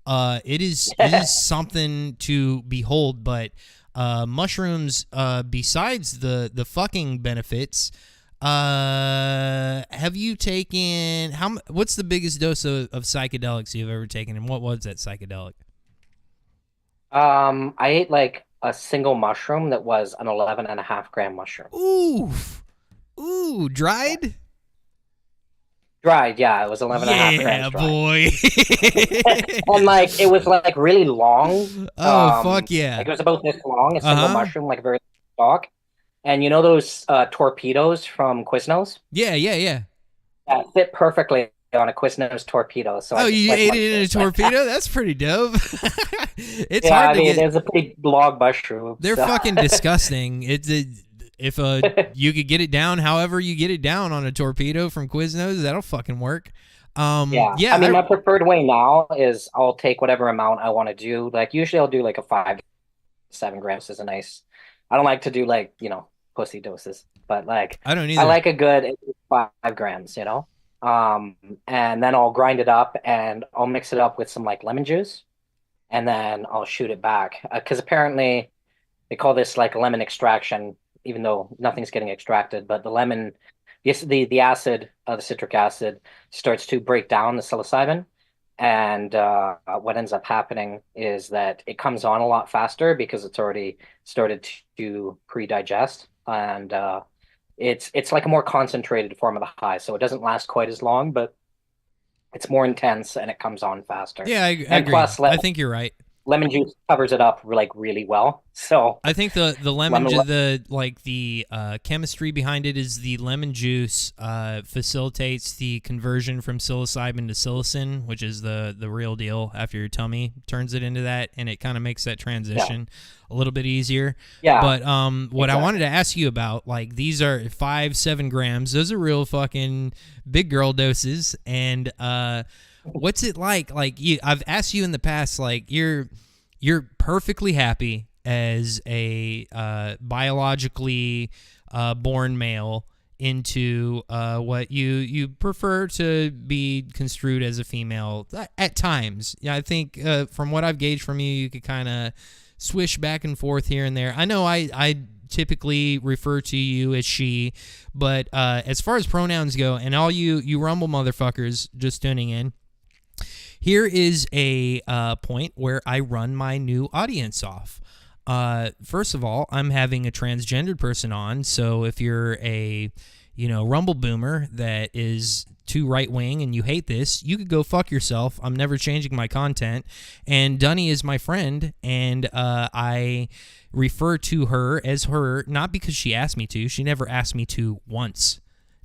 It is something to behold, but mushrooms, besides the fucking benefits, have you taken what's the biggest dose of psychedelics you've ever taken, and what was that psychedelic? I ate like a single mushroom that was an 11.5 gram mushroom. Ooh, dried? Dried, yeah, it was 11.5 grams dried. Boy. And like it was like really long. Oh, fuck yeah. Like it was about this long, a single mushroom, like a very stalk. And you know those torpedoes from Quiznos? Yeah. Yeah, fit perfectly on a Quiznos torpedo. So you ate it in a torpedo? That's pretty dope. It's yeah, hard to get. It's a pretty long mushroom. They're fucking disgusting. If you could get it down, however you get it down on a torpedo from Quiznos, that'll fucking work. Yeah. I mean, my preferred way now is I'll take whatever amount I want to do. Like usually I'll do like a 5 to 7 grams is a nice. I don't like to do like pussy doses, but like I don't either. I like a good 5 grams, and then I'll grind it up and I'll mix it up with some like lemon juice, and then I'll shoot it back because apparently they call this like lemon extraction, even though nothing's getting extracted. But the lemon, yes, the acid, the citric acid, starts to break down the psilocybin, and what ends up happening is that it comes on a lot faster because it's already started to pre-digest, and it's like a more concentrated form of the high, so it doesn't last quite as long, but it's more intense and it comes on faster. Yeah, I agree. Plus, I think you're right. Lemon juice covers it up like really well. So I think the lemon the chemistry behind it is the lemon juice facilitates the conversion from psilocybin to psilocin, which is the real deal after your tummy turns it into that, and it kind of makes that transition a little bit easier. Yeah. But what I wanted to ask you about, like, these are 5-7 grams. Those are real fucking big girl doses, and what's it like? Like, I've asked you in the past, like, you're perfectly happy as a biologically born male into what you prefer to be construed as a female at times. Yeah, I think from what I've gauged from you, you could kind of swish back and forth here and there. I know I typically refer to you as she, but as far as pronouns go, and all you Rumble motherfuckers just tuning in, here is a point where I run my new audience off. First of all, I'm having a transgendered person on, so if you're a Rumble boomer that is too right-wing and you hate this, you could go fuck yourself. I'm never changing my content. And Dunny is my friend, and I refer to her as her, not because she asked me to. She never asked me to once.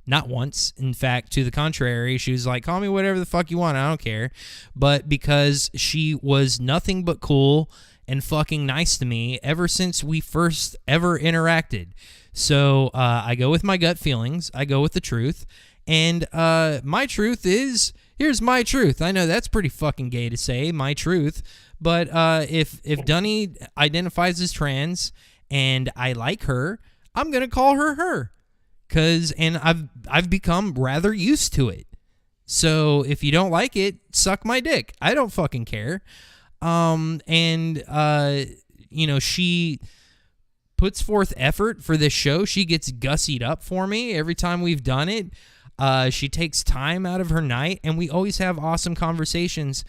Not once. In fact, to the contrary, she was like, call me whatever the fuck you want. I don't care. But because she was nothing but cool and fucking nice to me ever since we first ever interacted. So I go with my gut feelings. I go with the truth. And my truth is, here's my truth. I know that's pretty fucking gay to say, my truth. But if Dunny identifies as trans and I like her, I'm going to call her her. And I've become rather used to it. So if you don't like it, suck my dick. I don't fucking care. She puts forth effort for this show. She gets gussied up for me every time we've done it. She takes time out of her night, and we always have awesome conversations.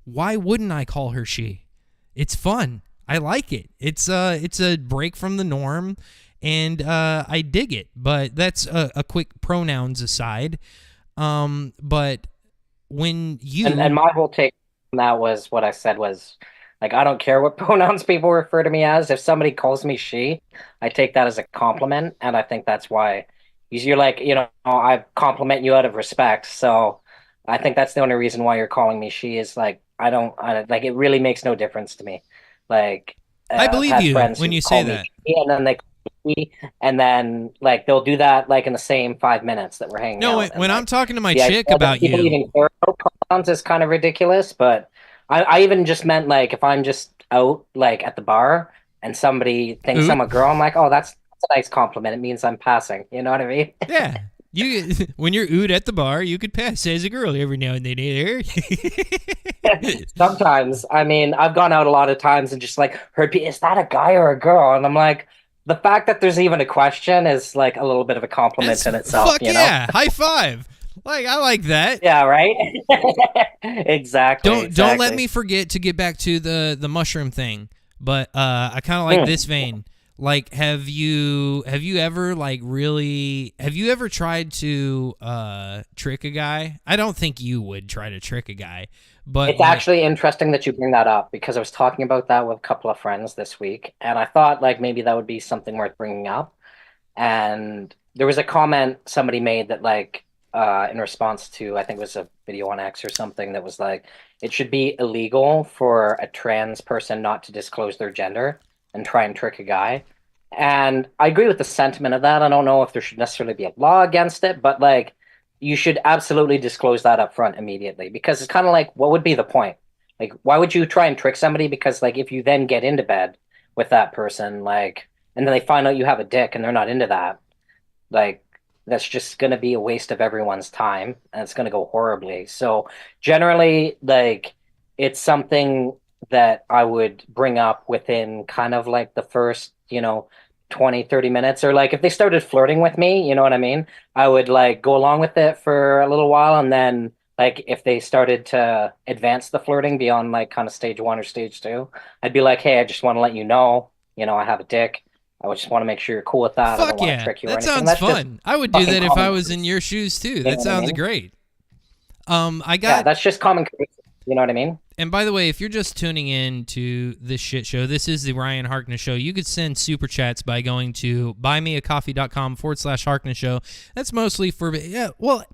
Why wouldn't I call her she? It's fun. I like it. It's a break from the norm, and I dig it. But that's a quick pronouns aside. But when you and my whole take on that was what I said was, like, I don't care what pronouns people refer to me as. If somebody calls me she, I take that as a compliment, and I think that's why you're like, I compliment you out of respect. So I think that's the only reason why you're calling me she is like, I like, it really makes no difference to me. Like, I believe you when you say that. And then they call me, and then like they'll do that like in the same 5 minutes that we're hanging out. No, when I'm talking to my chick about you, even care about pronouns is kind of ridiculous. But I even just meant like if I'm just out like at the bar and somebody thinks I'm a girl, I'm like, oh, that's a nice compliment. It means I'm passing. You know what I mean? Yeah. When you're ood at the bar, you could pass as a girl every now and then. Sometimes. I mean, I've gone out a lot of times and just like heard, is that a guy or a girl? And I'm like, the fact that there's even a question is like a little bit of a compliment in itself. Fuck yeah. High five. Like, I like that. Yeah, right? Exactly. Don't let me forget to get back to the mushroom thing. But I kind of like this vein. Like, have you ever tried to trick a guy? I don't think you would try to trick a guy, but it's actually interesting that you bring that up because I was talking about that with a couple of friends this week, and I thought like maybe that would be something worth bringing up. And there was a comment somebody made that like in response to, I think it was a video on X or something, that was like, it should be illegal for a trans person not to disclose their gender and try and trick a guy. And I agree with the sentiment of that. I don't know if there should necessarily be a law against it, but like you should absolutely disclose that up front immediately, because it's kind of like, what would be the point? Like, why would you try and trick somebody? Because like if you then get into bed with that person, like, and then they find out you have a dick and they're not into that, like, that's just going to be a waste of everyone's time, and it's going to go horribly. So generally, like, it's something that I would bring up within kind of like the first, 20, 30 minutes, or like if they started flirting with me, you know what I mean? I would like go along with it for a little while. And then like, if they started to advance the flirting beyond like kind of stage 1 or stage 2, I'd be like, hey, I just want to let you know, I have a dick. I would just want to make sure you're cool with that. Fuck I don't want yeah. to trick you or That anything. sounds fun. I would do that if I was in your shoes too. That sounds great. That's just common courtesy. You know what I mean? And by the way, if you're just tuning in to this shit show, this is the Ryan Harkness Show. You could send super chats by going to buymeacoffee.com/Harkness Show. That's mostly for,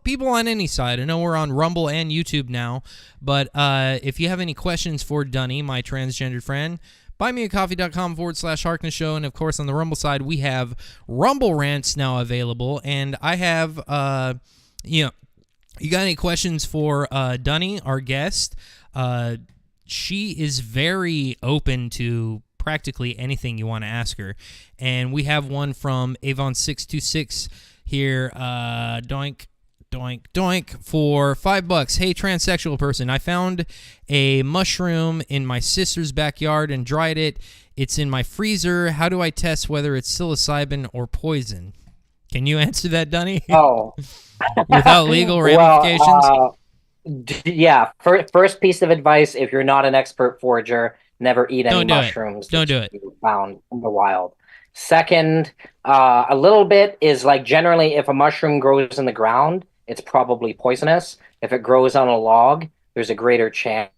people on any side. I know we're on Rumble and YouTube now, but if you have any questions for Dunny, my transgendered friend, buymeacoffee.com/Harkness Show. And of course, on the Rumble side, we have Rumble Rants now available. And I have, you got any questions for Dunny, our guest? She is very open to practically anything you want to ask her. And we have one from Avon626 here. Doink, doink, doink, for $5. Hey, transsexual person, I found a mushroom in my sister's backyard and dried it. It's in my freezer. How do I test whether it's psilocybin or poison? Can you answer that, Dunny? Oh. Without legal ramifications? Yeah. First piece of advice, if you're not an expert forager, never eat any mushrooms. Don't do it. Found in the wild. Second, a little bit is like, generally, if a mushroom grows in the ground, it's probably poisonous. If it grows on a log, there's a greater chance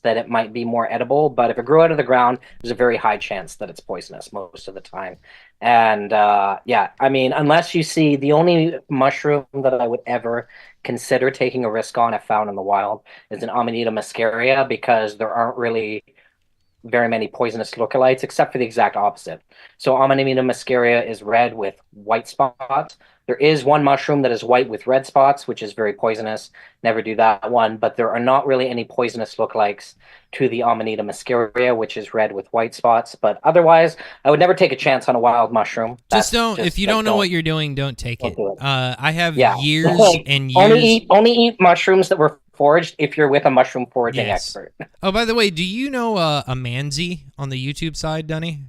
that it might be more edible. But if it grew out of the ground, there's a very high chance that it's poisonous most of the time. And I mean, unless you see, the only mushroom that I would ever consider taking a risk on if found in the wild is an Amanita muscaria, because there aren't really very many poisonous lookalikes, except for the exact opposite. So Amanita muscaria is red with white spots. There is one mushroom that is white with red spots, which is very poisonous. Never do that one. But there are not really any poisonous lookalikes to the Amanita muscaria, which is red with white spots. But otherwise, I would never take a chance on a wild mushroom. Just don't. If you don't know what you're doing, don't take it. Do it. I have Yeah. years and years. Only eat mushrooms that were foraged if you're with a mushroom foraging expert. Oh, by the way, do you know a Manzi on the YouTube side, Dunny?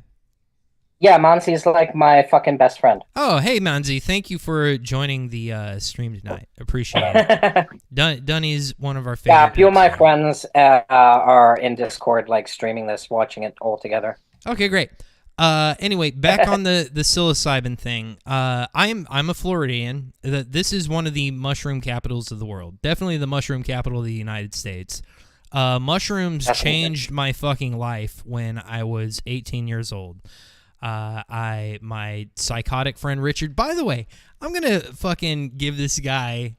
Yeah, Mansi is like my fucking best friend. Oh, hey, Manzi. Thank you for joining the stream tonight. Appreciate it. Dunny's one of our favorite. Yeah, a few of my friends are in Discord, like streaming this, watching it all together. Okay, great. Anyway, back on the psilocybin thing. I'm a Floridian. This is one of the mushroom capitals of the world. Definitely the mushroom capital of the United States. Mushrooms changed my fucking life when I was 18 years old. My psychotic friend Richard. By the way, I'm gonna fucking give this guy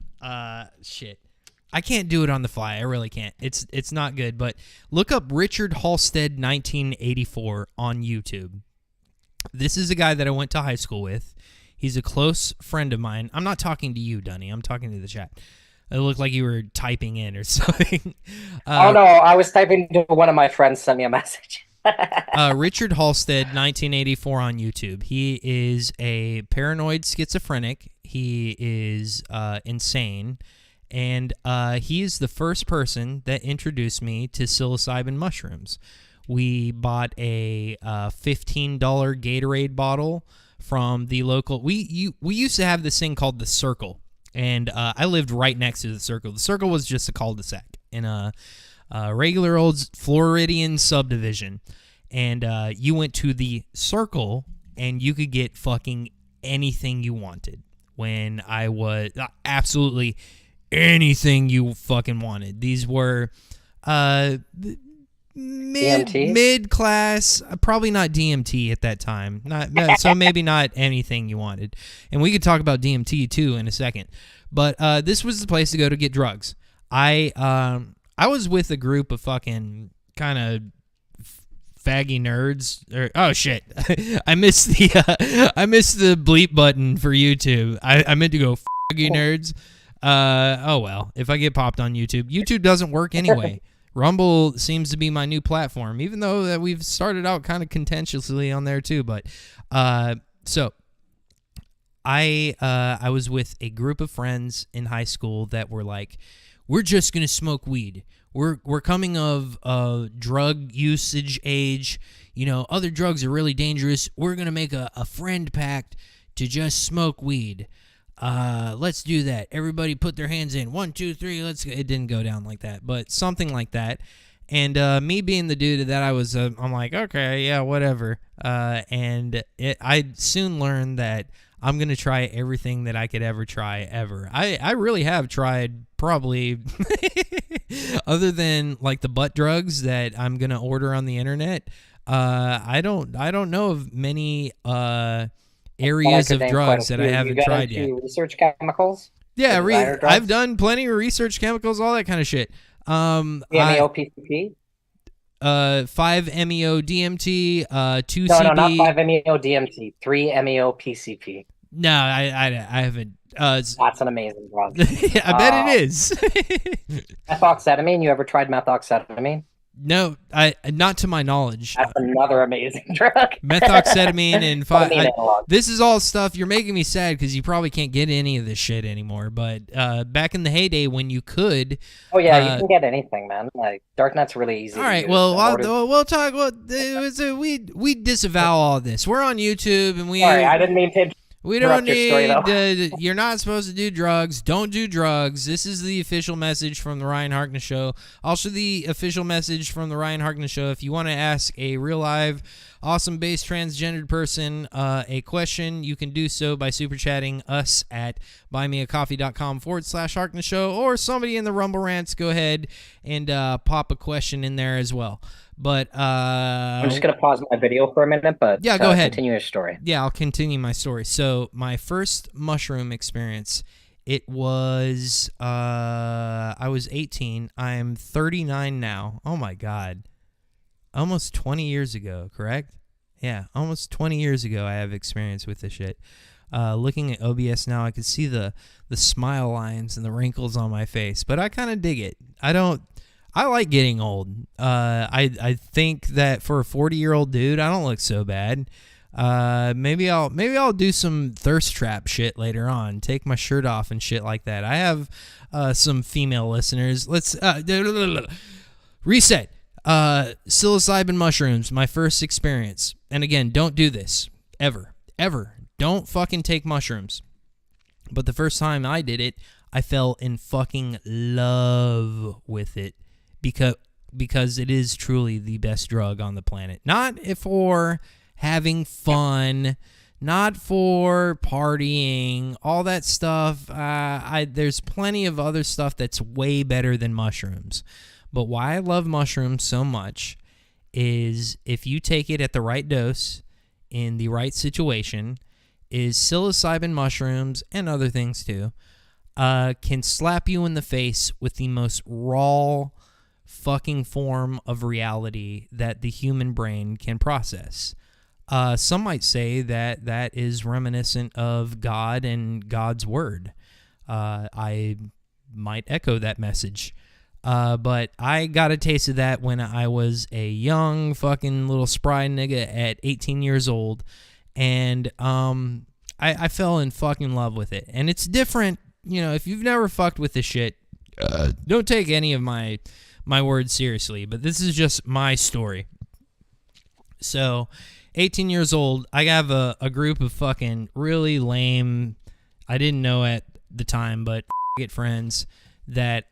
shit. I can't do it on the fly. I really can't. It's not good. But look up Richard Halstead 1984 on YouTube. This is a guy that I went to high school with. He's a close friend of mine. I'm not talking to you, Dunny. I'm talking to the chat. It looked like you were typing in or something. Oh no, I was typing to one of my friends sent me a message. Richard Halstead, 1984 on YouTube. He is a paranoid schizophrenic. He is insane. And he is the first person that introduced me to psilocybin mushrooms. We bought a $15 Gatorade bottle from the local... We used to have this thing called the Circle. And I lived right next to the Circle. The Circle was just a cul-de-sac in a regular old Floridian subdivision. And you went to the Circle, and you could get fucking anything you wanted. When I was... absolutely anything you fucking wanted. These were... mid-class, probably not DMT at that time. So maybe not anything you wanted. And we could talk about DMT too in a second. But this was the place to go to get drugs. I was with a group of fucking kind of faggy nerds. Oh shit! I missed the bleep button for YouTube. I meant to go faggy nerds. Oh well. If I get popped on YouTube doesn't work anyway. Rumble seems to be my new platform, even though that we've started out kind of contentiously on there too. But so I was with a group of friends in high school that were like, we're just gonna smoke weed. We're coming of drug usage age. You know, other drugs are really dangerous. We're gonna make a friend pact to just smoke weed. Let's do that. Everybody put their hands in. 1, 2, 3. Let's go. It didn't go down like that, but something like that. And me being the dude that I was, I'm like, okay, yeah, whatever. And I soon learned that I'm gonna try everything that I could ever try ever. I really have tried probably, other than like the butt drugs that I'm gonna order on the internet. I don't know of many areas of drugs that I haven't tried yet. Research chemicals? Yeah, I've done plenty of research chemicals, all that kind of shit. MEO-PCP? 5-MeO-DMT, 2-CB. No, not 5-MeO-DMT. 3-MeO-PCP. No, I haven't. That's an amazing drug. I bet it is. Methoxetamine? You ever tried methoxetamine? No, not to my knowledge. That's another amazing drug. Methoxetamine and this is all stuff. You're making me sad because you probably can't get any of this shit anymore. But back in the heyday when you could. Oh yeah, you can get anything, man. Like Darknet's really easy. All right, well, we'll talk. Well, we disavow all this. We're on YouTube and we. Sorry, I didn't mean to. We don't need. You're not supposed to do drugs. Don't do drugs. This is the official message from the Ryan Harkness Show. Also, the official message from the Ryan Harkness Show. If you want to ask a real live, awesome bass transgendered person a question, you can do so by super chatting us at buymeacoffee.com/Harkness Show, or somebody in the Rumble Rants. Go ahead and pop a question in there as well. But I'm just gonna pause my video for a minute, but yeah, go ahead. Continue your story. Yeah, I'll continue my story. So my first mushroom experience, it was I was 18. I'm 39 now. Oh my god, almost 20 years ago, correct? Yeah, almost 20 years ago I have experience with this shit. Looking at OBS now, I can see the smile lines and the wrinkles on my face, but I kind of dig it. I like getting old. I think that for a 40-year-old dude, I don't look so bad. Maybe I'll do some thirst trap shit later on. Take my shirt off and shit like that. I have some female listeners. Let's reset. Psilocybin mushrooms, my first experience. And again, don't do this ever. Don't fucking take mushrooms. But the first time I did it, I fell in fucking love with it because it is truly the best drug on the planet. Not for having fun, not for partying, all that stuff. There's plenty of other stuff that's way better than mushrooms. But why I love mushrooms so much is if you take it at the right dose, in the right situation, is psilocybin mushrooms, and other things too, can slap you in the face with the most raw fucking form of reality that the human brain can process. Some might say that is reminiscent of God and God's word. I might echo that message. But I got a taste of that when I was a young fucking little spry nigga at 18 years old. And I fell in fucking love with it. And it's different, if you've never fucked with this shit, don't take any of my words seriously. But this is just my story. So, 18 years old, I have a group of fucking really lame, I didn't know at the time, but friends that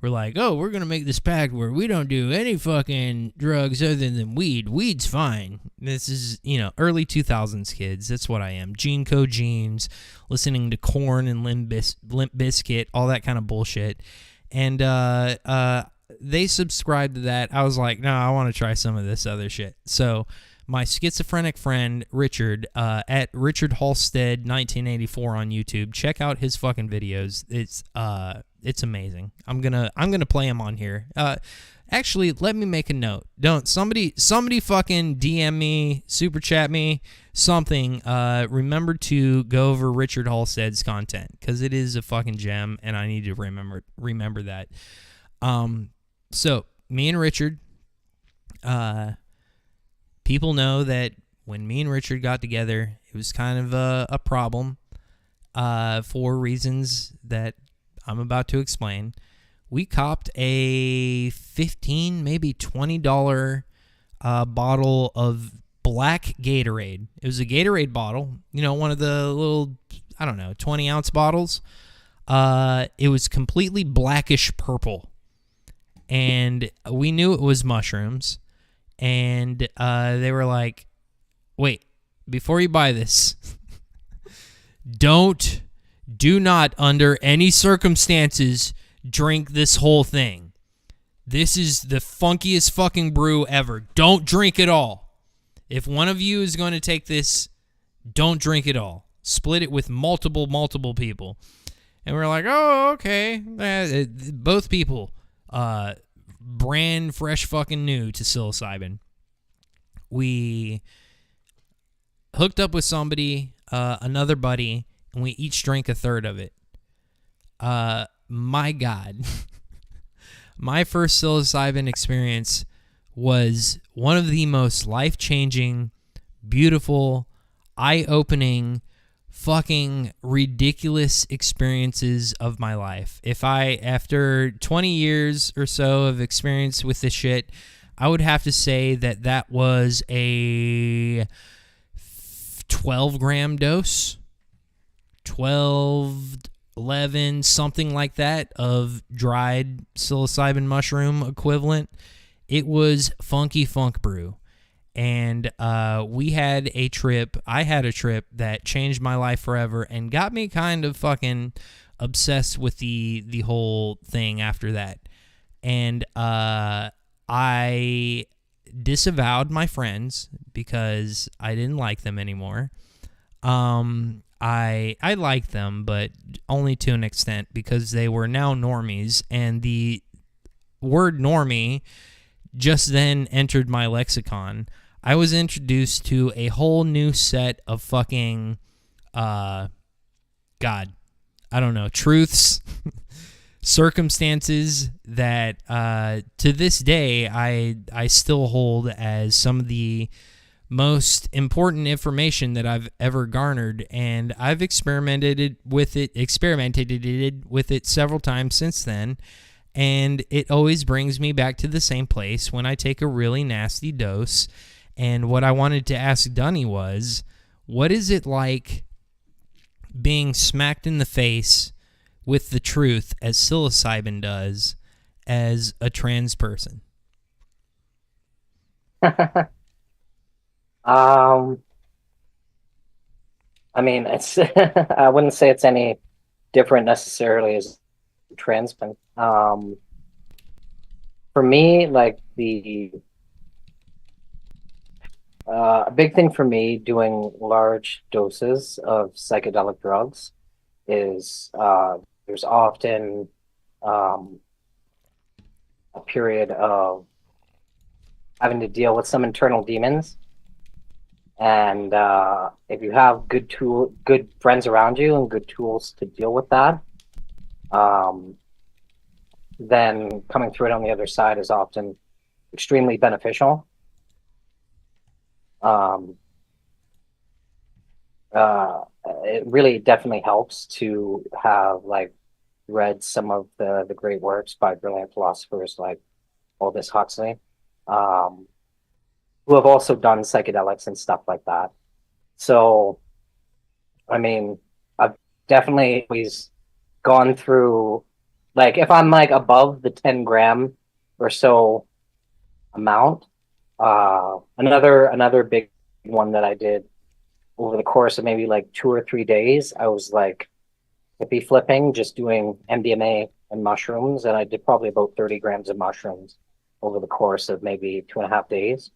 we're like, oh, we're going to make this pact where we don't do any fucking drugs other than weed. Weed's fine. This is, early 2000s kids. That's what I am. Gene Co. Jeans, listening to Korn and Limp Bizkit, all that kind of bullshit. And they subscribed to that. I was like, no, I want to try some of this other shit. So my schizophrenic friend, Richard, at Richard Halstead 1984 on YouTube, check out his fucking videos. It's amazing. I'm gonna play him on here. Actually, let me make a note. Don't somebody fucking DM me, super chat me, something. Remember to go over Richard Halstead's content because it is a fucking gem, and I need to remember that. So me and Richard, people know that when me and Richard got together, it was kind of a problem for reasons that I'm about to explain. We copped a $15, maybe $20 bottle of black Gatorade. It was a Gatorade bottle, one of the little, 20-ounce bottles. It was completely blackish purple. And we knew it was mushrooms. And they were like, wait, before you buy this, do not under any circumstances drink this whole thing. This is the funkiest fucking brew ever. Don't drink it all. If one of you is going to take this, don't drink it all. Split it with multiple people. And we're like, oh, okay. Both people, brand fresh fucking new to psilocybin. We hooked up with somebody, another buddy, and we each drank a third of it. My God. My first psilocybin experience was one of the most life-changing, beautiful, eye-opening, fucking ridiculous experiences of my life. After 20 years or so of experience with this shit, I would have to say that was a 12-gram dose. 12, 11, something like that of dried psilocybin mushroom equivalent. It was funky funk brew. And I had a trip that changed my life forever and got me kind of fucking obsessed with the whole thing after that. And I disavowed my friends because I didn't like them anymore. I liked them, but only to an extent because they were now normies, and the word normie just then entered my lexicon. I was introduced to a whole new set of fucking, God, I don't know, truths, circumstances that to this day I still hold as some of the most important information that I've ever garnered, and I've experimented with it several times since then, and it always brings me back to the same place when I take a really nasty dose. And what I wanted to ask Dunny was, what is it like being smacked in the face with the truth as psilocybin does as a trans person? I mean, it's I wouldn't say it's any different necessarily as a trans man. For me, like a big thing for me doing large doses of psychedelic drugs is there's often a period of having to deal with some internal demons. And if you have good friends around you and good tools to deal with that, then coming through it on the other side is often extremely beneficial. It really definitely helps to have like read some of the great works by brilliant philosophers like Aldous Huxley, who have also done psychedelics and stuff like that. So, I mean, I've definitely always gone through, like, if I'm like above the 10 gram or so amount, another big one that I did over the course of maybe like 2 or 3 days, I was like hippie flipping, just doing MDMA and mushrooms, and I did probably about 30 grams of mushrooms over the course of maybe 2.5 days,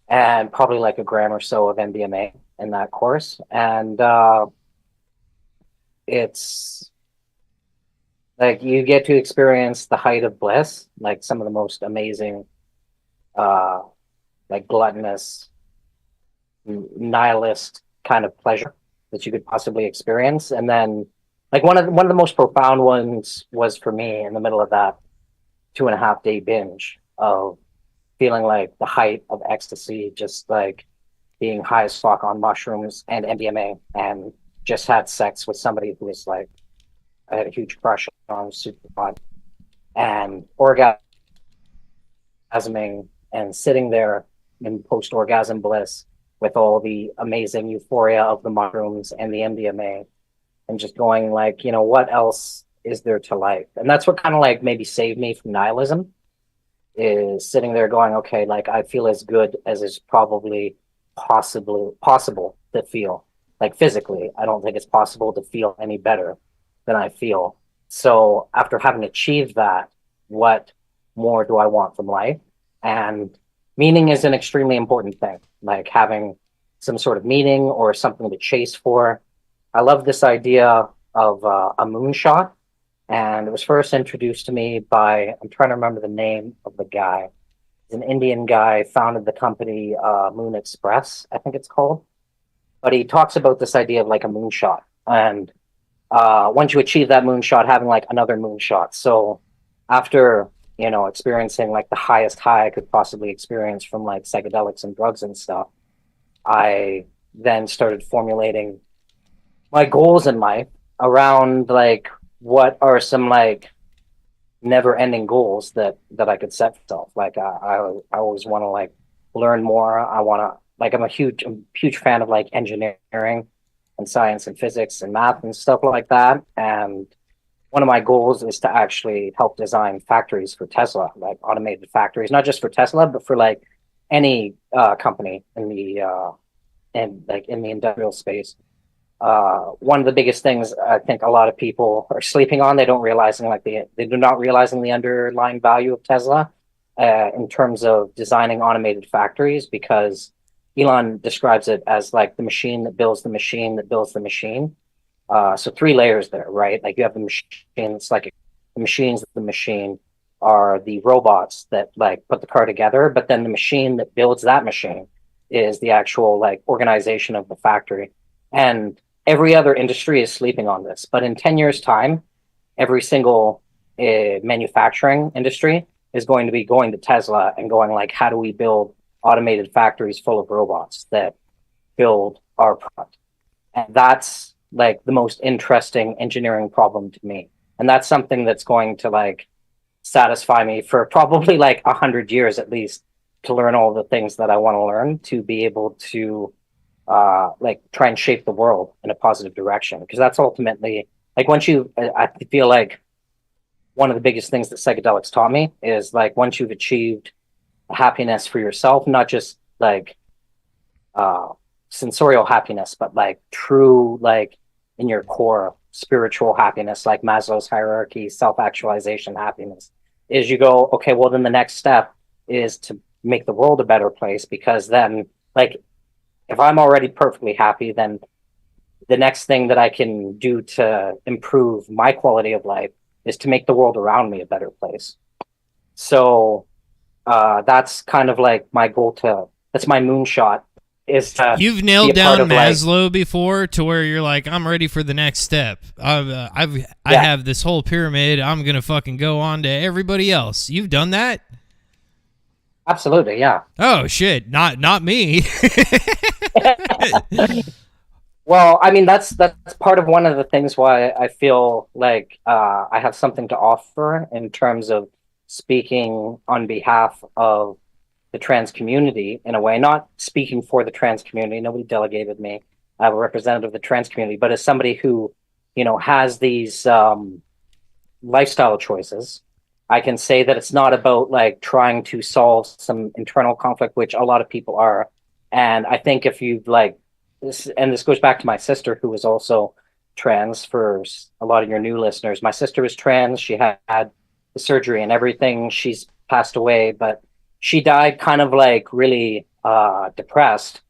and probably like a gram or so of MDMA in that course. And it's like you get to experience the height of bliss, like some of the most amazing, like gluttonous, nihilist kind of pleasure that you could possibly experience. And then like one of the most profound ones was for me in the middle of that 2.5 day binge of feeling like the height of ecstasy, just like being high as fuck on mushrooms and MDMA, and just had sex with somebody who was like, I had a huge crush on, super hot, and orgasming and sitting there in post-orgasm bliss with all the amazing euphoria of the mushrooms and the MDMA, and just going like, you know, what else is there to life? And that's what kind of like maybe saved me from nihilism, is sitting there going, okay, like I feel as good as is probably possible to feel. Like physically, I don't think it's possible to feel any better than I feel. So after having achieved that, what more do I want from life? And meaning is an extremely important thing, like having some sort of meaning or something to chase for. I love this idea of a moonshot, and it was first introduced to me by, I'm trying to remember the name of the guy. He's an Indian guy, founded the company Moon Express, I think it's called. But he talks about this idea of like a moonshot, and once you achieve that moonshot, having like another moonshot. So after, you know, experiencing like the highest high I could possibly experience from like psychedelics and drugs and stuff, I then started formulating my goals in life around like what are some like never-ending goals that I could set for myself. Like I always want to like learn more. I want to, like, I'm a huge fan of like engineering and science and physics and math and stuff like that. And one of my goals is to actually help design factories for Tesla, like automated factories, not just for Tesla, but for like any company in the in the industrial space. One of the biggest things I think a lot of people are sleeping on, they do not realizing the underlying value of Tesla in terms of designing automated factories, because Elon describes it as like the machine that builds the machine that builds the machine. So 3 layers there, right? Like you have the machine, it's like the machine's the machine, are the robots that like put the car together, but then the machine that builds that machine is the actual like organization of the factory. And every other industry is sleeping on this. But in 10 years' time, every single manufacturing industry is going to be going to Tesla and going like, how do we build automated factories full of robots that build our product? And that's like the most interesting engineering problem to me. And that's something that's going to like satisfy me for probably like 100 years at least, to learn all the things that I want to learn to be able to like try and shape the world in a positive direction. Because that's ultimately like I feel like one of the biggest things that psychedelics taught me is like once you've achieved happiness for yourself, not just like sensorial happiness, but like true, like in your core spiritual happiness, like Maslow's hierarchy, self-actualization happiness, is you go, okay, well then the next step is to make the world a better place, because then like if I'm already perfectly happy, then the next thing that I can do to improve my quality of life is to make the world around me a better place. So that's kind of like my goal that's my moonshot. You've nailed down Maslow before to where you're like, I'm ready for the next step. I have this whole pyramid. I'm gonna fucking go on to everybody else. You've done that? Absolutely, yeah. Oh shit, not me. Well, I mean that's part of one of the things why I feel like I have something to offer in terms of speaking on behalf of the trans community in a way, not speaking for the trans community. Nobody delegated me. I'm a representative of the trans community, but as somebody who, you know, has these lifestyle choices, I can say that it's not about like trying to solve some internal conflict, which a lot of people are. And I think if you like this, and this goes back to my sister, who was also trans, for a lot of your new listeners, my sister was trans. She had the surgery and everything. She's passed away, but she died kind of like really depressed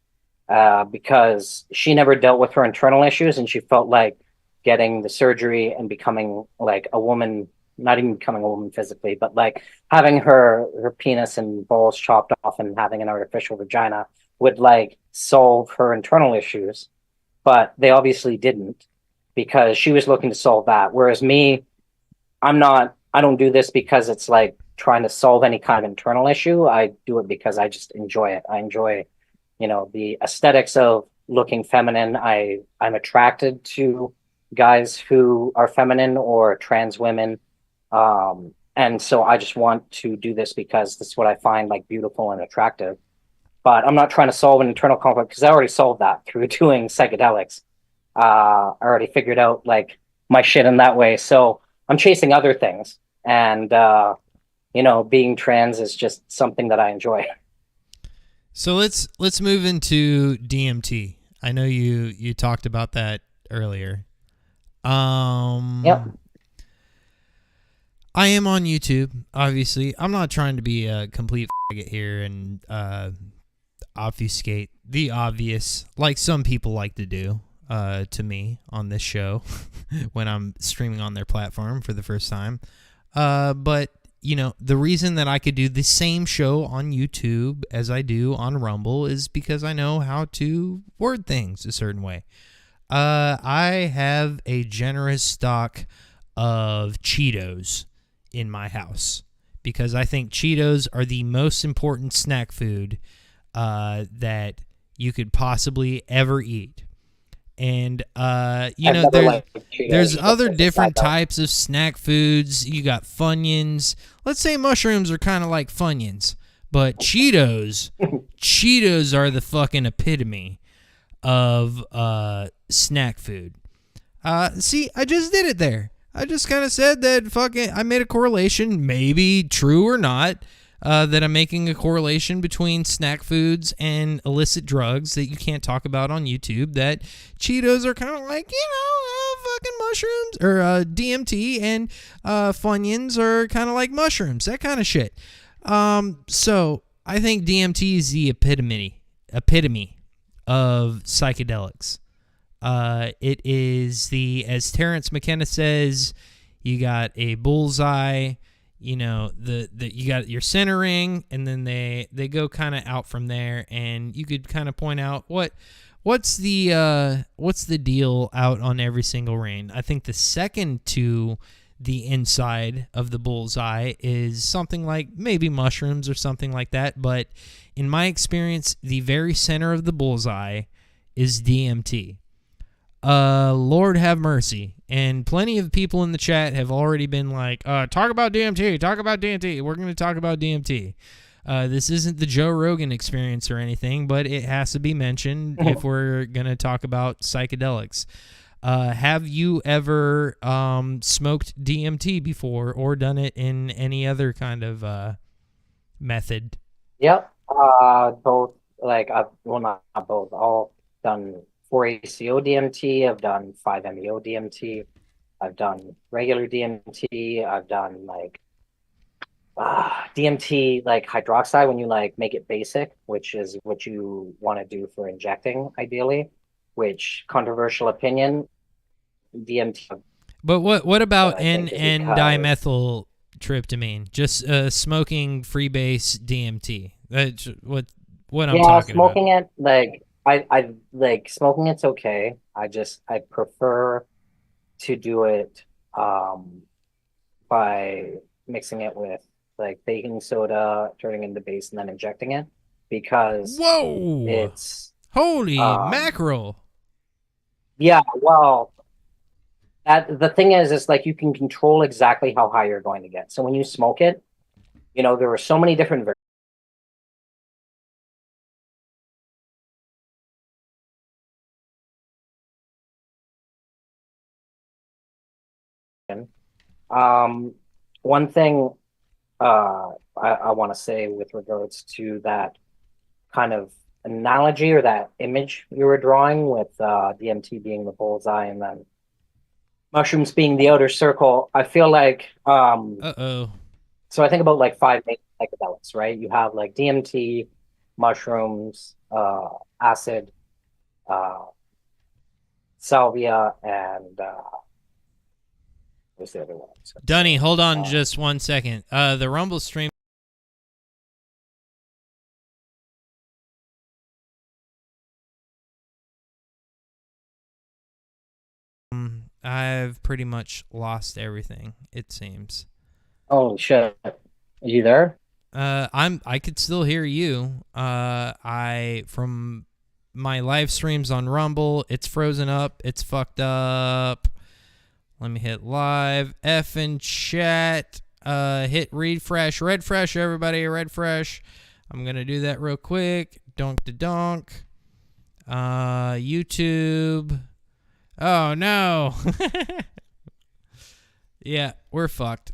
because she never dealt with her internal issues, and she felt like getting the surgery and becoming like a woman, not even becoming a woman physically, but like having her penis and balls chopped off and having an artificial vagina would like solve her internal issues. But they obviously didn't, because she was looking to solve that. Whereas me, I don't do this because it's like trying to solve any kind of internal issue. I do it because I just enjoy it. I enjoy, you know, the aesthetics of looking feminine. I'm attracted to guys who are feminine or trans women. And so I just want to do this because this is what I find like beautiful and attractive. But I'm not trying to solve an internal conflict, because I already solved that through doing psychedelics. I already figured out like my shit in that way. So I'm chasing other things. And, you know, being trans is just something that I enjoy. So let's move into DMT. I know you talked about that earlier. Yep. I am on YouTube, obviously. I'm not trying to be a complete faggot here and obfuscate the obvious, like some people like to do to me on this show when I'm streaming on their platform for the first time. But, you know, the reason that I could do the same show on YouTube as I do on Rumble is because I know how to word things a certain way. I have a generous stock of Cheetos in my house because I think Cheetos are the most important snack food that you could possibly ever eat. And, you know, there's other different types of snack foods. You got Funyuns. Let's say mushrooms are kind of like Funyuns. But Cheetos are the fucking epitome of snack food. See, I just did it there. I just kind of said that I made a correlation, maybe true or not, that I'm making a correlation between snack foods and illicit drugs that you can't talk about on YouTube, that Cheetos are kind of like, you know, fucking mushrooms, or DMT, and Funyuns are kind of like mushrooms, that kind of shit. So I think DMT is the epitome of psychedelics. It is as Terrence McKenna says, you got a bullseye, you know, the you got your centering, and then they go kind of out from there, and you could kind of point out what's the deal out on every single rein. I think the second to the inside of the bullseye is something like maybe mushrooms or something like that, but in my experience, the very center of the bullseye is DMT. Lord have mercy. And plenty of people in the chat have already been like, talk about DMT, talk about DMT. We're going to talk about DMT. This isn't the Joe Rogan experience or anything, but it has to be mentioned if we're going to talk about psychedelics. Have you ever smoked DMT before or done it in any other kind of method? Yep. Both, like, not both. All done 4-ACO DMT. I've done 5-MeO DMT. I've done regular DMT. I've done like DMT, like hydroxide, when you like make it basic, which is what you want to do for injecting, ideally. Which, controversial opinion, DMT. But what about N-dimethyltryptamine? Just smoking freebase DMT. That's what I'm talking about. Smoking it, like I like smoking it's okay. I prefer to do it by mixing it with like baking soda, turning into base, and then injecting it, because it's holy mackerel. Yeah, well, the thing is like you can control exactly how high you're going to get. So when you smoke it, you know, there are so many different one thing I want to say with regards to that kind of analogy or that image you were drawing with DMT being the bullseye and then mushrooms being the outer circle, I feel like so I think about like 5 main psychedelics, right? You have like DMT, mushrooms, acid, salvia, and what's the other one? Dunny, hold on just 1 second. The Rumble stream. I've pretty much lost everything, it seems. Oh shit. Are you there? I could still hear you. From my live streams on Rumble, it's frozen up, it's fucked up. Let me hit live. F in chat. Hit refresh. Redfresh, everybody. Redfresh. I'm going to do that real quick. Donk to donk. YouTube. Oh, no. Yeah, we're fucked.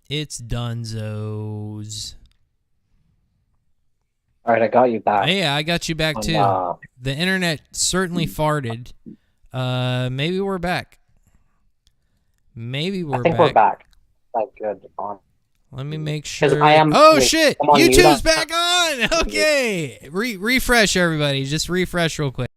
It's dunzos. All right, I got you back. Yeah, I got you back too. The internet certainly farted. Maybe we're back. I think we're back. Like good on. Let me make sure. Oh shit! YouTube's back on. Okay, refresh everybody. Just refresh real quick.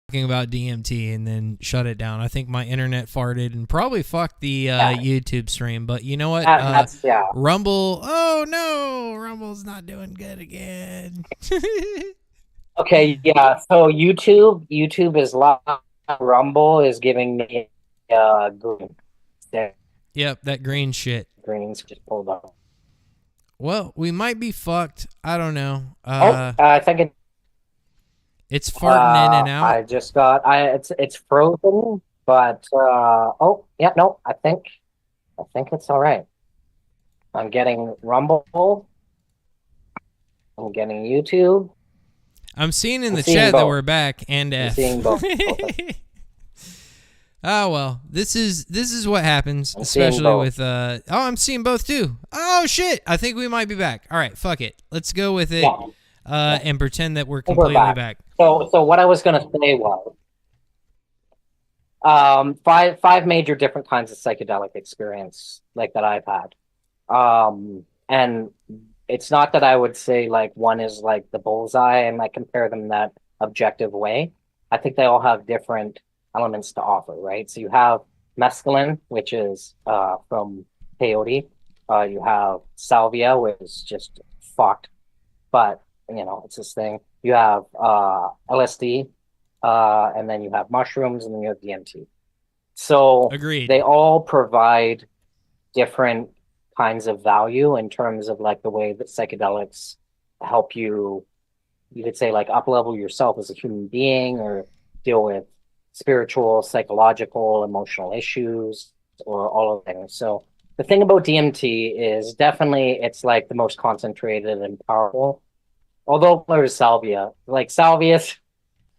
Talking about DMT and then shut it down. I think my internet farted and probably fucked the YouTube stream. But you know what? Rumble. Oh no, Rumble's not doing good again. Okay, yeah. So YouTube is live. Rumble is giving me green. Yep, that green shit. Green's just pulled up. Well, we might be fucked. I don't know. I think it's farting in and out. I just got. It's frozen, but I think it's all right. I'm getting Rumble. I'm getting YouTube. I'm seeing in the chat that we're back and I'm seeing both. Oh well, this is what happens, I'm seeing especially both. with I'm seeing both too. Oh shit, I think we might be back. All right, fuck it, let's go with it, and pretend that we're I think we're completely back. So what I was gonna say was, five major different kinds of psychedelic experience like that I've had, and it's not that I would say like one is like the bullseye and like compare them in that objective way. I think they all have different elements to offer, right? So you have mescaline, which is from peyote. You have salvia, which is just fucked, but you know it's this thing. You have LSD, and then you have mushrooms, and then you have DMT. So Agreed. they all provide different kinds of value in terms of like the way that psychedelics help you could say like up level yourself as a human being or deal with spiritual, psychological, emotional issues or all of things. So the thing about DMT is definitely it's like the most concentrated and powerful. Although there's salvia, like salvia's,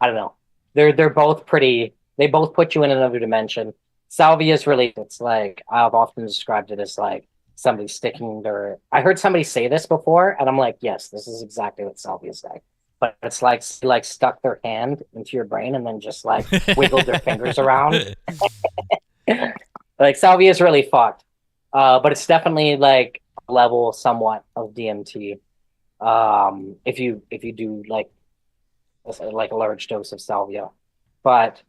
I don't know. They're both pretty. They both put you in another dimension. Salvia is really. It's like I've often described it as like somebody sticking their. I heard somebody say this before, and I'm like, yes, this is exactly what salvia is like. But it's like stuck their hand into your brain and then just like wiggled their fingers around. Like salvia is really fucked, but it's definitely like a level somewhat of DMT. If you do like a large dose of salvia. But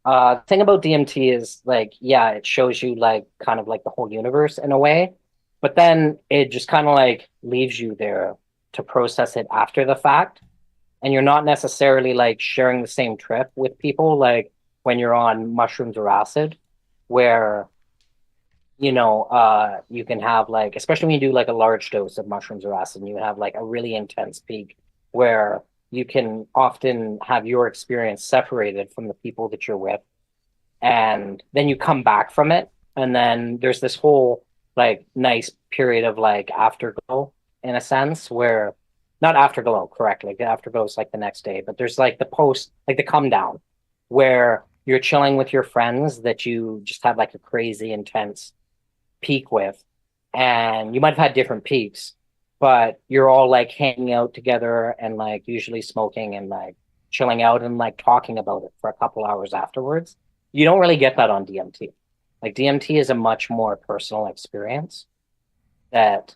the thing about DMT is like, yeah, it shows you like kind of like the whole universe in a way, but then it just kind of like leaves you there to process it after the fact. And you're not necessarily like sharing the same trip with people like when you're on mushrooms or acid, where you can have like, especially when you do like a large dose of mushrooms or acid, and you have like a really intense peak where you can often have your experience separated from the people that you're with. And then you come back from it. And then there's this whole like nice period of like afterglow in a sense where not afterglow, correct. Like the afterglow is like the next day, but there's like the post, like the come down where you're chilling with your friends that you just had like a crazy intense peak with. And you might have had different peaks, but you're all like hanging out together and like usually smoking and like chilling out and like talking about it for a couple hours afterwards. You don't really get that on DMT. Like DMT is a much more personal experience that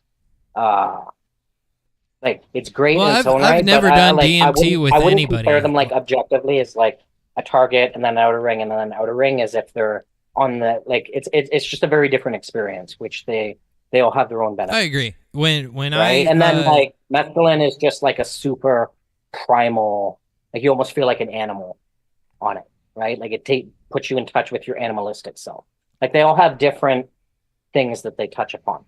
like it's great in its own right. I've never done DMT with I wouldn't anybody. compare them like objectively as like a target and then outer ring and then outer ring as if they're on the like it's just a very different experience, which they all have their own benefits. I agree. When right? And then like mescaline is just like a super primal, like you almost feel like an animal on it, right? Like it puts you in touch with your animalistic self. Like they all have different things that they touch upon.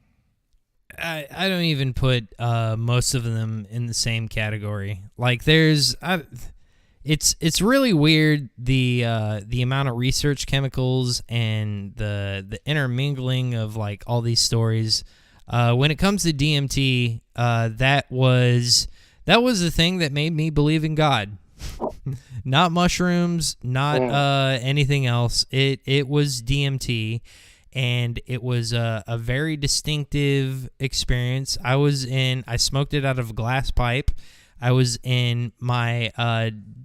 I don't even put most of them in the same category. Like it's really weird the amount of research chemicals and the intermingling of like all these stories. When it comes to DMT, that was the thing that made me believe in God. Not mushrooms, not anything else. It was DMT. And it was a very distinctive experience. I smoked it out of a glass pipe. I was in my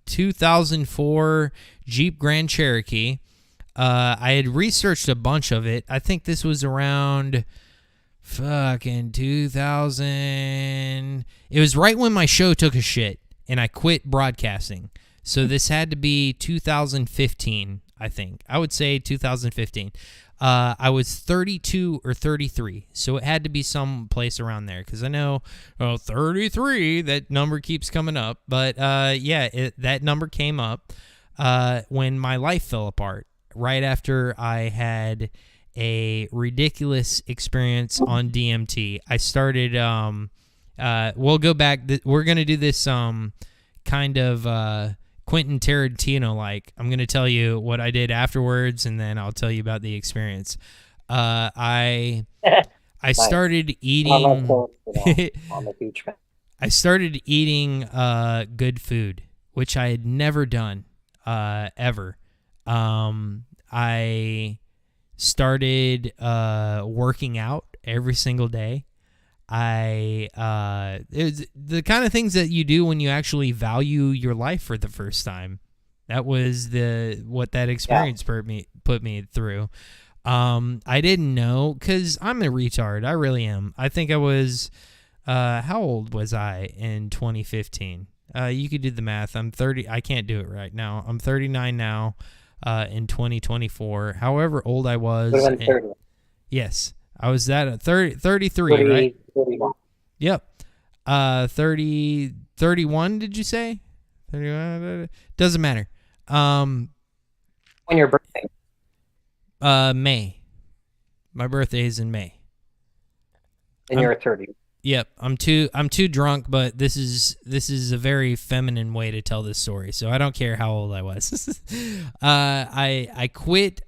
2004 Jeep Grand Cherokee. I had researched a bunch of it. I think this was around fucking 2000. It was right when my show took a shit and I quit broadcasting. So this had to be 2015, I think. I would say 2015. I was 32 or 33, so it had to be some place around there, because I know 33, that number keeps coming up. But that number came up when my life fell apart, right after I had a ridiculous experience on DMT. I started, we'll go back, we're going to do this kind of Quentin Tarantino like. I'm going to tell you what I did afterwards, and then I'll tell you about the experience. I started eating I'm a huge fan. I started eating good food, which I had never done ever. I started working out every single day. It was the kind of things that you do when you actually value your life for the first time. That was what that experience put me through. I didn't know, because I'm a retard. I really am. I think I was, how old was I in 2015? You could do the math. I'm 30. I can't do it right now. I'm 39 now, in 2024. However old I was. Would have been 30. Yes. I was that at 33, 30, right? 31. Yep. 31, did you say? 31, doesn't matter. When your birthday? May. My birthday is in May. And you're 30. Yep. I'm too drunk, but this is a very feminine way to tell this story, so I don't care how old I was. I quit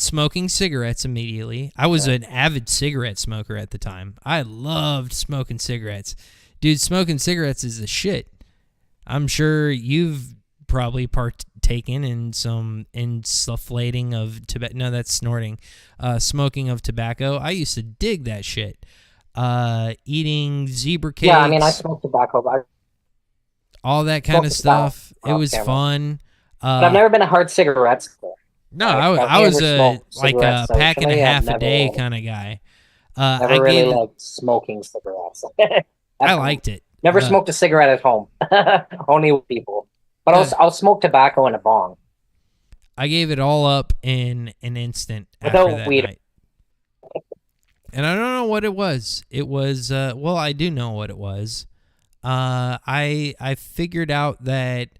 smoking cigarettes immediately. I was an avid cigarette smoker at the time. I loved smoking cigarettes. Dude, smoking cigarettes is the shit. I'm sure you've probably partaken in some insufflating of tobacco. No, that's snorting. Smoking of tobacco. I used to dig that shit. Eating zebra cakes. Yeah, I mean, I smoked tobacco. But all that kind of stuff. It was fun. But I've never been a hard cigarette smoker. No, I was a pack and a half a day kind of guy. Never really liked smoking cigarettes. I liked it. Never smoked a cigarette at home. Only with people. But I'll smoke tobacco in a bong. I gave it all up in an instant Without after that weed. night. And I don't know what it was. It was well, I do know what it was. I figured out that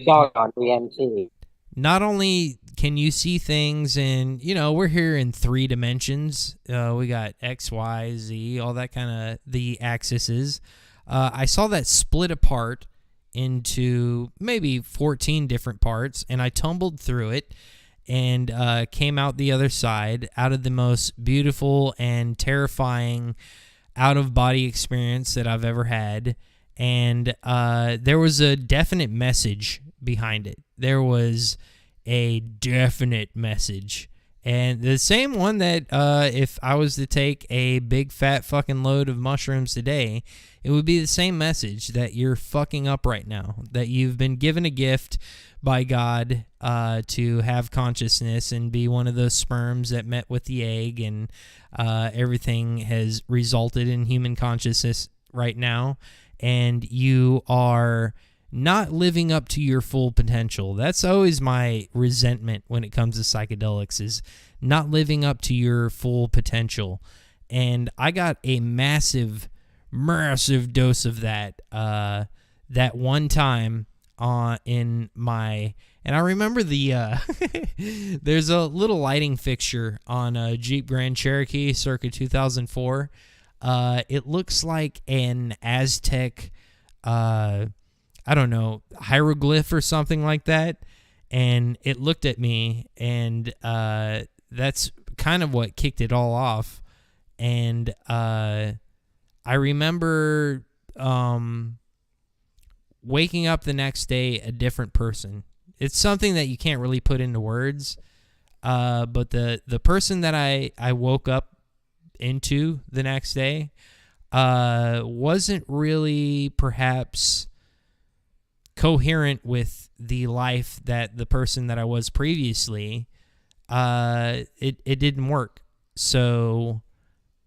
Dog on DMT. not only can you see things in, we're here in 3 dimensions. We got X, Y, Z, all that kind of the axes. I saw that split apart into maybe 14 different parts, and I tumbled through it and came out the other side out of the most beautiful and terrifying out-of-body experience that I've ever had. And there was a definite message behind it. There was a definite message. And the same one that if I was to take a big fat fucking load of mushrooms today, it would be the same message that you're fucking up right now, that you've been given a gift by God to have consciousness and be one of those sperms that met with the egg, and everything has resulted in human consciousness right now, and you are not living up to your full potential. That's always my resentment when it comes to psychedelics, is not living up to your full potential. And I got a massive dose of that that one time in my, and I remember the there's a little lighting fixture on a Jeep Grand Cherokee circa 2004. It looks like an Aztec I don't know, hieroglyph or something like that. And it looked at me, and that's kind of what kicked it all off. And I remember waking up the next day a different person. It's something that you can't really put into words. But the person that I woke up into the next day wasn't really perhaps coherent with the life that the person that I was previously. It didn't work. So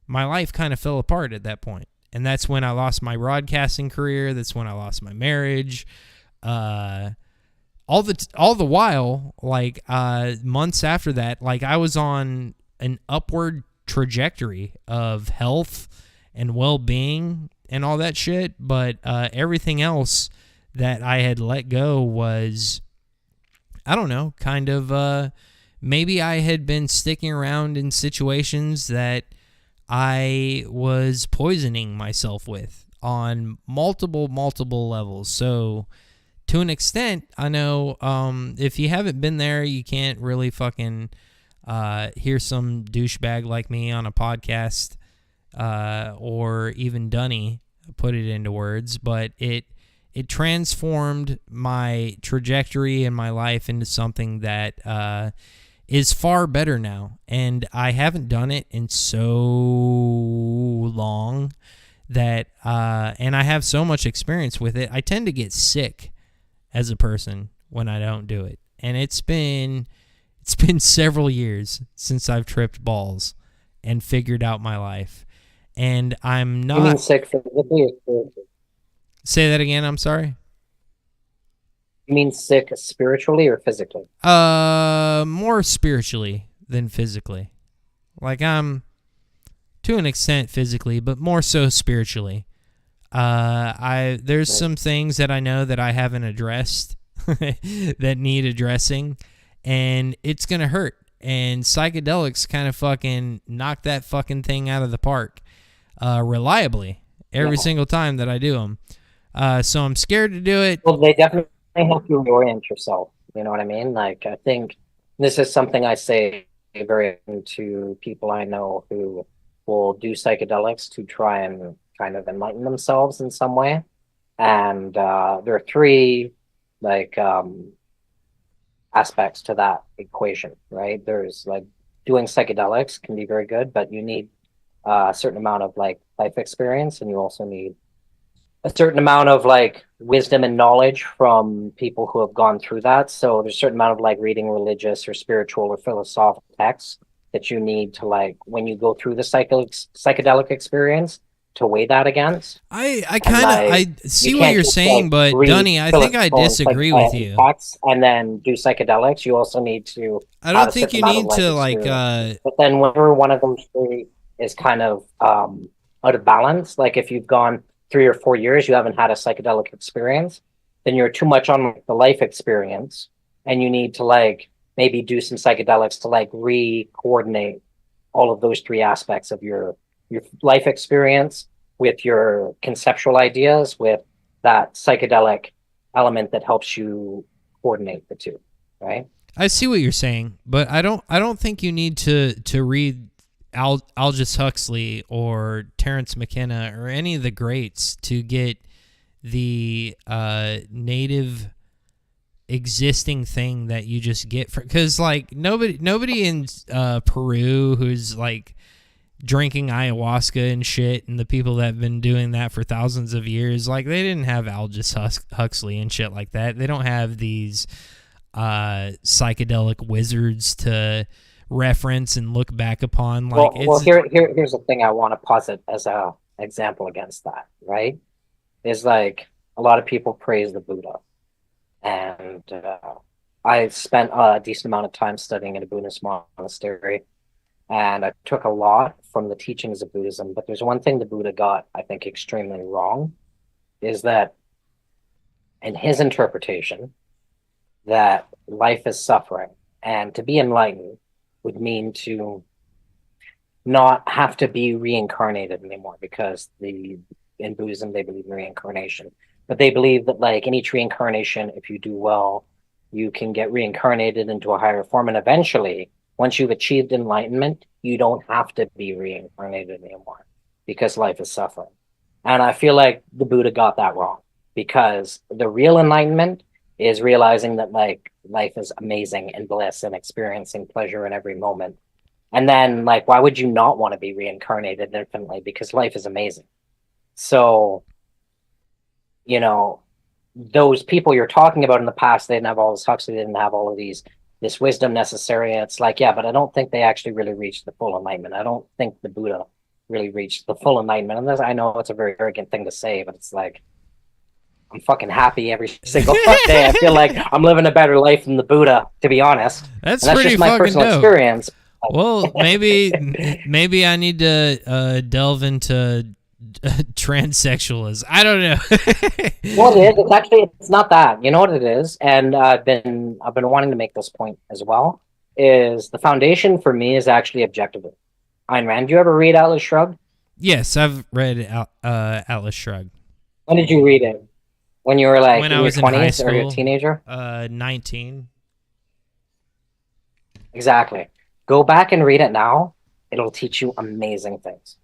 my life kind of fell apart at that point. And that's when I lost my broadcasting career. That's when I lost my marriage. All the while, like months after that, like I was on an upward trajectory of health and well-being and all that shit. But everything else that I had let go was, I don't know, kind of maybe I had been sticking around in situations that I was poisoning myself with on multiple levels. So to an extent, I know if you haven't been there, you can't really fucking hear some douchebag like me on a podcast or even Dunny put it into words, but it it transformed my trajectory in my life into something that is far better now. And I haven't done it in so long that, and I have so much experience with it, I tend to get sick as a person when I don't do it. And it's been several years since I've tripped balls and figured out my life. And I'm not... You mean sick physically or spiritually? Say that again, I'm sorry? You mean sick spiritually or physically? More spiritually than physically. Like, I'm, to an extent, physically, but more so spiritually. There's some things that I know that I haven't addressed that need addressing, and it's gonna hurt. And psychedelics kind of fucking knock that fucking thing out of the park, reliably every single time that I do them. So I'm scared to do it. Well, they definitely help you reorient yourself. You know what I mean? Like, I think this is something I say very often to people I know who will do psychedelics to try and kind of enlighten themselves in some way. And there are three aspects to that equation, right? There's like doing psychedelics can be very good, but you need a certain amount of like life experience, and you also need a certain amount of like wisdom and knowledge from people who have gone through that. So there's a certain amount of like reading religious or spiritual or philosophical texts that you need to, like, when you go through the psychedelic experience, to weigh that against. I see what you're saying, but Dunny, I think I disagree with you. And then do psychedelics. You also need to. I don't think you need to like. But then whenever one of them is kind of out of balance, like if you've gone 3 or 4 years, you haven't had a psychedelic experience, then you're too much on the life experience, and you need to like maybe do some psychedelics to like re-coordinate all of those three aspects of your life experience with your conceptual ideas, with that psychedelic element that helps you coordinate the two, right? I see what you're saying, but I don't think you need to read Aldous Huxley or Terence McKenna or any of the greats to get the native existing thing that you just get, because like nobody in Peru who's like drinking ayahuasca and shit, and the people that have been doing that for thousands of years, like they didn't have Aldous Huxley and shit like that. They don't have these psychedelic wizards to reference and look back upon. Like, here's the thing I want to posit as a example against that, right? Is like a lot of people praise the Buddha, and I spent a decent amount of time studying in a Buddhist monastery, and I took a lot from the teachings of Buddhism. But there's one thing the Buddha got, I think, extremely wrong, is that in his interpretation, that life is suffering, and to be enlightened would mean to not have to be reincarnated anymore, because in Buddhism they believe in reincarnation, but they believe that like in each reincarnation, if you do well, you can get reincarnated into a higher form, and eventually, once you've achieved enlightenment, you don't have to be reincarnated anymore because life is suffering. And I feel like the Buddha got that wrong, because the real enlightenment is realizing that like life is amazing and bliss and experiencing pleasure in every moment. And then like, why would you not want to be reincarnated infinitely? Because life is amazing. So, you know, those people you're talking about in the past, they didn't have all this Huxley, they didn't have all of this wisdom necessary. And it's like, yeah, but I don't think they actually really reached the full enlightenment. I don't think the Buddha really reached the full enlightenment. And I know it's a very arrogant thing to say, but it's like, I'm fucking happy every single day. I feel like I'm living a better life than the Buddha, to be honest. That's pretty just my fucking personal dope. experience. Well, maybe I need to delve into transsexualism. I don't know. Well, it is. It's not that. You know what it is, and I've been wanting to make this point as well. Is the foundation for me is actually objectivity. Ayn Rand. Do you ever read Atlas Shrugged? Yes, I've read Atlas Shrugged. When did you read it? When you were like when in I your was in high 20s school, or your teenager? 19. Exactly. Go back and read it now. It'll teach you amazing things.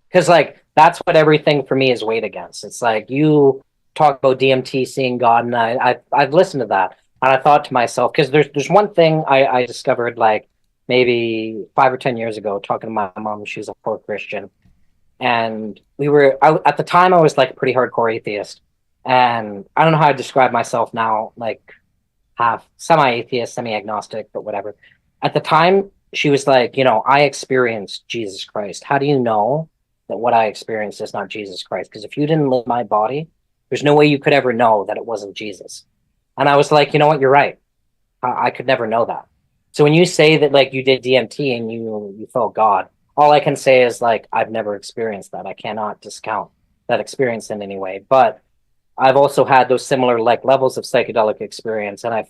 Because like that's what everything for me is weighed against. It's like you talk about DMT, seeing God, and I've listened to that, and I thought to myself, because there's one thing I discovered like maybe 5 or 10 years ago, talking to my mom. She's a poor Christian, and at the time I was like a pretty hardcore atheist, and I don't know how to describe myself now, like half semi-atheist, semi-agnostic, but whatever. At the time, she was like, I experienced Jesus Christ. How do you know that what I experienced is not Jesus Christ? Because if you didn't live my body, there's no way you could ever know that it wasn't Jesus. And I was like, you know what? You're right. I could never know that. So when you say that like you did DMT and you felt God, all I can say is like I've never experienced that. I cannot discount that experience in any way. But I've also had those similar like levels of psychedelic experience, and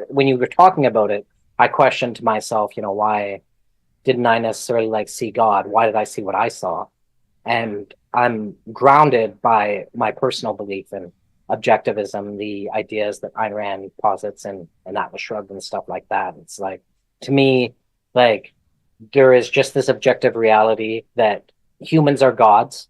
when you were talking about it, I questioned to myself, why didn't I necessarily like see God? Why did I see what I saw? And I'm grounded by my personal belief in objectivism, the ideas that Ayn Rand posits and Atlas Shrugged and stuff like that. It's like, to me, like there is just this objective reality that humans are gods.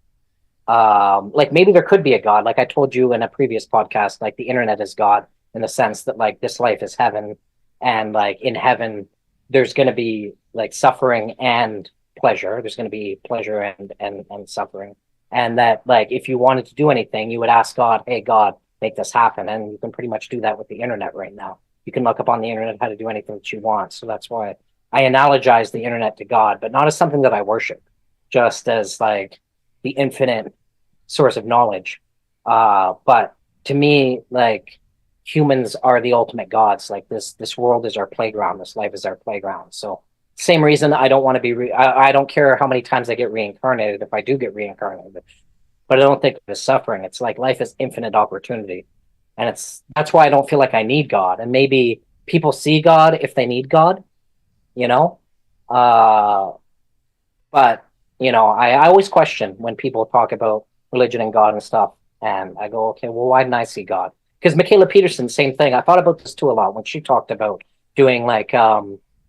Like maybe there could be a God. Like I told you in a previous podcast, like the internet is God in the sense that like this life is heaven, and like in heaven there's going to be like suffering and pleasure. There's going to be pleasure and suffering, and that like if you wanted to do anything, you would ask God, hey God, make this happen. And you can pretty much do that with the internet right now. You can look up on the internet how to do anything that you want. So that's why I analogize the internet to God, but not as something that I worship, just as like the infinite source of knowledge. But to me, like humans are the ultimate gods. Like this world is our playground. This life is our playground. So same reason I don't want to be. I don't care how many times I get reincarnated if I do get reincarnated, but I don't think it's suffering. It's like life is infinite opportunity, and that's why I don't feel like I need God. And maybe people see God if they need God, But I always question when people talk about religion and God and stuff, and I go, okay, well, why didn't I see God? Because Michaela Peterson, same thing. I thought about this too a lot when she talked about doing like a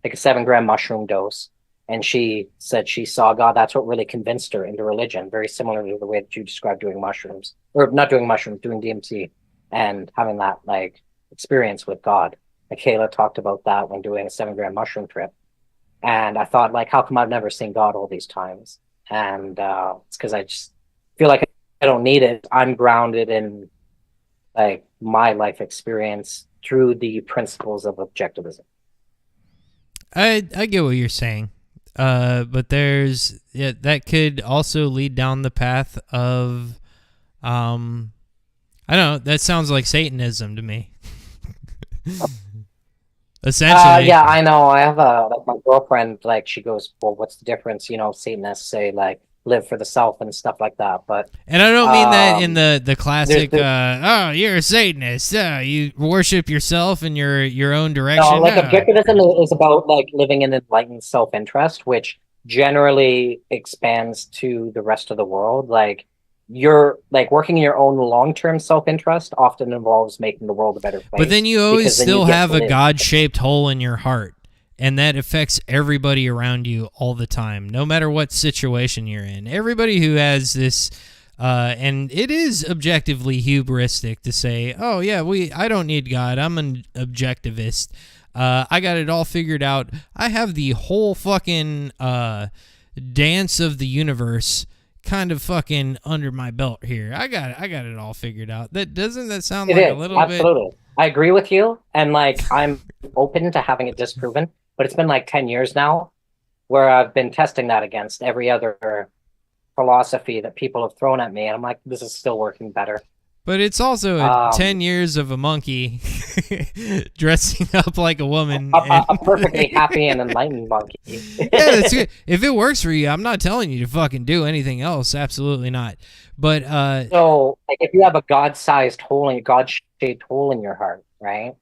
7-gram mushroom dose, and she said she saw God. That's what really convinced her into religion. Very similar to the way that you described doing mushrooms, or not doing mushrooms, doing DMT, and having that like experience with God. Michaela talked about that when doing a 7-gram mushroom trip, and I thought, like, how come I've never seen God all these times? And it's because I just feel like I don't need it. I'm grounded in like my life experience through the principles of objectivism. I get what you're saying, but that could also lead down the path of, I don't know. That sounds like Satanism to me. Essentially, yeah, I know. I have my girlfriend. Like, she goes, "Well, what's the difference?" Satanists say like live for the self and stuff like that. But and I don't mean that in the classic. Oh, you're a Satanist. You worship yourself in your own direction. No, like objectivism is about like living in enlightened self-interest, which generally expands to the rest of the world. Like you're like working in your own long-term self-interest often involves making the world a better place. But then you always still have a God-shaped hole in your heart, and that affects everybody around you all the time, no matter what situation you're in. Everybody who has this, and it is objectively hubristic to say, oh yeah, I don't need God, I'm an objectivist. I got it all figured out. I have the whole fucking dance of the universe kind of fucking under my belt here. I got it all figured out. Doesn't that sound like a little bit? Absolutely. I agree with you, and like I'm open to having it disproven, but it's been like 10 years now where I've been testing that against every other philosophy that people have thrown at me, and I'm like, this is still working better. But it's also 10 years of a monkey dressing up like a woman. A perfectly happy and enlightened monkey. Yeah, that's good. If it works for you, I'm not telling you to fucking do anything else. Absolutely not. But so, like, if you have a God-sized hole, God-shaped hole in your heart, right?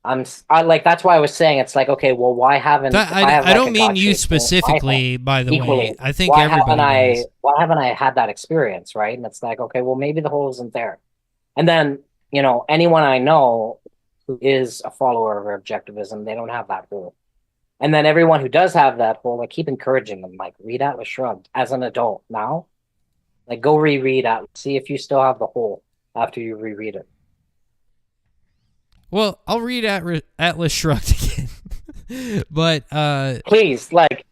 I like that's why I was saying it's like, okay, well, why haven't I don't mean you specifically, by the way. I think everybody does. Why haven't I had that experience, right? And it's like, okay, well, maybe the hole isn't there. And then, anyone I know who is a follower of objectivism, they don't have that hole. And then everyone who does have that hole, I keep encouraging them, like, read Atlas Shrugged as an adult now. Like, go reread Atlas, see if you still have the hole. after you reread it. Well, I'll read Atlas Shrugged again. But please, like,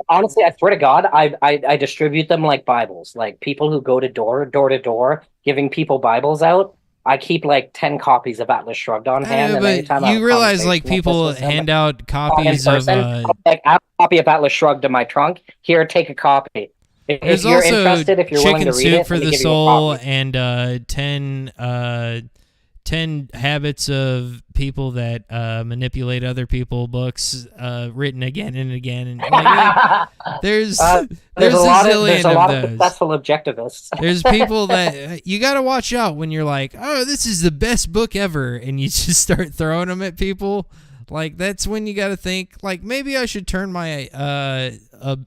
honestly, I swear to God, I distribute them like Bibles. Like, people who go to door to door, giving people Bibles out. I keep like 10 copies of Atlas Shrugged on hand, and anytime you realize like people hand out copies of like, I have a copy of Atlas Shrugged in my trunk. Here, take a copy. If you're interested, if you're willing to read Chicken Soup it, for the Soul and 10 habits of people that manipulate other people books written again and again, and like, there's a lot of successful objectivists. There's people that you got to watch out when you're like, oh, this is the best book ever, and you just start throwing them at people. Like, that's when you got to think, like, maybe I should turn my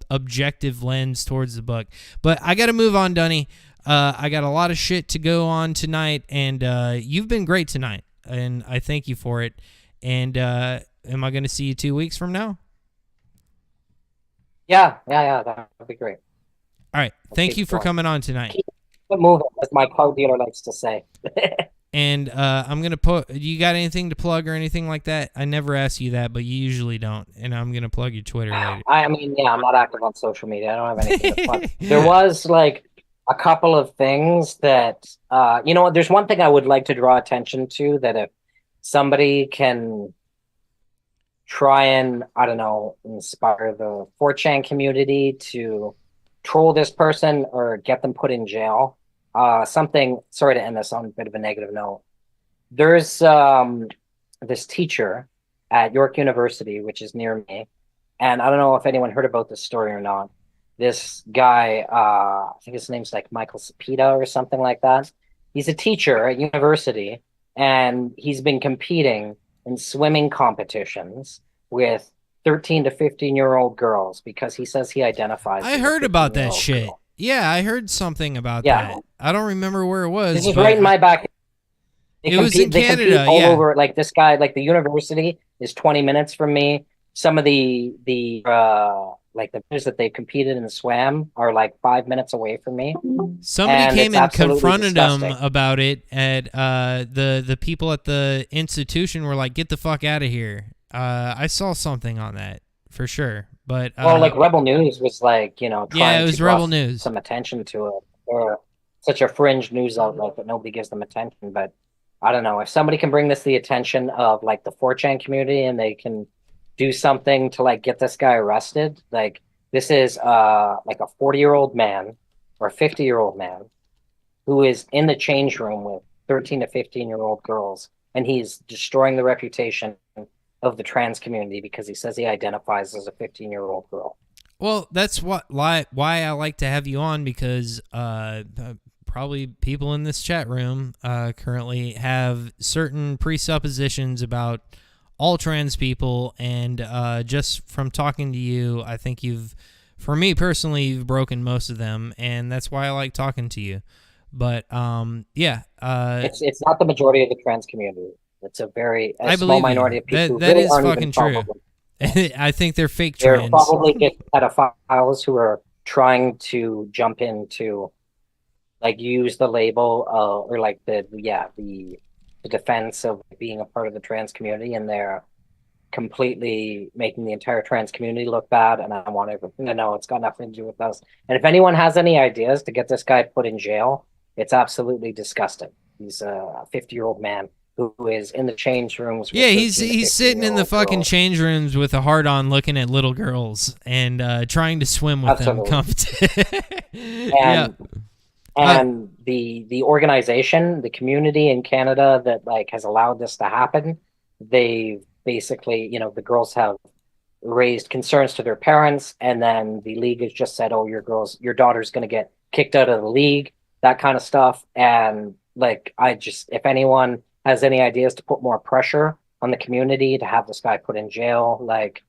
objective lens towards the book. But I got to move on, Dunny. I got a lot of shit to go on tonight, and you've been great tonight, and I thank you for it. And am I going to see you 2 weeks from now? Yeah, that would be great. All right, thank you for coming on tonight. Keep it moving, as my car dealer likes to say. And I'm going to put, you got anything to plug or anything like that? I never ask you that, but you usually don't. And I'm going to plug your Twitter later. I mean, yeah, I'm not active on social media. I don't have anything to plug. There was, like, a couple of things that, you know what, there's one thing I would like to draw attention to, that if somebody can try and, I don't know, inspire the 4chan community to troll this person or get them put in jail, something, sorry to end this on a bit of a negative note. There's this teacher at York University, which is near me, and I don't know if anyone heard about this story or not. This guy, I think his name's like Michael Sapita or something like that. He's a teacher at university, and he's been competing in swimming competitions with 13 to 15-year-old girls because he says he identifies. I heard about that shit. Girl. Yeah, I heard something about that. I don't remember where it was. This is right in my back. It was in Canada, all over. Like, this guy, like, the university is 20 minutes from me. Some of the like the videos that they competed and swam are like 5 minutes away from me. Somebody came and confronted them about it at the people at the institution were like, get the fuck out of here. I saw something on that for sure. But well, like Rebel News was like, you know, trying it was to Rebel News, some attention to it. Or such a fringe news outlet, but nobody gives them attention. But I don't know, if somebody can bring this to the attention of like the 4chan community and they can do something to like get this guy arrested. Like, this is like a 40-year-old man or a 50-year-old man who is in the change room with 13 to 15-year-old girls, and he's destroying the reputation of the trans community because he says he identifies as a 15-year-old girl. Well, that's why I like to have you on, because probably people in this chat room currently have certain presuppositions about all trans people, and just from talking to you, I think for me personally, you've broken most of them, and that's why I like talking to you. But yeah, it's not the majority of the trans community. It's a very small minority of people. That is fucking true. I think they're fake trans. They're probably just pedophiles who are trying to jump into, like, use the label or like the defense of being a part of the trans community, and they're completely making the entire trans community look bad. And I want everything to know it's got nothing to do with us. And if anyone has any ideas to get this guy put in jail, it's absolutely disgusting. He's a 50-year-old man who is in the change rooms. Yeah, he's sitting in the fucking change rooms with a heart on, looking at little girls and trying to swim with them. And the organization, the community in Canada that like has allowed this to happen, they basically, you know, the girls have raised concerns to their parents, and then the league has just said, oh, your daughter's going to get kicked out of the league, that kind of stuff. And like, if anyone has any ideas to put more pressure on the community to have this guy put in jail, like,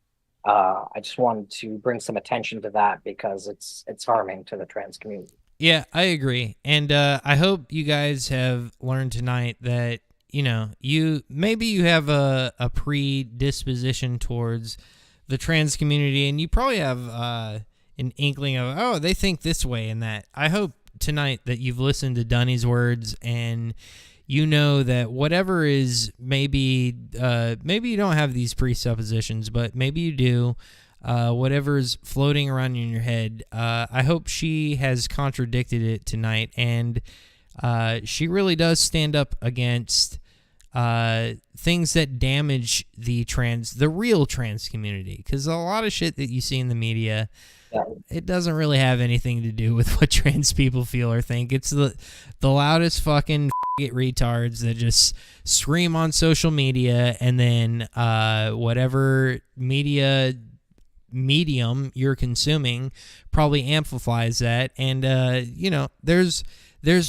I just wanted to bring some attention to that because it's harming to the trans community. Yeah, I agree. And I hope you guys have learned tonight that, you know, you have a predisposition towards the trans community, and you probably have an inkling of, oh, they think this way and that. I hope tonight that you've listened to Dunny's words, and you know that whatever is maybe you don't have these presuppositions, but maybe you do. Whatever's floating around in your head, I hope she has contradicted it tonight, and she really does stand up against things that damage the real trans community, because a lot of shit that you see in the media, it doesn't really have anything to do with what trans people feel or think. It's the loudest fucking retards that just scream on social media, and then whatever medium you're consuming probably amplifies that. And there's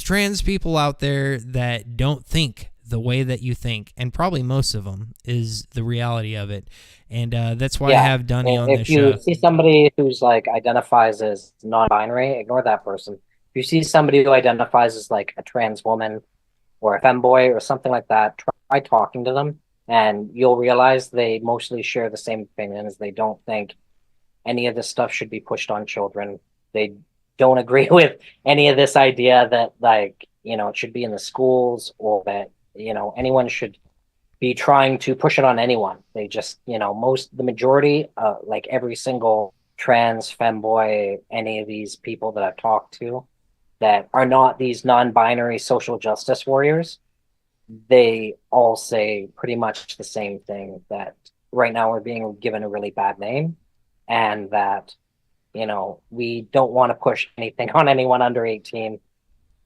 trans people out there that don't think the way that you think, and probably most of them is the reality of it. And that's why I have Dunny on this show. If you see somebody who's like identifies as non-binary, ignore that person. If you see somebody who identifies as like a trans woman or a femboy or something like that, try talking to them, and you'll realize they mostly share the same opinions. They don't think any of this stuff should be pushed on children. They don't agree with any of this idea that, like, it should be in the schools, or that, anyone should be trying to push it on anyone. They just, the majority, like every single trans, femboy, any of these people that I've talked to that are not these non-binary social justice warriors, they all say pretty much the same thing, that right now we're being given a really bad name, and that, we don't want to push anything on anyone under 18.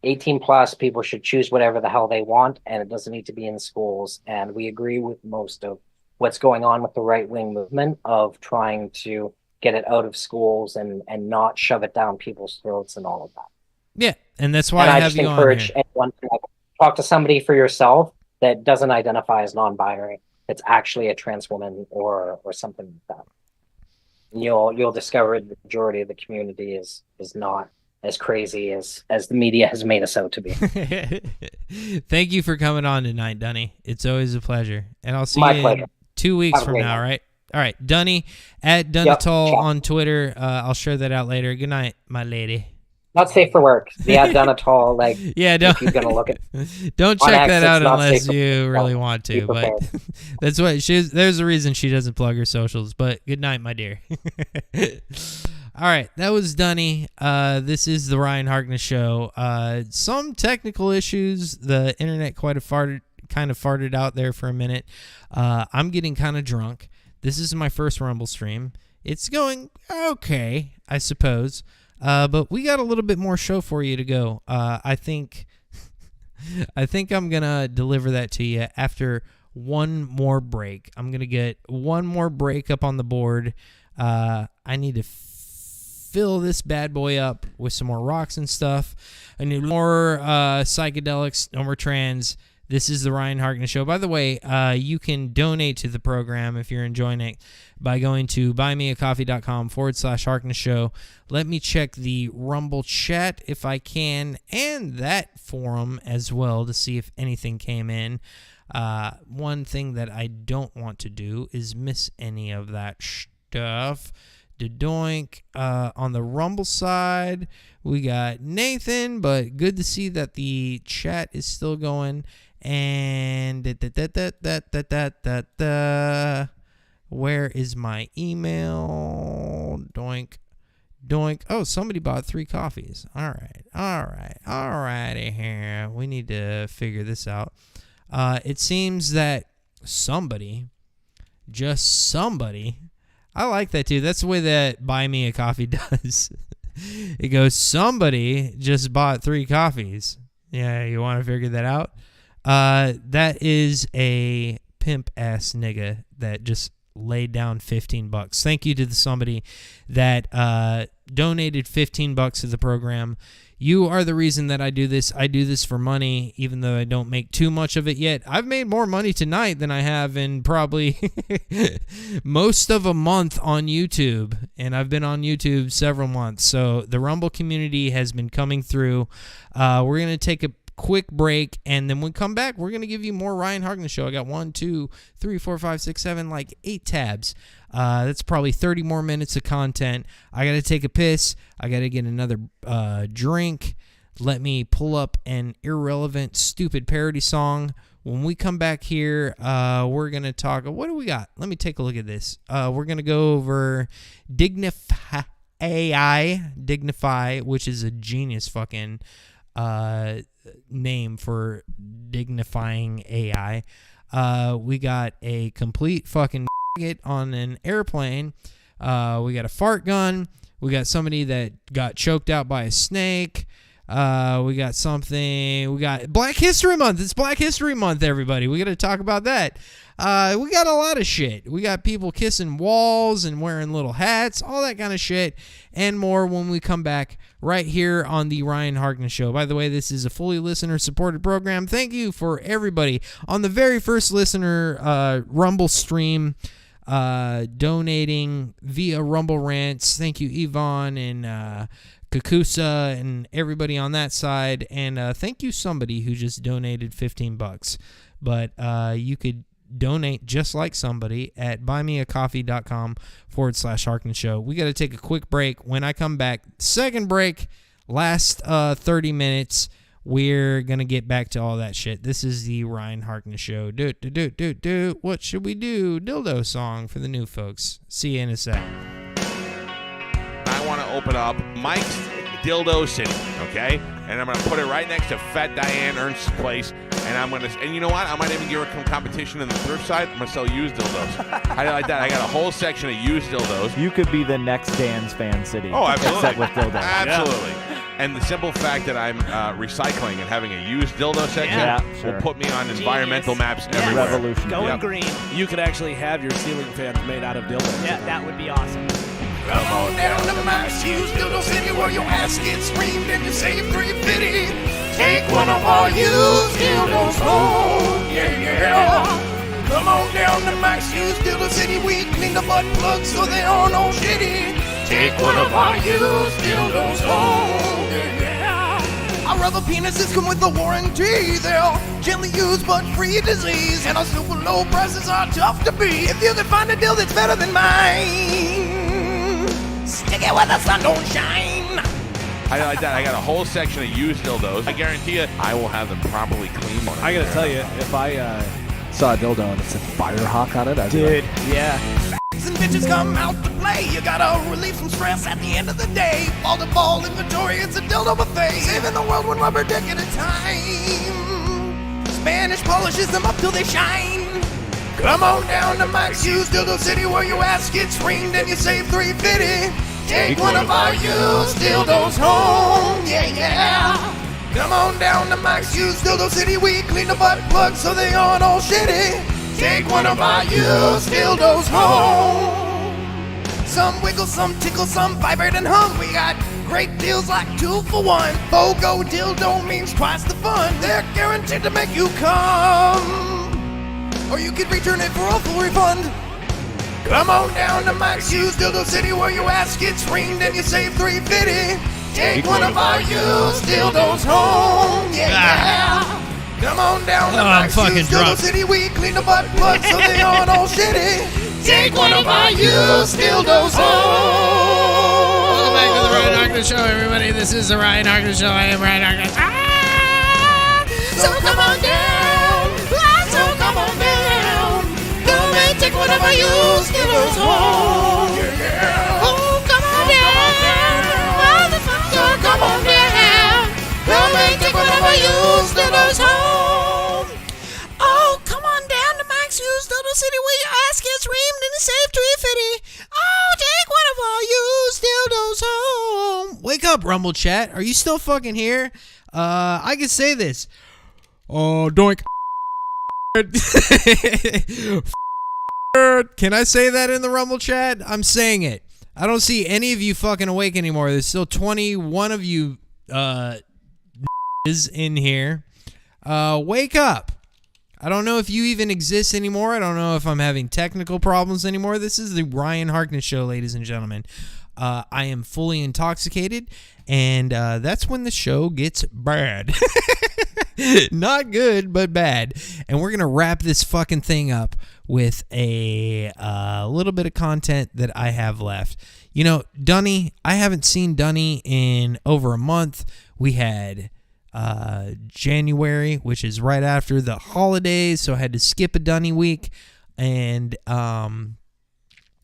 18 plus people should choose whatever the hell they want, and it doesn't need to be in schools. And we agree with most of what's going on with the right-wing movement of trying to get it out of schools and not shove it down people's throats and all of that. Yeah, and that's why I have you on here. I just encourage anyone to talk to somebody for yourself that doesn't identify as non-binary, that's actually a trans woman or something like that. You'll discover the majority of the community is not as crazy as the media has made us out to be. Thank you for coming on tonight, Dunny. It's always a pleasure. And I'll see My you pleasure. in 2 weeks from now, right? All right, Dunny, at Dunatol on Twitter. I'll share that out later. Good night, my lady. Not safe for work. Yeah, Dunatol, like, yeah, don't, if you're going to look at don't on check X, that out it's not unless safe for you work. really want to. Be But prepared. that's what there's a reason she doesn't plug her socials. But good night, my dear. All right, that was Dunny. This is the Ryan Harkness Show. Some technical issues. The internet kind of farted out there for a minute. I'm getting kind of drunk. This is my first Rumble stream. It's going okay, I suppose. But we got a little bit more show for you to go. I think I'm gonna deliver that to you after one more break. I'm gonna get one more break up on the board. I need to fill this bad boy up with some more rocks and stuff. I need more psychedelics, no more trans. This is the Ryan Harkness Show. By the way, you can donate to the program if you're enjoying it by going to buymeacoffee.com/Harkness Show. Let me check the Rumble chat if I can, and that forum as well, to see if anything came in. One thing that I don't want to do is miss any of that stuff. Doink. On the Rumble side, we got Nathan, but good to see that the chat is still going. And where is my email? Doink. Oh, somebody bought 3 coffees. All righty here. We need to figure this out. It seems that somebody, I like that too. That's the way that Buy Me a Coffee does. It goes, somebody just bought 3 coffees. Yeah, you want to figure that out? That is a pimp ass nigga that just laid down $15. Thank you to somebody that donated $15 to the program. You are the reason that I do this. I do this for money, even though I don't make too much of it yet. I've made more money tonight than I have in probably most of a month on YouTube, and I've been on YouTube several months. So the Rumble community has been coming through. We're going to take a quick break, and then when we come back, we're going to give you more Ryan Harkness Show. I got 1, 2, 3, 4, 5, 6, 7, like 8 tabs. That's probably 30 more minutes of content. I got to take a piss. I got to get another drink. let me pull up an irrelevant, stupid parody song. When we come back here, we're going to talk. What do we got? Let me take a look at this. We're going to go over Dignify, which is a genius fucking name for dignifying AI. We got a complete fucking on an airplane. We got a fart gun. We got somebody that got choked out by a snake. We got something. We got Black History Month. It's Black History Month, everybody. We got to talk about that. We got a lot of shit. We got people kissing walls and wearing little hats, all that kind of shit, and more when we come back right here on the Ryan Harkness Show. By the way, this is a fully listener-supported program. Thank you for everybody on the very first listener Rumble stream donating via Rumble Rants. Thank you, Yvonne and Kakusa and everybody on that side. And thank you, somebody who just donated $15. But you could donate just like somebody at buymeacoffee.com/Harkness Show. We got to take a quick break. When I come back, second break, last 30 minutes, we're going to get back to all that shit. This is the Ryan Harkness Show. Do. What should we do? Dildo song for the new folks. See you in a sec. I want to open up Mike's Dildo City, okay? And I'm going to put it right next to Fat Diane Ernst's place. And I'm going to, and you know what? I might even give her competition in the thrift side. I'm going to sell used dildos. How do you like that? I got a whole section of used dildos. You could be the next Dan's Fan City. Oh, absolutely. Set with dildos. Absolutely. Yeah. And the simple fact that I'm recycling and having a used dildo section will put me on environmental maps everywhere. Revolution. Going green. You could actually have your ceiling fans made out of dildos. Yeah, that would be awesome. Come on down to Max Hughes Dildo City where your ass gets streamed and you save $350. Take one of our used dildos home, yeah. Come on down to Max Hughes Dildo City, we clean the butt plugs so they are no shitty. Take one of our used dildos home, yeah. Our rubber penises come with a warranty. They'll gently used but free disease, and our super low prices are tough to beat. If you can find a deal that's better than mine, stick it where the sun don't shine. I like that. I got a whole section of used dildos. I guarantee you, I will have them properly cleaned. I gotta tell you, if I saw a dildo and it said Firehawk on it, I'd be like, yeah. And bitches come out to play. You gotta relieve some stress at the end of the day. Ball to ball inventory, it's a dildo buffet. Saving the world one rubber dick at a time. Spanish polishes them up till they shine. Come on down to Max Hughes Dildo City where your ass gets streamed and you save $350. Take one of our used dildos home, yeah. Come on down to Max Hughes Dildo City, we clean the butt plugs so they aren't all shitty. Take one of our used dildos home. Some wiggle, some tickle, some vibrate and hum. We got great deals like 2 for 1. BOGO dildo means twice the fun. They're guaranteed to make you come, or you could return it for a full refund. Come on down to Max Hughes Dildo City where your ass gets streamed and you save $350. Take one of our used dildos home, yeah. Come on down to Max Hughes Dildo City, we clean the butt plugs so they aren't all shitty. Take one of our used dildos home. Welcome back to the Ryan Harkness Show, everybody. This is the Ryan Harkness Show. I am Ryan Harkness. So come on down. So come on down. Come and take one of our used dildos home. Yeah. Oh, come on down. So come on down. Come and take one of our used dildos home. Oh, come on down to Max Hughes Dildo City where your ass gets reamed and it's saved $350. Oh, take one of our used dildos home. Wake up, Rumble Chat. Are you still fucking here? I can say this. Oh, doink. Can I say that in the Rumble Chat? I'm saying it. I don't see any of you fucking awake anymore. There's still 21 of you is in here. Wake up. I don't know if you even exist anymore. I don't know if I'm having technical problems anymore. This is the Ryan Harkness Show, ladies and gentlemen. I am fully intoxicated, and that's when the show gets bad. Not good, but bad. And we're going to wrap this fucking thing up with a little bit of content that I have left. You know, Dunny, I haven't seen Dunny in over a month. We had January, which is right after the holidays, so I had to skip a Dunny week. And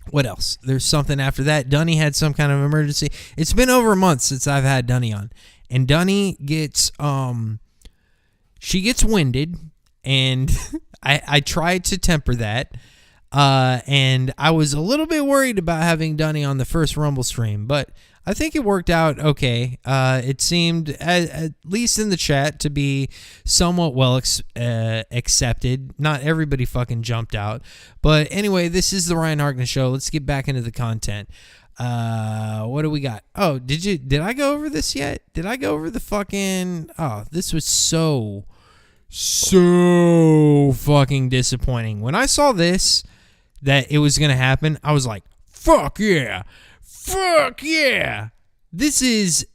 what else? There's something after that. Dunny had some kind of emergency. It's been over a month since I've had Dunny on. And Dunny gets she gets winded, and I tried to temper that. And I was a little bit worried about having Dunny on the first Rumble stream, but I think it worked out okay. It seemed, at least in the chat, to be somewhat well accepted. Not everybody fucking jumped out. But anyway, this is the Ryan Harkness Show. Let's get back into the content. What do we got? Oh, did I go over this yet? Did I go over the fucking... Oh, this was so fucking disappointing. When I saw this, that it was going to happen, I was like, fuck yeah. Fuck yeah. This is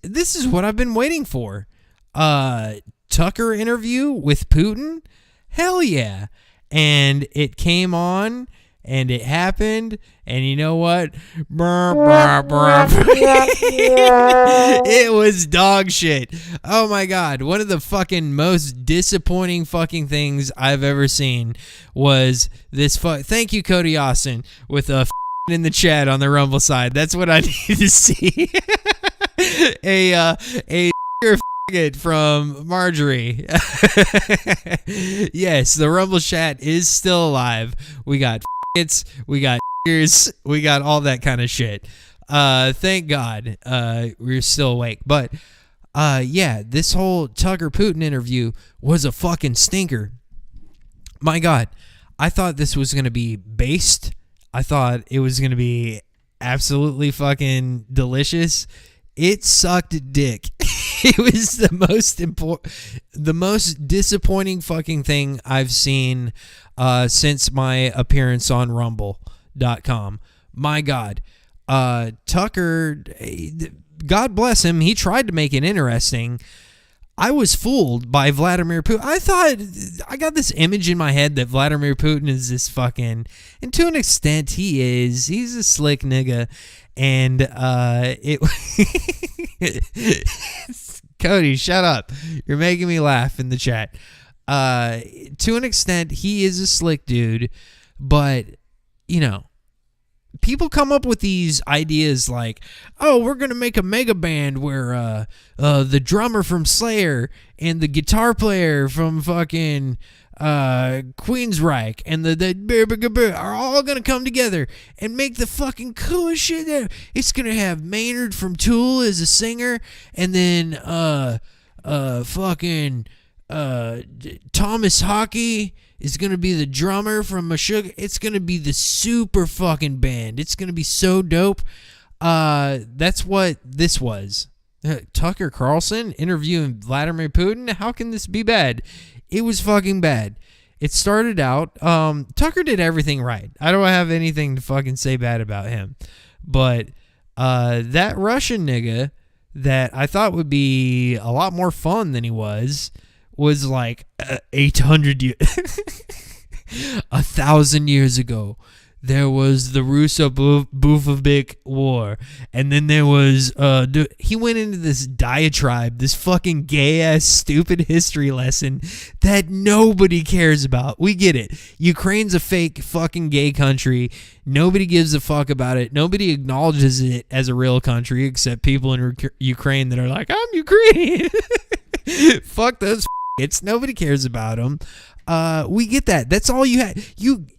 what I've been waiting for. Tucker interview with Putin? Hell yeah. And it came on, and it happened, and you know what? It was dog shit. Oh my god. One of the fucking most disappointing fucking things I've ever seen was this thank you, Cody Austin, with a in the chat on the Rumble side. That's what I need to see. a from Marjorie. Yes, the Rumble chat is still alive. We got we got we got all that kind of shit. Thank God we're still awake. But yeah, this whole Tucker Putin interview was a fucking stinker. My God, I thought this was going to be based. I thought it was going to be absolutely fucking delicious. It sucked dick. It was the most disappointing fucking thing I've seen since my appearance on Rumble.com. My God. Tucker, God bless him, he tried to make it interesting. I was fooled by Vladimir Putin. I got this image in my head that Vladimir Putin is this fucking, and to an extent he is. He's a slick nigga. And Cody, shut up. You're making me laugh in the chat. To an extent, he is a slick dude, but, you know, people come up with these ideas like, oh, we're going to make a mega band where the drummer from Slayer and the guitar player from fucking Queensryche and the are all going to come together and make the fucking coolest shit ever. It's going to have Maynard from Tool as a singer, and then fucking Thomas Hockey is going to be the drummer from Meshuggah. It's going to be the super fucking band. It's going to be so dope. That's what this was. Tucker Carlson interviewing Vladimir Putin? How can this be bad? It was fucking bad. It started out, Tucker did everything right. I don't have anything to fucking say bad about him. But that Russian nigga that I thought would be a lot more fun than he was like 800 years, 1,000 years ago. There was the Russo-Bolshevik War, and then there was he went into this diatribe, this fucking gay-ass stupid history lesson that nobody cares about. We get it. Ukraine's a fake fucking gay country. Nobody gives a fuck about it. Nobody acknowledges it as a real country except people in Ukraine that are like, I'm Ukrainian. Fuck those it's nobody cares about them. We get that. That's all you had.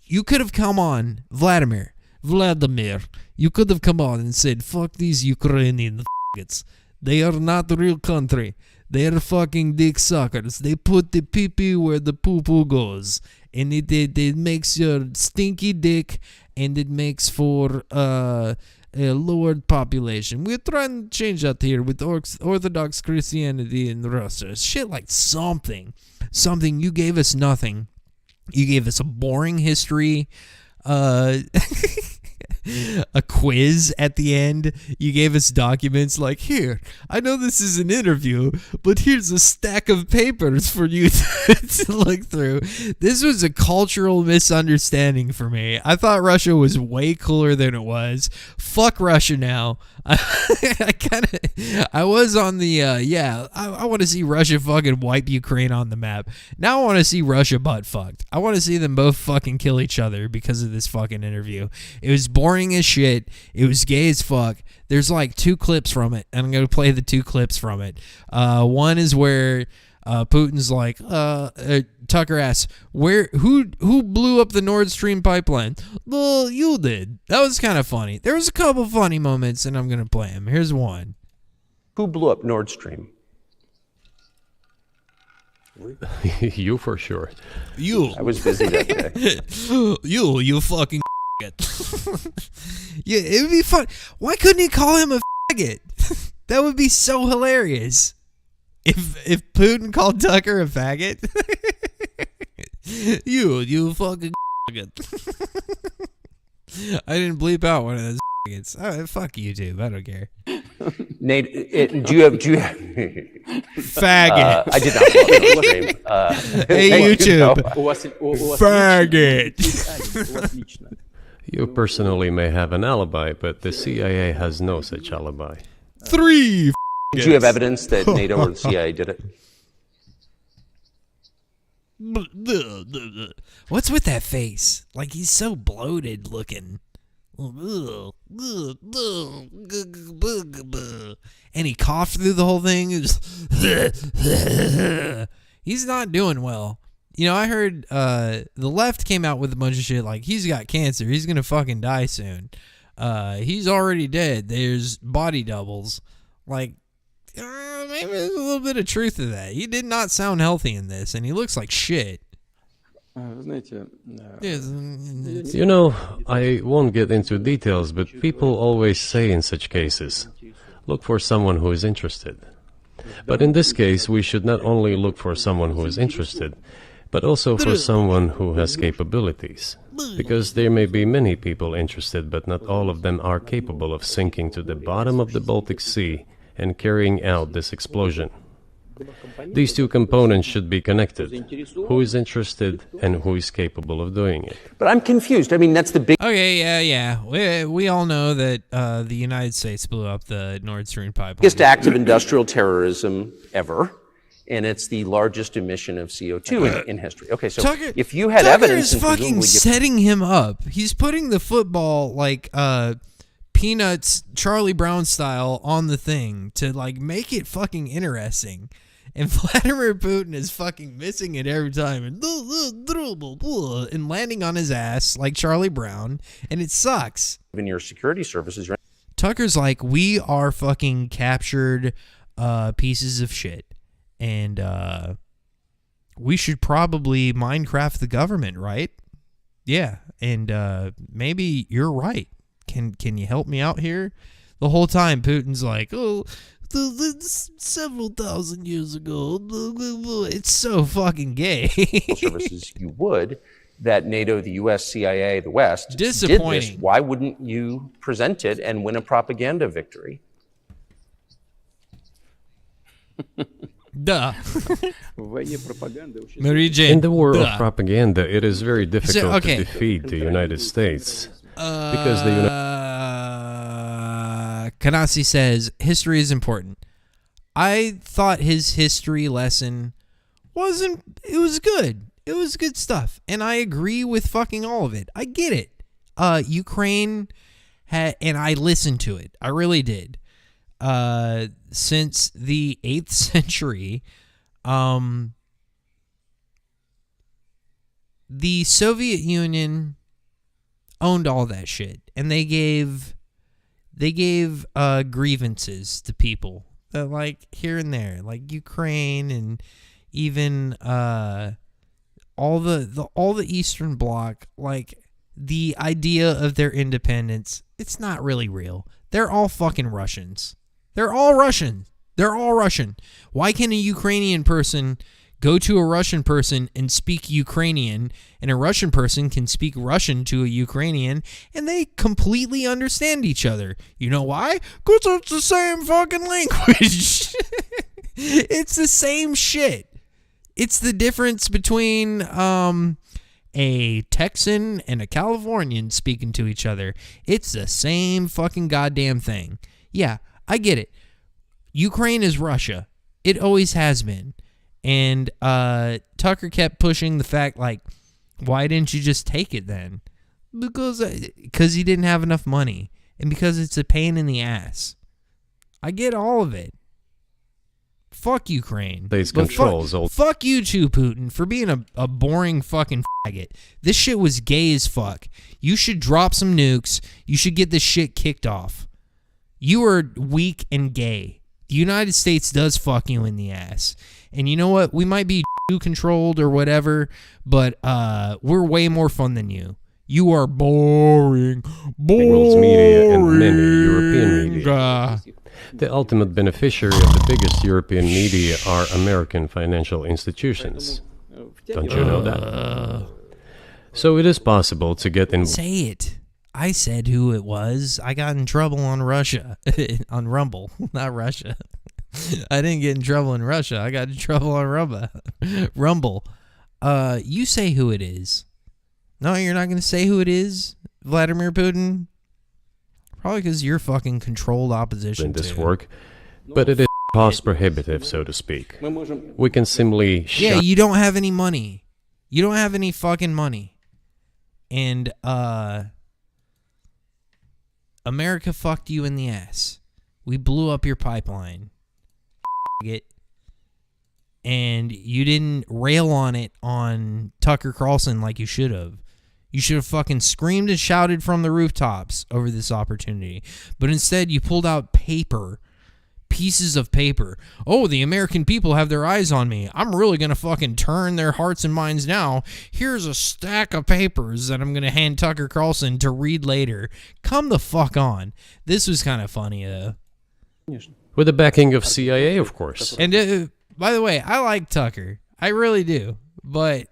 You could have come on, Vladimir. You could have come on and said, fuck these Ukrainian f***its. They are not a real country. They are fucking dick suckers. They put the pee-pee where the poo-poo goes. And it makes your stinky dick, and it makes for a lowered population. We're trying to change that here with Orthodox Christianity in Russia. Shit like something. You gave us nothing. You gave us a boring history. a quiz at the end. You gave us documents like, here, I know this is an interview, but here's a stack of papers for you to look through. This was a cultural misunderstanding for me. I thought Russia was way cooler than it was. Fuck Russia now. I was on the, I want to see Russia fucking wipe Ukraine on the map. Now I want to see Russia butt fucked. I want to see them both fucking kill each other because of this fucking interview. It was boring as shit. It was gay as fuck. There's like 2 clips from it, and I'm going to play the 2 clips from it. One is where Putin's like, Tucker asks, who blew up the Nord Stream pipeline? Well, you did. That was kind of funny. There was a couple funny moments, and I'm going to play them. Here's one. Who blew up Nord Stream? You for sure. You. I was busy that day. You fucking yeah, it would be fun. Why couldn't he call him a faggot? That would be so hilarious. If Putin called Tucker a faggot. you fucking faggot. I didn't bleep out one of those faggots. Oh, fuck YouTube. I don't care. Nate, do you have faggot? I did not blow up Nord Stream. Hey, YouTube. Faggot. You personally may have an alibi, but the CIA has no such alibi. 3. Do you have evidence that NATO or the CIA did it? What's with that face? Like he's so bloated looking. And he coughed through the whole thing. He's not doing well. You know, I heard the left came out with a bunch of shit like he's got cancer. He's going to fucking die soon. He's already dead. There's body doubles. Like, maybe there's a little bit of truth to that. He did not sound healthy in this, and he looks like shit. You know, I won't get into details, but people always say in such cases, look for someone who is interested. But in this case, we should not only look for someone who is interested, but also for someone who has capabilities. Because there may be many people interested, but not all of them are capable of sinking to the bottom of the Baltic Sea and carrying out this explosion. These 2 components should be connected. Who is interested and who is capable of doing it. But I'm confused. I mean, that's the big... Okay, yeah. We all know that the United States blew up the Nord Stream pipeline. Biggest act of industrial terrorism ever, and it's the largest emission of CO2 in history. Okay, so if you had evidence... Tucker is fucking setting him up. He's putting the football, like, Peanuts, Charlie Brown style, on the thing to, like, make it fucking interesting. And Vladimir Putin is fucking missing it every time and landing on his ass like Charlie Brown, and it sucks. In your security services, right? Tucker's like, we are fucking captured pieces of shit, and we should probably Minecraft the government, right? Yeah, and maybe you're right. Can you help me out here? The whole time Putin's like, oh, several thousand years ago, it's so fucking gay. Services you would, that NATO, the U.S., CIA, the West disappointing. Did this. Why wouldn't you present it and win a propaganda victory? Duh. Mary Jane. In the war of propaganda, it is very difficult to defeat the United States. Because the Kanasi says history is important. I thought his history lesson it was good. It was good stuff. And I agree with fucking all of it. I get it. Ukraine and I listened to it. I really did. Since the 8th century, the Soviet Union owned all that shit, and they gave grievances to people that, like, here and there, like Ukraine and even all the Eastern Bloc, like the idea of their independence. It's not really real. They're all fucking Russians. They're all Russian. Why can a Ukrainian person Go to a Russian person and speak Ukrainian, and a Russian person can speak Russian to a Ukrainian, and they completely understand each other. You know why? Because it's the same fucking language. It's the same shit. It's the difference between a Texan and a Californian speaking to each other. It's the same fucking goddamn thing. Yeah, I get it. Ukraine is Russia. It always has been. And Tucker kept pushing the fact, like, why didn't you just take it then? Because he didn't have enough money. And because it's a pain in the ass. I get all of it. Fuck Ukraine. Fuck you too, Putin, for being a boring fucking faggot. This shit was gay as fuck. You should drop some nukes. You should get this shit kicked off. You are weak and gay. The United States does fuck you in the ass. And you know what? We might be controlled or whatever, but we're way more fun than you. You are boring. World's media and many European media. The ultimate beneficiary of the biggest European media are American financial institutions. Don't you know that? So it is possible to get in. Say it. I said who it was. I got in trouble on Russia. On Rumble, not Russia. I didn't get in trouble in Russia. I got in trouble on Rumble. You say who it is. No, you're not going to say who it is, Vladimir Putin? Probably because you're fucking controlled opposition in this work, but it is cost prohibitive, so to speak. We can simply yeah, you don't have any money. You don't have any fucking money. And America fucked you in the ass. We blew up your pipeline. And you didn't rail on it on Tucker Carlson like you should have. You should have fucking screamed and shouted from the rooftops over this opportunity. But instead, you pulled out pieces of paper. Oh, the American people have their eyes on me. I'm really going to fucking turn their hearts and minds now. Here's a stack of papers that I'm going to hand Tucker Carlson to read later. Come the fuck on. This was kind of funny, though. With the backing of CIA, of course. And by the way, I like Tucker. I really do. But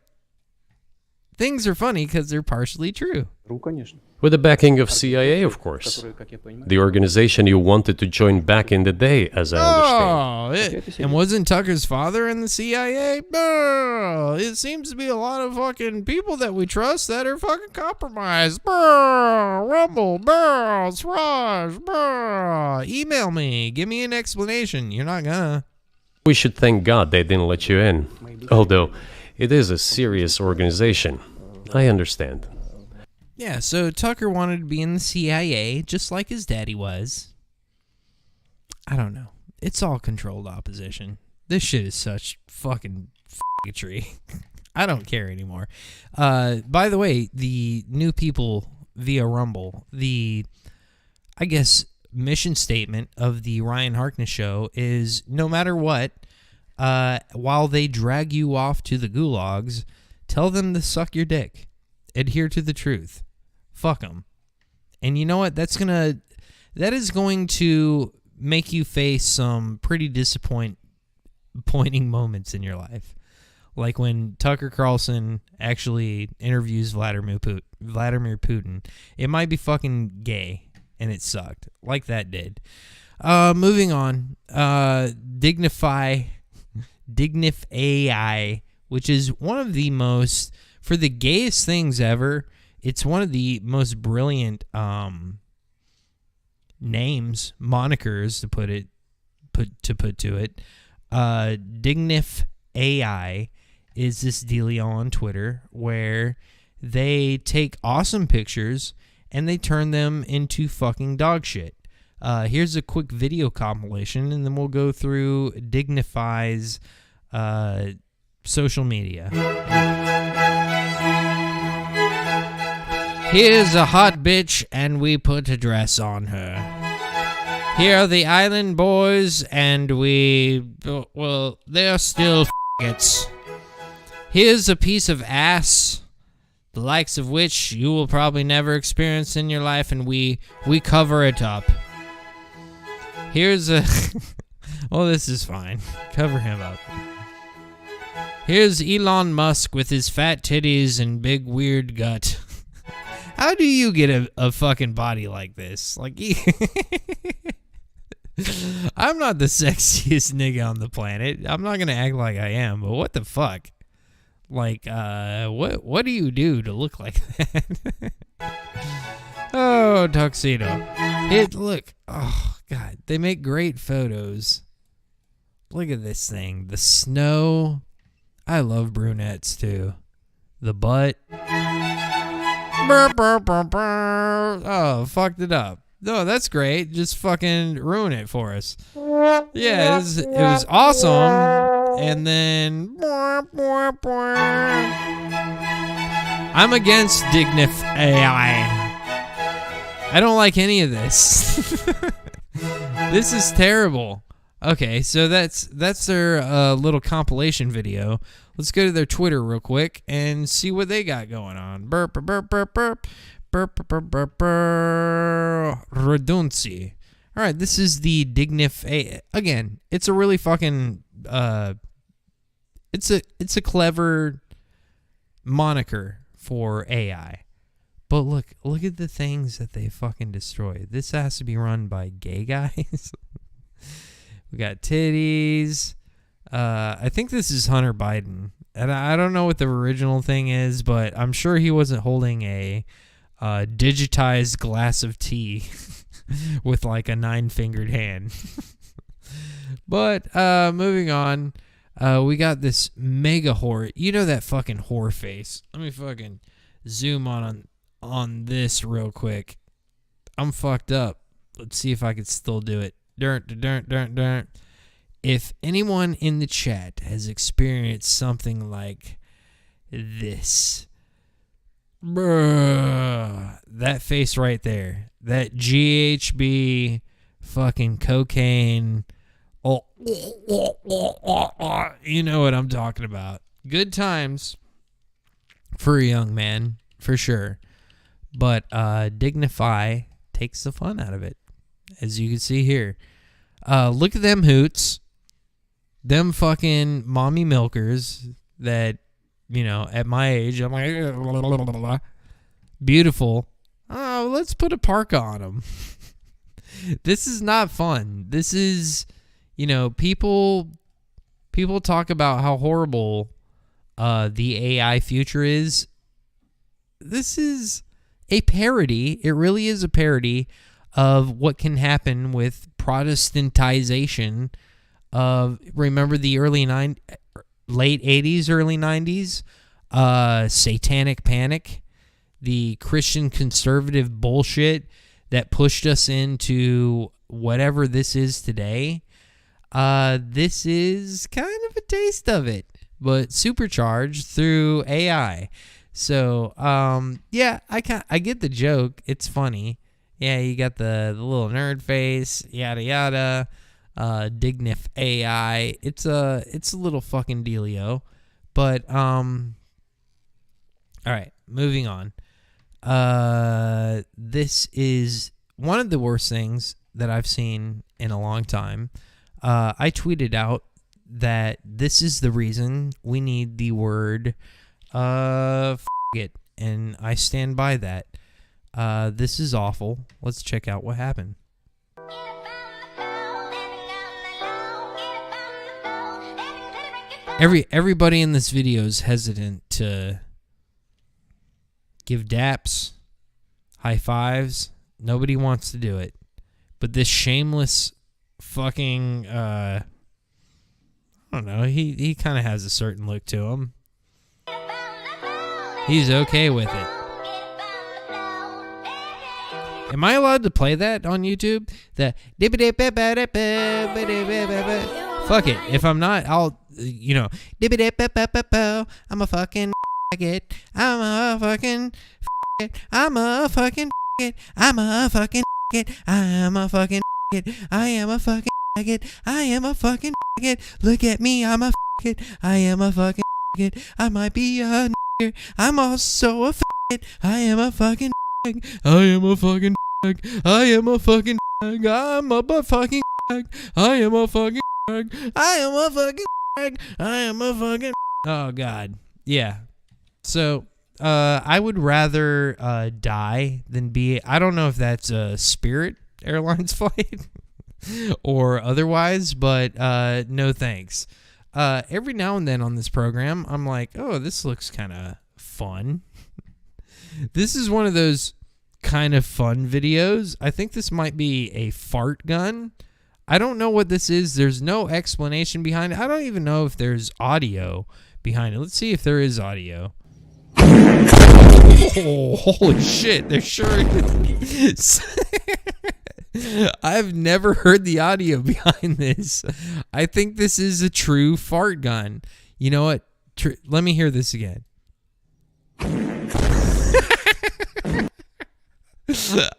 things are funny because they're partially true. With the backing of CIA, of course. The organization you wanted to join back in the day, as I understand. And wasn't Tucker's father in the CIA? It seems to be a lot of fucking people that we trust that are fucking compromised. Rumble, Sraj, email me. Give me an explanation. You're not gonna. We should thank God they didn't let you in. Although, it is a serious organization. I understand. Yeah, so Tucker wanted to be in the CIA, just like his daddy was. I don't know. It's all controlled opposition. This shit is such fucking f***atry. I don't care anymore. By the way, the new people via Rumble, I guess, mission statement of the Ryan Harkness show is no matter what, while they drag you off to the gulags, tell them to suck your dick. Adhere to the truth. Fuck them. And you know what? That is going to make you face some pretty disappointing moments in your life. Like when Tucker Carlson actually interviews Vladimir Putin. It might be fucking gay, and it sucked. Like that did. Moving on. Dignif AI, which is one of the most, for the gayest things ever, it's one of the most brilliant names, monikers to put to it. Dignif AI is this dealio on Twitter where they take awesome pictures and they turn them into fucking dog shit. Here's a quick video compilation, and then we'll go through Dignify's social media. Here's a hot bitch, and we put a dress on her. Here are the island boys, and they're still f***its. Here's a piece of ass, the likes of which you will probably never experience in your life, and we cover it up. Here's a... well, this is fine. Cover him up. Here's Elon Musk with his fat titties and big weird gut. How do you get a fucking body like this? Like, I'm not the sexiest nigga on the planet. I'm not gonna act like I am, but what the fuck? Like, what do you do to look like that? Oh, tuxedo. Look. Oh, God. They make great photos. Look at this thing. The snow. I love brunettes, too. The butt. Oh, fucked it up. No, that's great. Just fucking ruin it for us. Yeah, it was awesome. And then... I'm against Dignif AI. I don't like any of this. This is terrible. Okay, so that's their little compilation video. Let's go to their Twitter real quick and see what they got going on. Burp, burp, burp, burp, burp, burp, burp, burp, burp. Redundancy. All right, this is the Dignif AI. Again, it's a really fucking it's a clever moniker for AI. But look at the things that they fucking destroy. This has to be run by gay guys. We got titties. I think this is Hunter Biden. And I don't know what the original thing is, but I'm sure he wasn't holding a digitized glass of tea with like a 9-fingered hand. But moving on, we got this mega whore. You know that fucking whore face. Let me fucking zoom on this real quick. I'm fucked up. Let's see if I can still do it. If anyone in the chat has experienced something like this, bruh, that face right there, that GHB fucking cocaine, you know what I'm talking about. Good times for a young man, for sure. But Dignify takes the fun out of it, as you can see here. Look at them hoots. Them fucking mommy milkers that, you know, at my age, I'm like, beautiful. Oh, let's put a parka on them. This is not fun. This is, you know, people talk about how horrible the AI future is. This is a parody. It really is a parody of what can happen with Protestantization of, remember the late 80s, early 90s, satanic panic, the Christian conservative bullshit that pushed us into whatever this is today. This is kind of a taste of it, but supercharged through AI. So, yeah, I get the joke. It's funny. Yeah, you got the little nerd face, yada yada. Dignif AI. It's a little fucking dealio. But all right, moving on. This is one of the worst things that I've seen in a long time. I tweeted out that this is the reason we need the word f*** it, and I stand by that. This is awful. Let's check out what happened. Everybody in this video is hesitant to give daps, high fives. Nobody wants to do it. But this shameless fucking, I don't know, he kind of has a certain look to him. He's okay with it. Am I allowed to play that on YouTube? Fuck it. If I'm not, I'll, you know, I'm a fucking it. I'm a fucking it. I'm a fucking it. I'm a fucking it. I'm a fucking it. I am a fucking it. I am a fucking it. Look at me. I'm a it. I am a fucking it. I might be a nigger. I'm also a it. I am a fucking I am a fucking I am a fucking I'm a butt fucking I am a fucking I am a fucking I am a fucking Oh God. Yeah. So I would rather die than be. I don't know if that's a Spirit Airlines flight or otherwise, but no thanks. Every now and then on this program, I'm like, oh, this looks kind of fun. This is one of those kind of fun videos. I think this might be a fart gun. I don't know what this is. There's no explanation behind it. I don't even know if there's audio behind it. Let's see if there is audio. Oh, holy shit. There sure is. I've never heard the audio behind this. I think this is a true fart gun. You know what? Let me hear this again.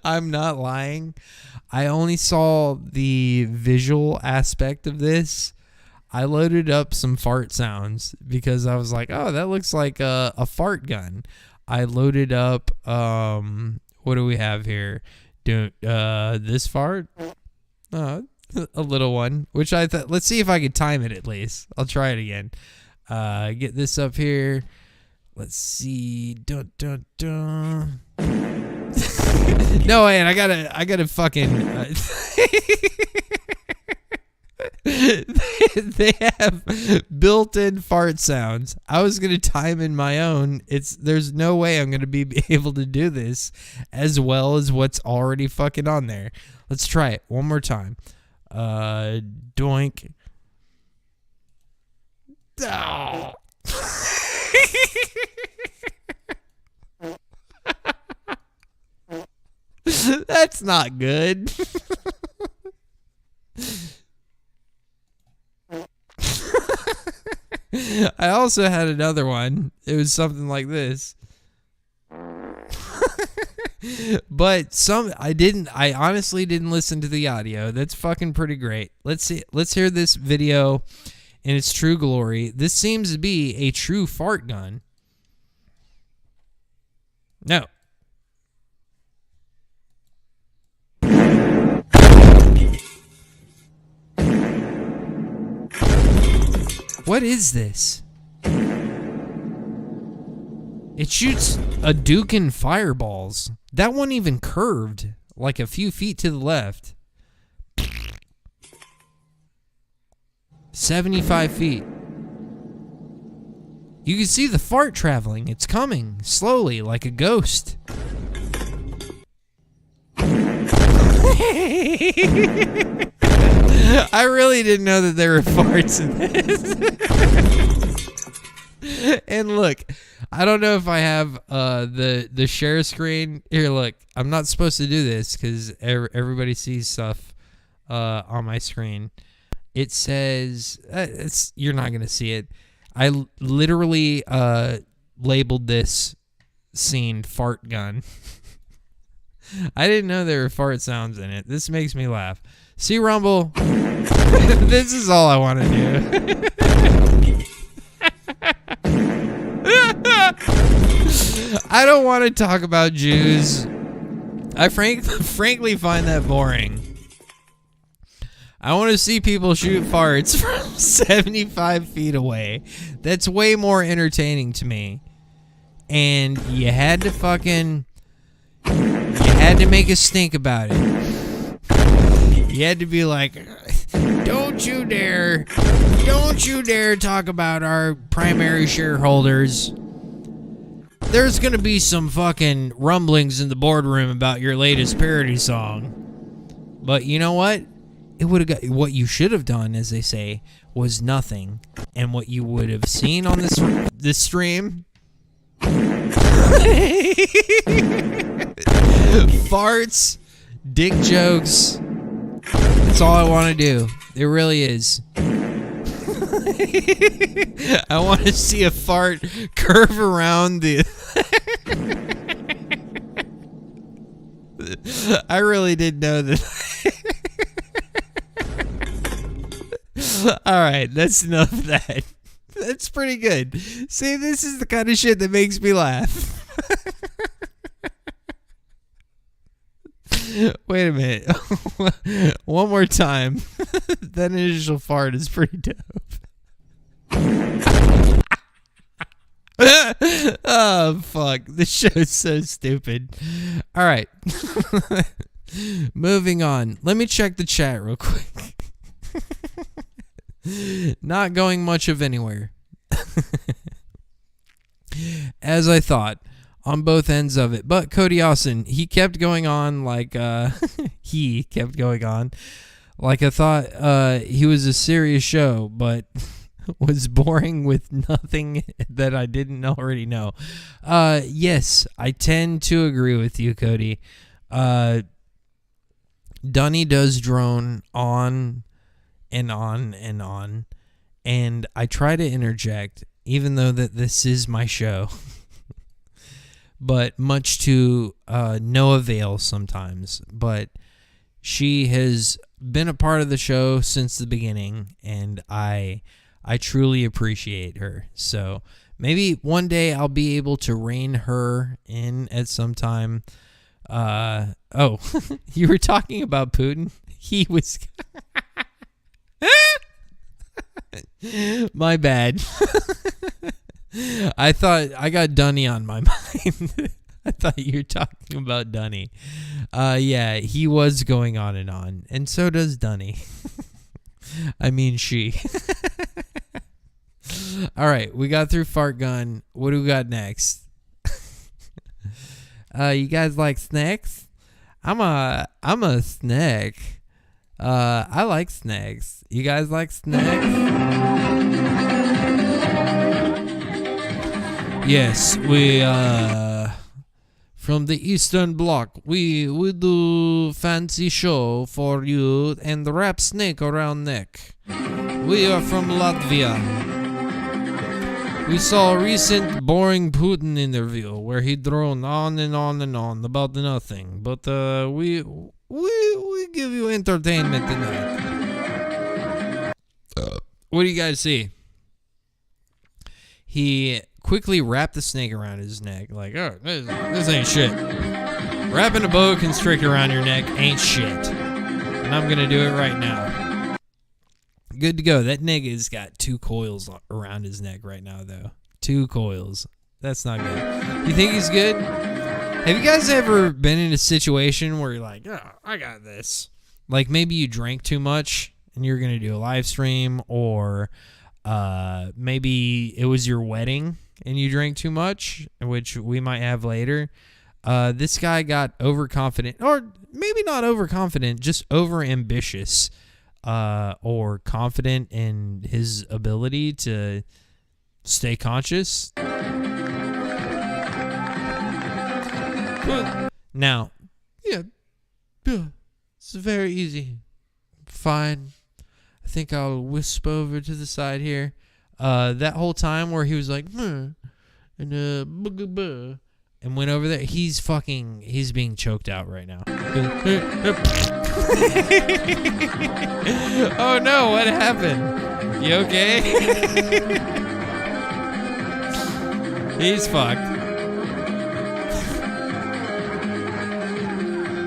I'm not lying. I only saw the visual aspect of this. I loaded up some fart sounds because I was like, oh, that looks like a fart gun. I loaded up, what do we have here? This fart? A little one, which I thought, let's see if I could time it at least. I'll try it again. Get this up here. Let's see. Dun, dun, dun. No, man, I gotta fucking. They have built-in fart sounds. I was gonna time in my own. There's no way I'm gonna be able to do this as well as what's already fucking on there. Let's try it one more time. Doink. Oh. That's not good. I also had another one. It was something like this. But I honestly didn't listen to the audio. That's fucking pretty great. Let's hear this video in its true glory. This seems to be a true fart gun. No. What is this? It shoots a Dukin fireballs. That one even curved like a few feet to the left. 75 feet. You can see the fart traveling. It's coming slowly like a ghost. I really didn't know that there were farts in this. And look, I don't know if I have the share screen. Here, look. I'm not supposed to do this because everybody sees stuff on my screen. It says, you're not going to see it. I literally labeled this scene fart gun. I didn't know there were fart sounds in it. This makes me laugh. See, Rumble? This is all I want to do. I don't want to talk about Jews. I frankly find that boring. I want to see people shoot farts from 75 feet away. That's way more entertaining to me. And you had to make a stink about it. You had to be like, don't you dare talk about our primary shareholders. There's going to be some fucking rumblings in the boardroom about your latest parody song. But you know what? What you should have done, as they say, was nothing. And what you would have seen on this stream, farts, dick jokes. That's all I want to do. It really is. I want to see a fart curve around the... I really didn't know that. Alright, that's enough of that. That's pretty good. See, this is the kind of shit that makes me laugh. Wait a minute. One more time. That initial fart is pretty dope. Oh, fuck. This show is so stupid. All right. Moving on. Let me check the chat real quick. Not going much of anywhere. As I thought, on both ends of it. But Cody Austin, he kept going on like he kept going on like I thought he was a serious show, but was boring with nothing that I didn't already know. Yes, I tend to agree with you, Cody. Dunny does drone on and on and on, and I try to interject, even though that this is my show, but much to no avail sometimes. But she has been a part of the show since the beginning, and I truly appreciate her. So maybe one day I'll be able to rein her in at some time. Oh, you were talking about Putin? He was... My bad. I thought I got Dunny on my mind. I thought you were talking about Dunny. Yeah, he was going on, and so does Dunny. I mean, she. All right, we got through Fart Gun. What do we got next? You guys like snacks? I'm a snack. I like snacks. You guys like snacks? Yes, we from the Eastern Bloc. We do fancy show for you and wrap snake around neck. We are from Latvia. We saw a recent boring Putin interview where he droned on and on and on about nothing. But we give you entertainment tonight. What do you guys see? He quickly wrapped the snake around his neck. Like, oh, this ain't shit. Wrapping a boa constrictor around your neck ain't shit. And I'm going to do it right now. Good to go. That nigga's got 2 coils around his neck right now, though. 2 coils. That's not good. You think he's good? Have you guys ever been in a situation where you're like, oh, I got this? Like maybe you drank too much and you're going to do a live stream, or maybe it was your wedding and you drank too much, which we might have later. This guy got overconfident, or maybe not overconfident, just over-ambitious. Or confident in his ability to stay conscious. Now, yeah, it's very easy. Fine. I think I'll wisp over to the side here. That whole time where he was like, and went over there, he's being choked out right now. Oh no, what happened? You okay? He's fucked.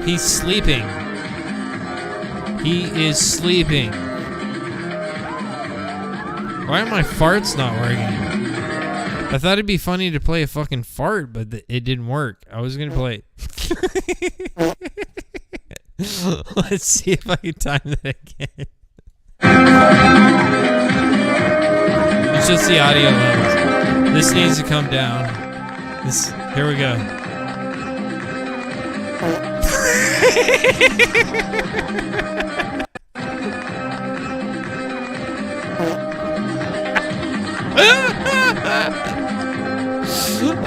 He's sleeping. He is sleeping. Why are my farts not working? I thought it'd be funny to play a fucking fart, but it didn't work. I was gonna play it. Let's see if I can time that again. It's just the audio levels. This needs to come down. Here we go.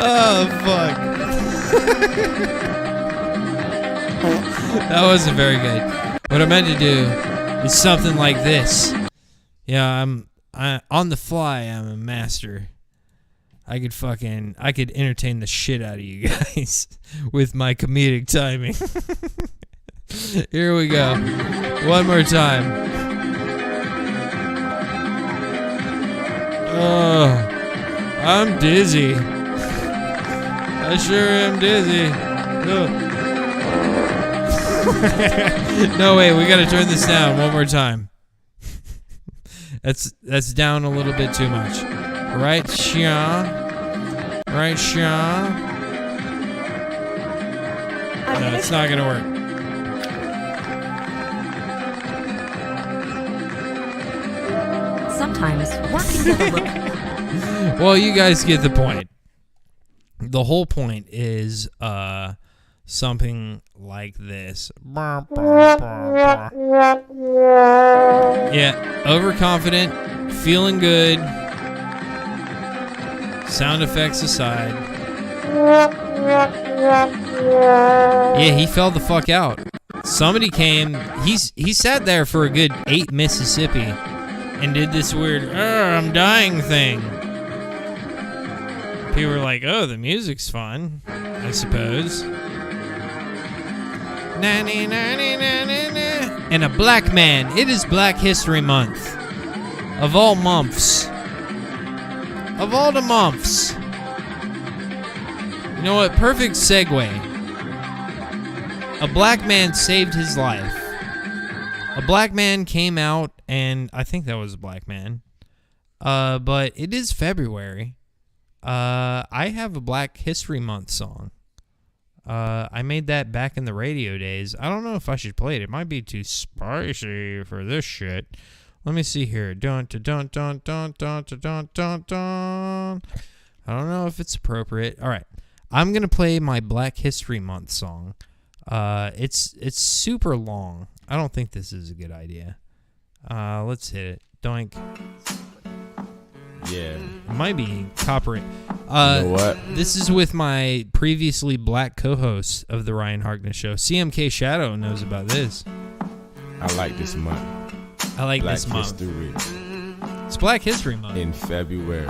Oh, fuck. That wasn't very good. What I meant to do is something like this. Yeah, on the fly, I'm a master. I could entertain the shit out of you guys with my comedic timing. Here we go. One more time. Oh, I'm dizzy. I sure am dizzy. Oh. No, wait, we gotta turn this down one more time. That's down a little bit too much. Right, yeah. Right, Sean? No, it's not gonna work. Sometimes working together look. Well, you guys get the point. The whole point is something like this. Yeah, overconfident, feeling good. Sound effects aside. Yeah, he fell the fuck out. Somebody came. He sat there for a good 8 Mississippi and did this weird I'm dying thing. People were like, oh, the music's fun, I suppose. And a black man. It is Black History Month. Of all months. Of all the months. You know what? Perfect segue. A black man saved his life. A black man came out, and I think that was a black man. But it is February. I have a Black History Month song. I made that back in the radio days. I don't know if I should play it. It might be too spicy for this shit. Let me see here. Dun dun dun dun dun dun dun dun dun. I don't know if it's appropriate. All right, I'm gonna play my Black History Month song. It's super long. I don't think this is a good idea. Let's hit it. Doink. Yeah. It might be copyright. You know what? This is with my previously black co-host of the Ryan Harkness Show. CMK Shadow knows about this. I like this month. I like Black this month. History. It's Black History Month. In February.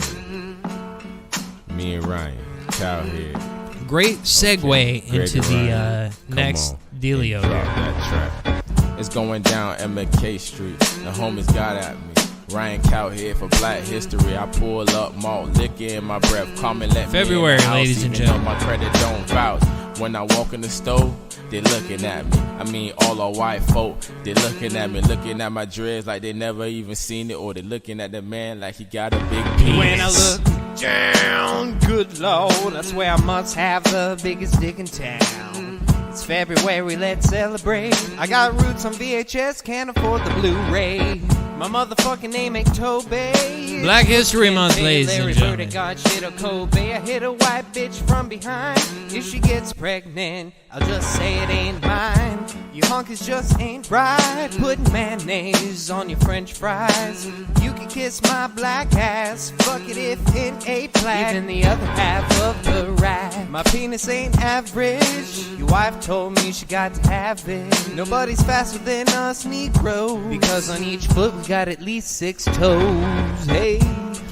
Me and Ryan, Cowhead. Great segue into the next dealio. That track. It's going down McKay Street. The homies got at me. Ryan Cowhead for Black History. I pull up, malt liquor in my breath. Come and let February, me in the house, ladies and even though gentlemen. my credit don't vouch. When I walk in the store, they looking at me. I mean, all the white folk, they looking at me, looking at my dreads like they never even seen it, or they looking at the man like he got a big penis. When I look down, good Lord, I swear I must have the biggest dick in town. It's February, let's celebrate. I got roots on VHS, can't afford the Blu-ray. My motherfucking name ain't Toby. Black History Month, ladies and Larry gentlemen. Bird, God shit or Kobe. I hit a white bitch from behind. If she gets pregnant, I'll just say it ain't mine. You honkies just ain't right. Putting mayonnaise on your French fries. You can kiss my black ass. Fuck it if it ain't black. Even the other half of the ride. My penis ain't average. Your wife told me she got to have it. Nobody's faster than us Negroes. Because on each foot we got at least 6 toes. Hey,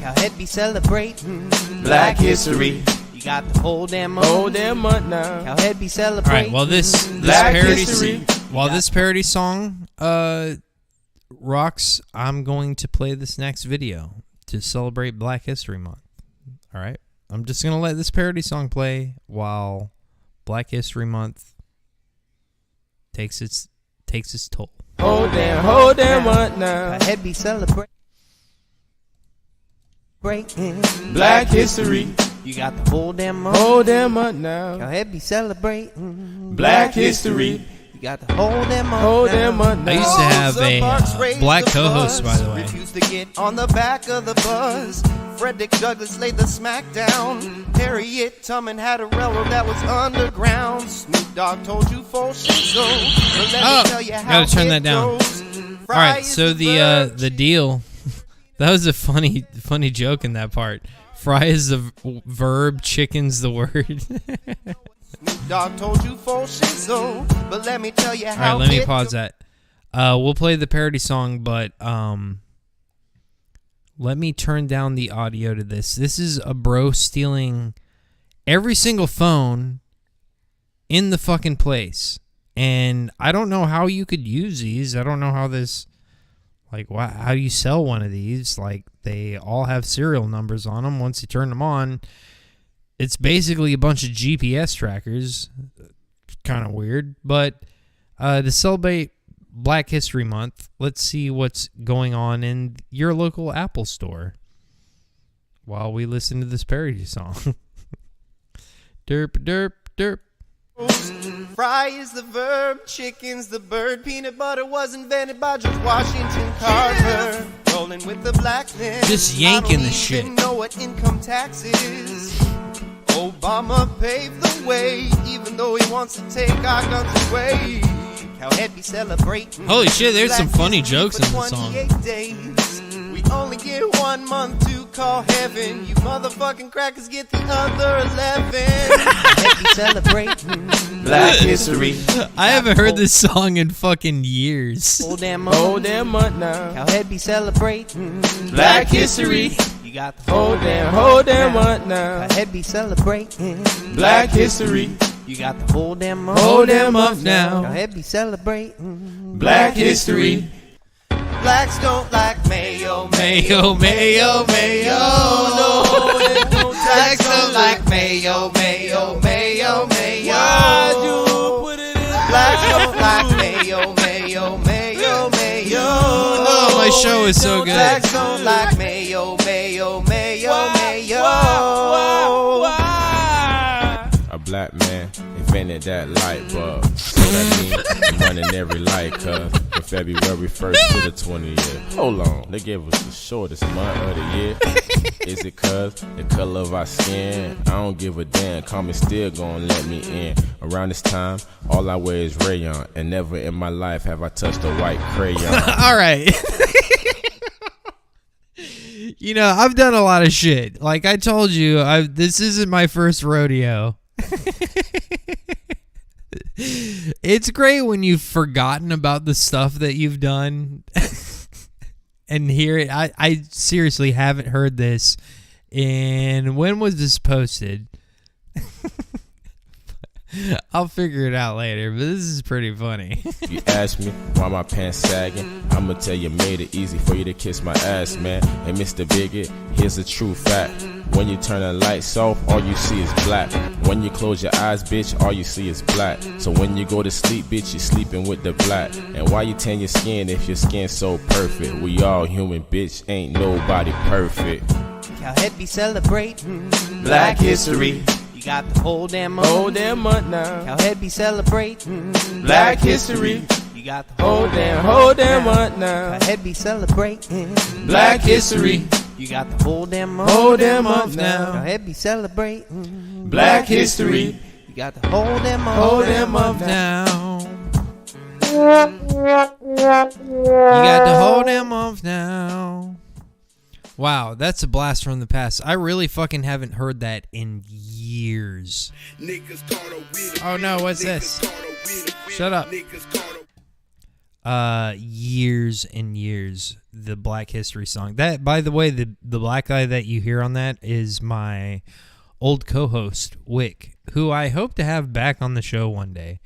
Cowhead be celebrating Black History. You got the whole damn month. Whole damn month now. Cowhead be All celebrating. right. Well, this Black parody History. this parody song rocks, I'm going to play this next video to celebrate Black History Month. All right. I'm just gonna let this parody song play while Black History Month takes its toll. Whole damn month now. Cowhead be celebrating Black History. You got the whole damn month. Whole damn month now. Cowhead be celebrating Black History. You got the whole damn month. Whole now. damn month now. I used to have a black co-host, by the way. Refused to get on the back of the bus. Frederick Douglass laid the smack down. Harriet Tubman had a railroad that was underground. Snoop Dogg told you for so. But let me tell you how Gotta turn it that down. goes. All right, so the deal. That was a funny joke in that part. Fry is the verb, chicken's the word. Snoop Dogg told you for shizzle, but let me tell you All how right, let me it pause that. We'll play the parody song, but let me turn down the audio to this. This is a bro stealing every single phone in the fucking place. And I don't know how you could use these. I don't know how this, like, how do you sell one of these? Like, they all have serial numbers on them. Once you turn them on, it's basically a bunch of GPS trackers. Kind of weird. But to celebrate Black History Month, let's see what's going on in your local Apple store while we listen to this parody song. Derp, derp, derp. Fry is the verb, chicken's the bird, peanut butter was invented by George Washington Carver. Rolling with the blackness. Just yanking the shit. I don't even know what income tax is. Obama paved the way, even though he wants to take our guns away. Cowhead be celebrating. Holy shit, there's some funny jokes in the song. 28 days. We only get 1 month to call heaven. You motherfucking crackers get the other 11. Cowhead be celebrating Black History. I haven't heard this song in fucking years. Whole damn month now. Cowhead be celebrating Black History. You got the whole damn month now. Cowhead be celebrating Black History. You got the whole damn month. Now. Cowhead be celebrating Black History. Blacks don't like mayo, Mayo, mayo, mayo. No, they don't. Blacks don't like mayo, mayo, mayo, mayo. Why'd you put it in? Blacks don't like mayo, mayo, mayo, mayo. Oh, my show is so good. Blacks don't like mayo, mayo, mayo, mayo. A black man invented that light bulb. So that means I'm running every light, cuz from February 1st to the 20th. Hold on, they gave us the shortest month of the year. Is it cuz the color of our skin? I don't give a damn, Common still gonna let me in. Around this time, all I wear is rayon, and never in my life have I touched a white crayon. All right. You know, I've done a lot of shit. Like I told you, this isn't my first rodeo. It's great when you've forgotten about the stuff that you've done and hear it. I seriously haven't heard this. And when was this posted? I'll figure it out later, but this is pretty funny. You ask me why my pants sagging, I'ma tell you made it easy for you to kiss my ass, man. And Mr. Bigot, here's a true fact. When you turn the lights off, all you see is black. When you close your eyes, bitch, all you see is black. So when you go to sleep, bitch, you're sleeping with the black. And why you tan your skin if your skin's so perfect? We all human, bitch, ain't nobody perfect. Cowhead be celebrating Black History. You got the whole damn month now. Cowhead be celebrating Black History. You got the whole damn month now. Cowhead be celebrating Black History. You got the whole damn month now. Cowhead be celebrating Black History. You got the whole damn month now. You got the whole damn month now. Wow, that's a blast from the past. I really fucking haven't heard that in years. Oh no, what's this? Shut up. Years and years. The Black History song. That, by the way, the black guy that you hear on that is my old co-host, Wick, who I hope to have back on the show one day.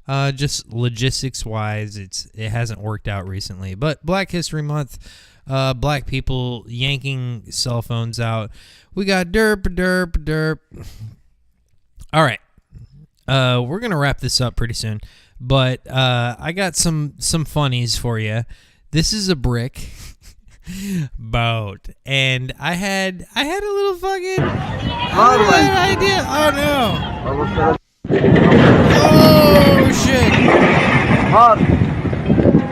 Just logistics-wise, it hasn't worked out recently. But Black History Month, black people yanking cell phones out. We got derp, derp, derp. All right. We're going to wrap this up pretty soon. But I got some funnies for you. This is a brick boat. And I had a little fucking idea. Oh, no. Oh, shit.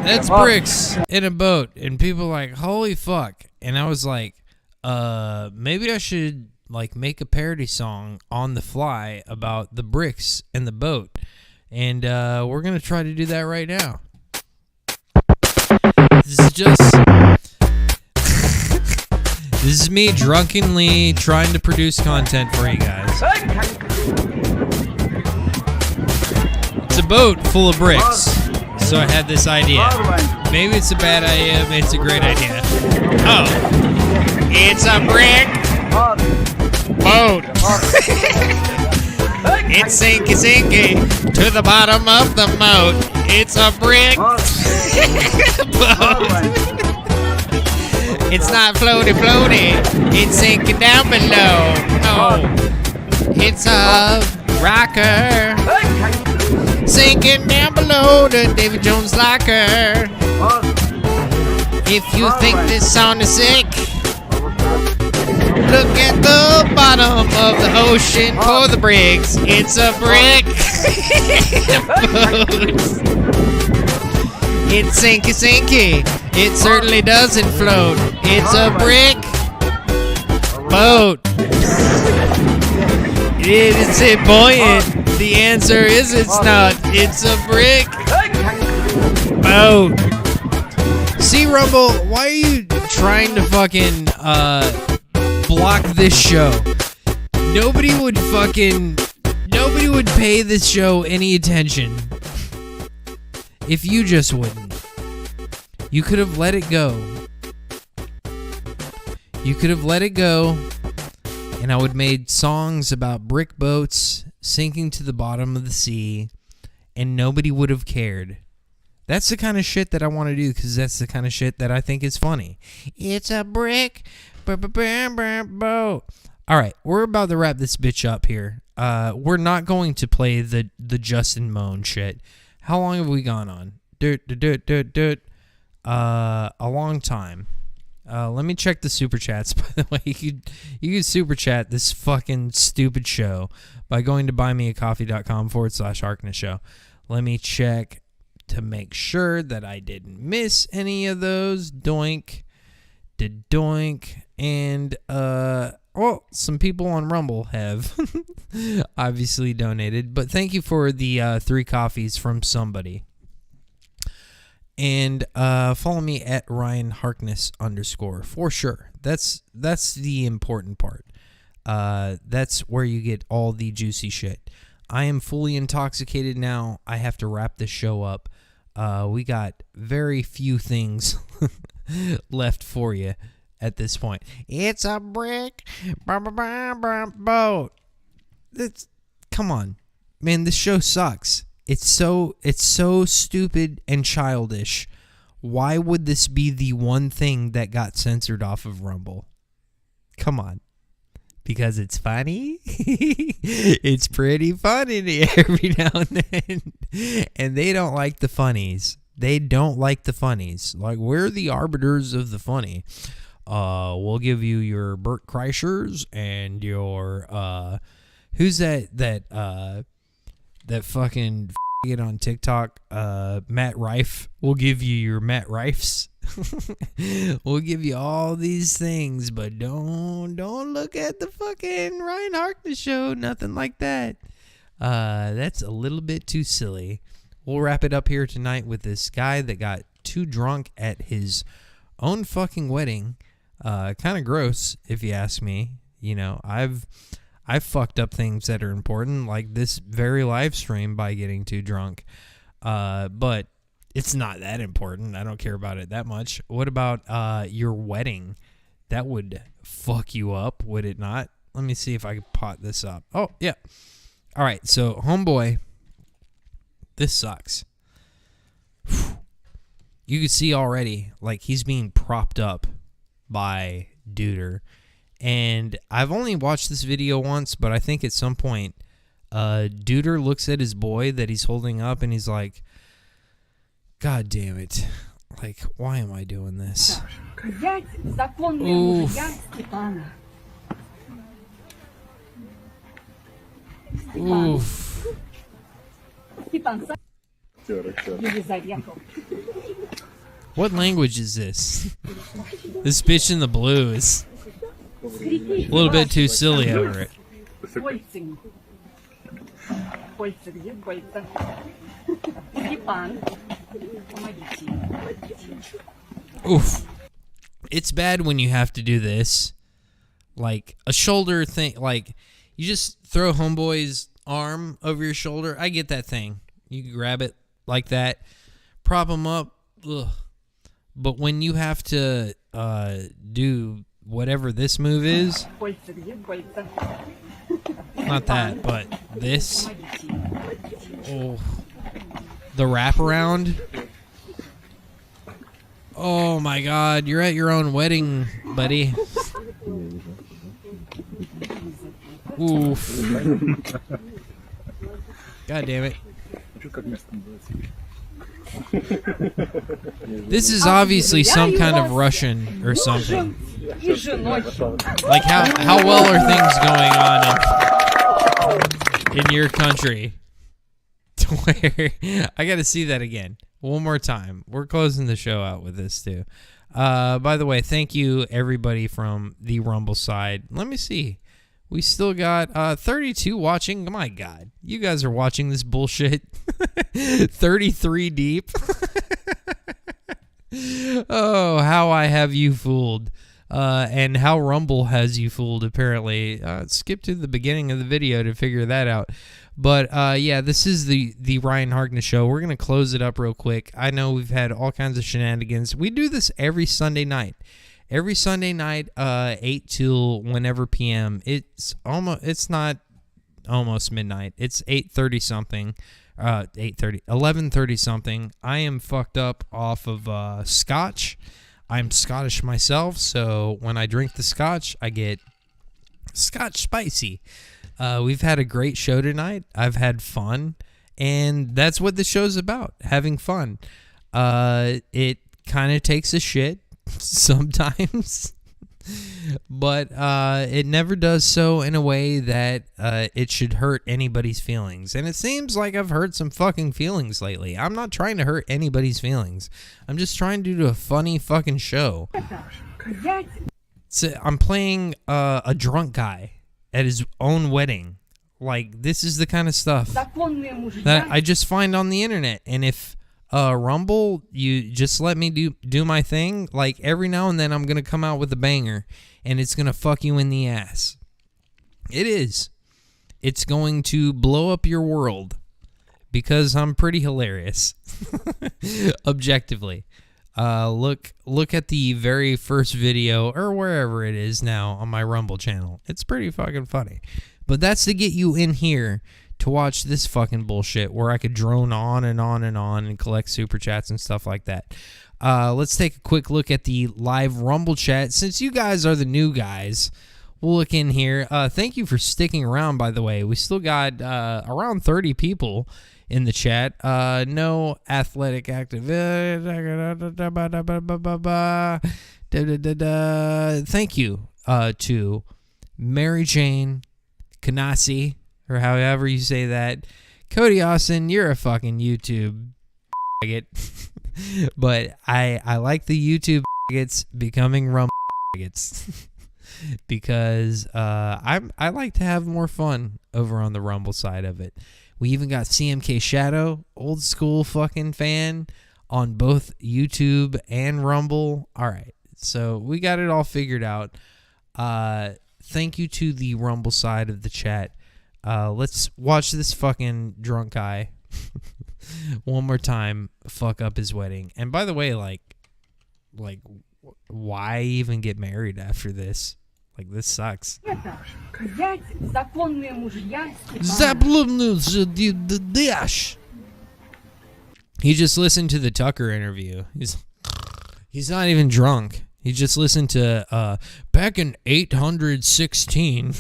That's bricks in a boat. And people are like, holy fuck. And I was like, maybe I should like make a parody song on the fly about the bricks and the boat. And we're going to try to do that right now. This is just... This is me drunkenly trying to produce content for you guys. It's a boat full of bricks. So I had this idea. Maybe it's a bad idea, maybe it's a great idea. Oh. It's a brick boat. It's sinky to the bottom of the moat. It's a brick boat. It's not floaty. It's sinking down below. Oh, it's a rocker sinking down below the Davy Jones locker. If you think this song is sick, Look at the bottom of the ocean for the bricks. It's a brick boat. It's sinky sinky. It certainly doesn't float. It's a brick boat. Is it buoyant? The answer is it's not. It's a brick boat. See, Rumble, why are you trying to fucking block this show? Nobody would pay this show any attention if you just wouldn't. You could have let it go. You could have let it go, and I would have made songs about brick boats sinking to the bottom of the sea, and nobody would have cared. That's the kind of shit that I want to do, because that's the kind of shit that I think is funny. It's a brick boat. All right, we're about to wrap this bitch up here. We're not going to play the Justin Moan shit. How long have we gone on? A long time. Let me check the super chats. By the way, you can super chat this fucking stupid show by going to buymeacoffee.com/Harkness show. Let me check to make sure that I didn't miss any of those. Doink. And some people on Rumble have obviously donated, but thank you for the 3 coffees from somebody. And follow me at Ryan Harkness _ for sure. That's the important part. That's where you get all the juicy shit. I am fully intoxicated now. I have to wrap this show up. We got very few things left for you at this point. It's a brick boat. Come on, man. This show sucks. It's so stupid and childish. Why would this be the one thing that got censored off of Rumble? Come on. Because it's funny? It's pretty funny every now and then. And they don't like the funnies. They don't like the funnies. Like, we're the arbiters of the funny. We'll give you your Bert Kreischers and your who's that fucking get on TikTok, Matt Rife. We'll give you your Matt Rifes. We'll give you all these things, but don't look at the fucking Ryan Harkness show. Nothing like that. That's a little bit too silly. We'll wrap it up here tonight with this guy that got too drunk at his own fucking wedding. Kind of gross, if you ask me. You know, I've fucked up things that are important, like this very live stream, by getting too drunk. But it's not that important. I don't care about it that much. What about your wedding? That would fuck you up, would it not? Let me see if I can pot this up. Oh, yeah. All right, so homeboy, this sucks. You can see already, like, he's being propped up by Duder. And I've only watched this video once, but I think at some point, Duder looks at his boy that he's holding up, and he's like, God damn it. Like, why am I doing this? Oof. Oof. What language is this? This bitch in the blue is a little bit too silly over it. Oof. It's bad when you have to do this. Like a shoulder thing, like you just throw homeboy's arm over your shoulder. I get that thing. You can grab it like that, prop him up. Ugh. But when you have to do whatever this move is, not that, but this, oh, the wraparound. Oh my God, you're at your own wedding, buddy. Oof. God damn it. This is obviously some kind of Russian or something. Like how well are things going on in your country? I got to see that again one more time. We're closing the show out with this too. By the way, thank you everybody from the Rumble side. Let me see. We still got 32 watching. My God, you guys are watching this bullshit. 33 deep. Oh, how I have you fooled. And how Rumble has you fooled, apparently. Skip to the beginning of the video to figure that out. But, yeah, this is the Ryan Harkness show. We're going to close it up real quick. I know we've had all kinds of shenanigans. We do this every Sunday night. Every Sunday night, 8 till whenever p.m. It's not almost midnight. It's 8:30 something. 11:30 something. I am fucked up off of scotch. I'm Scottish myself, so when I drink the scotch, I get scotch spicy. We've had a great show tonight. I've had fun, and that's what the show's about, having fun. It kind of takes a shit sometimes, but it never does so in a way that it should hurt anybody's feelings. And it seems like I've hurt some fucking feelings lately. I'm not trying to hurt anybody's feelings. I'm just trying to do a funny fucking show. So I'm playing a drunk guy at his own wedding. Like, this is the kind of stuff that I just find on the internet. And if Rumble, you just let me do my thing, like every now and then I'm gonna come out with a banger and it's gonna fuck you in the ass. It is. It's going to blow up your world because I'm pretty hilarious. Objectively. Look at the very first video or wherever it is now on my Rumble channel. It's pretty fucking funny. But that's to get you in here to watch this fucking bullshit where I could drone on and on and on and collect super chats and stuff like that. Let's take a quick look at the live Rumble chat. Since you guys are the new guys, we'll look in here. Thank you for sticking around, by the way. We still got around 30 people in the chat. No athletic activity. Thank you to Mary Jane Kanasi, or however you say that. Cody Austin, you're a fucking YouTube faggot. But I like the YouTube faggots becoming Rumble faggots. Because I like to have more fun over on the Rumble side of it. We even got CMK Shadow, old school fucking fan, on both YouTube and Rumble. All right, so we got it all figured out. Thank you to the Rumble side of the chat. Let's watch this fucking drunk guy one more time fuck up his wedding. And by the way, like why even get married after this? Like, this sucks. He just listened to the Tucker interview. He's not even drunk. He just listened to back in 816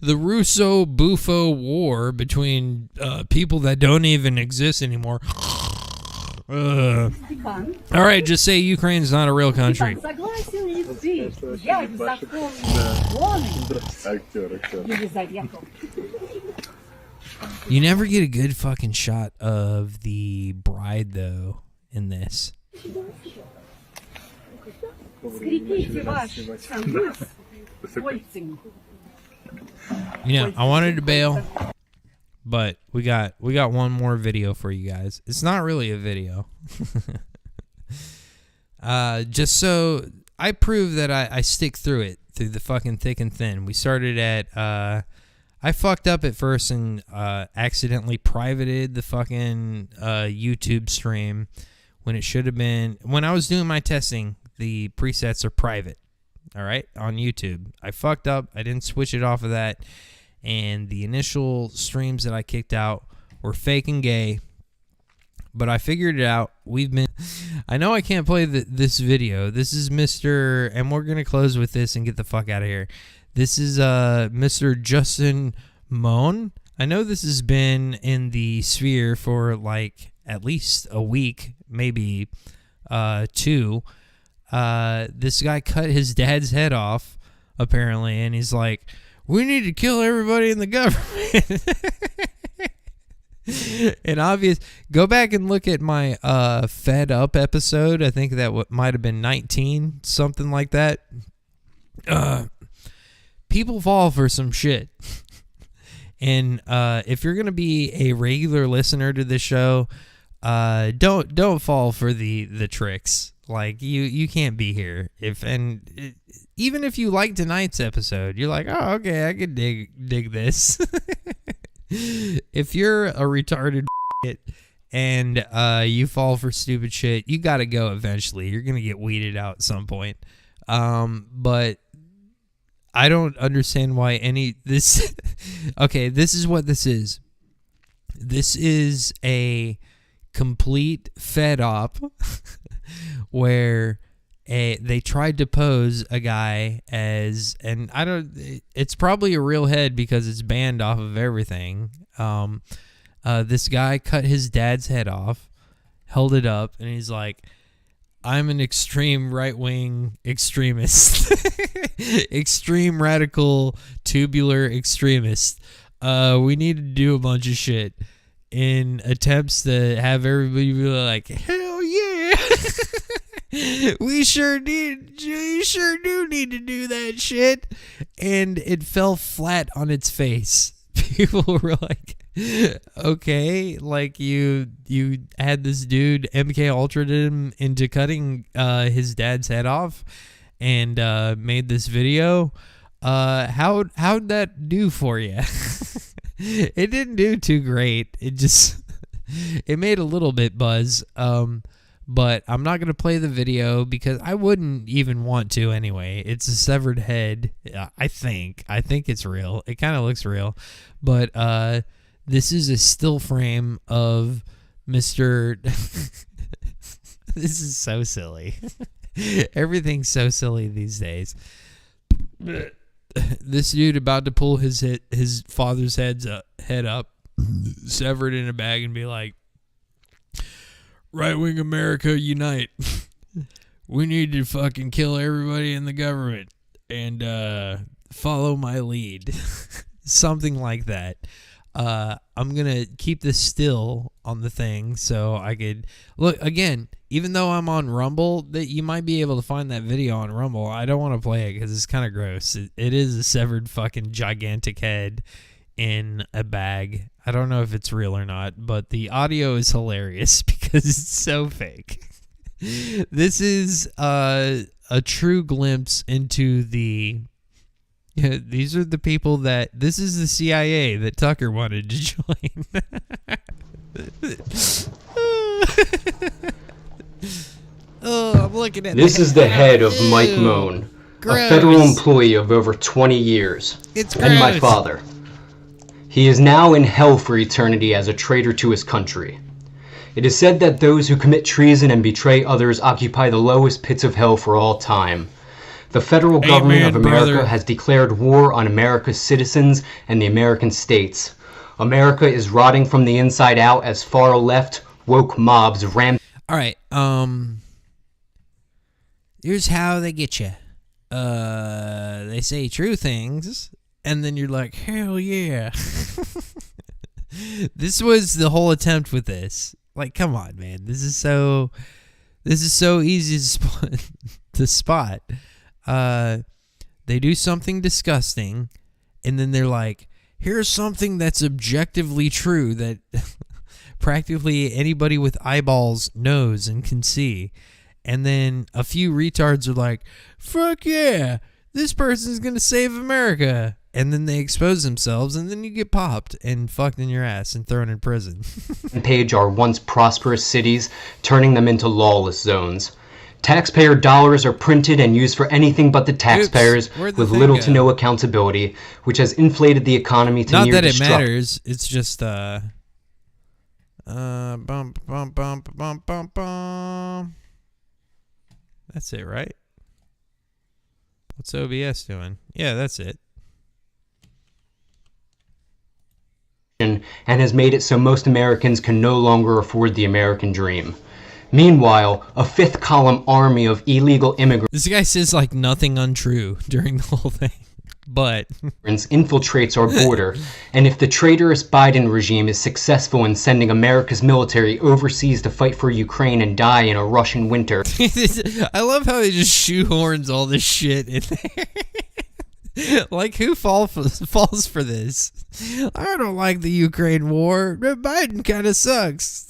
the Russo-Bufo war between people that don't even exist anymore. All right, just say Ukraine's not a real country. You never get a good fucking shot of the bride, though, in this. You know, I wanted to bail, but we got one more video for you guys. It's not really a video. Just so I prove that I stick through it, through the fucking thick and thin. We started at I fucked up at first and accidentally privated the fucking YouTube stream when it should have been. When I was doing my testing, the presets are private, all right, on YouTube. I fucked up. I didn't switch it off of that. And the initial streams that I kicked out were fake and gay. But I figured it out. I know I can't play this video. This is Mr. And we're going to close with this and get the fuck out of here. This is Mr. Justin Moan. I know this has been in the sphere for like at least a week, maybe 2. this guy cut his dad's head off, apparently, and he's like, we need to kill everybody in the government. And go back and look at my Fed Up episode. I think that might have been 19, something like that. People fall for some shit. And if you're gonna be a regular listener to this show, don't fall for the tricks. Like you can't be here even if you like tonight's episode, you're like, oh, okay, I can dig this. If you're a retarded and you fall for stupid shit, you got to go eventually. You're gonna get weeded out at some point. But I don't understand why this. Okay, this is what this is. This is a complete Fed Op where they tried to pose a guy as, and it's probably a real head because it's banned off of everything. This guy cut his dad's head off, held it up, and he's like, I'm an extreme right-wing extremist. Extreme radical tubular extremist. We need to do a bunch of shit in attempts to have everybody be like, hell yeah. We sure do need to do that shit. And it fell flat on its face. People were like, okay, like you had this dude MK Ultra'd him into cutting his dad's head off and made this video. How'd that do for you? It didn't do too great. It made a little bit buzz. But I'm not going to play the video because I wouldn't even want to anyway. It's a severed head, I think. I think it's real. It kind of looks real. But this is a still frame of Mr. This is so silly. Everything's so silly these days. This dude about to pull his father's head up, severed in a bag, and be like, right-wing America, unite. We need to fucking kill everybody in the government and follow my lead. Something like that. I'm going to keep this still on the thing so I could... Look, again, even though I'm on Rumble, that you might be able to find that video on Rumble. I don't want to play it because it's kind of gross. It is a severed fucking gigantic head in a bag. I don't know if it's real or not, but the audio is hilarious because it's so fake. This is a true glimpse into the... these are the people that... This is the CIA that Tucker wanted to join. Oh, I'm looking at this. Is the head of Mike Moan, a federal employee of over 20 years, and my father. He is now in hell for eternity as a traitor to his country. It is said that those who commit treason and betray others occupy the lowest pits of hell for all time. The federal government of America has declared war on America's citizens and the American states. America is rotting from the inside out as far-left, woke mobs ram... Alright, here's how they get you. They say true things... And then you're like, hell yeah. This was the whole attempt with this. Like, come on, man. This is so easy to spot. They do something disgusting, and then they're like, here's something that's objectively true that practically anybody with eyeballs knows and can see. And then a few retards are like, fuck yeah, this person's going to save America. And then they expose themselves, and then you get popped and fucked in your ass and thrown in prison. Page our once prosperous cities, turning them into lawless zones. Taxpayer dollars are printed and used for anything but the taxpayers, with little to no accountability, which has inflated the economy to near destruction. Not that it matters. It's just That's it, right? What's OBS doing? Yeah, that's it. And has made it so most Americans can no longer afford the American dream. Meanwhile, a fifth column army of illegal immigrants This guy says like nothing untrue during the whole thing. But infiltrates our border, and if the traitorous Biden regime is successful in sending America's military overseas to fight for Ukraine and die in a Russian winter. I love how he just shoehorns all this shit in there. Like, who falls for this? I don't like the Ukraine war. Biden kind of sucks.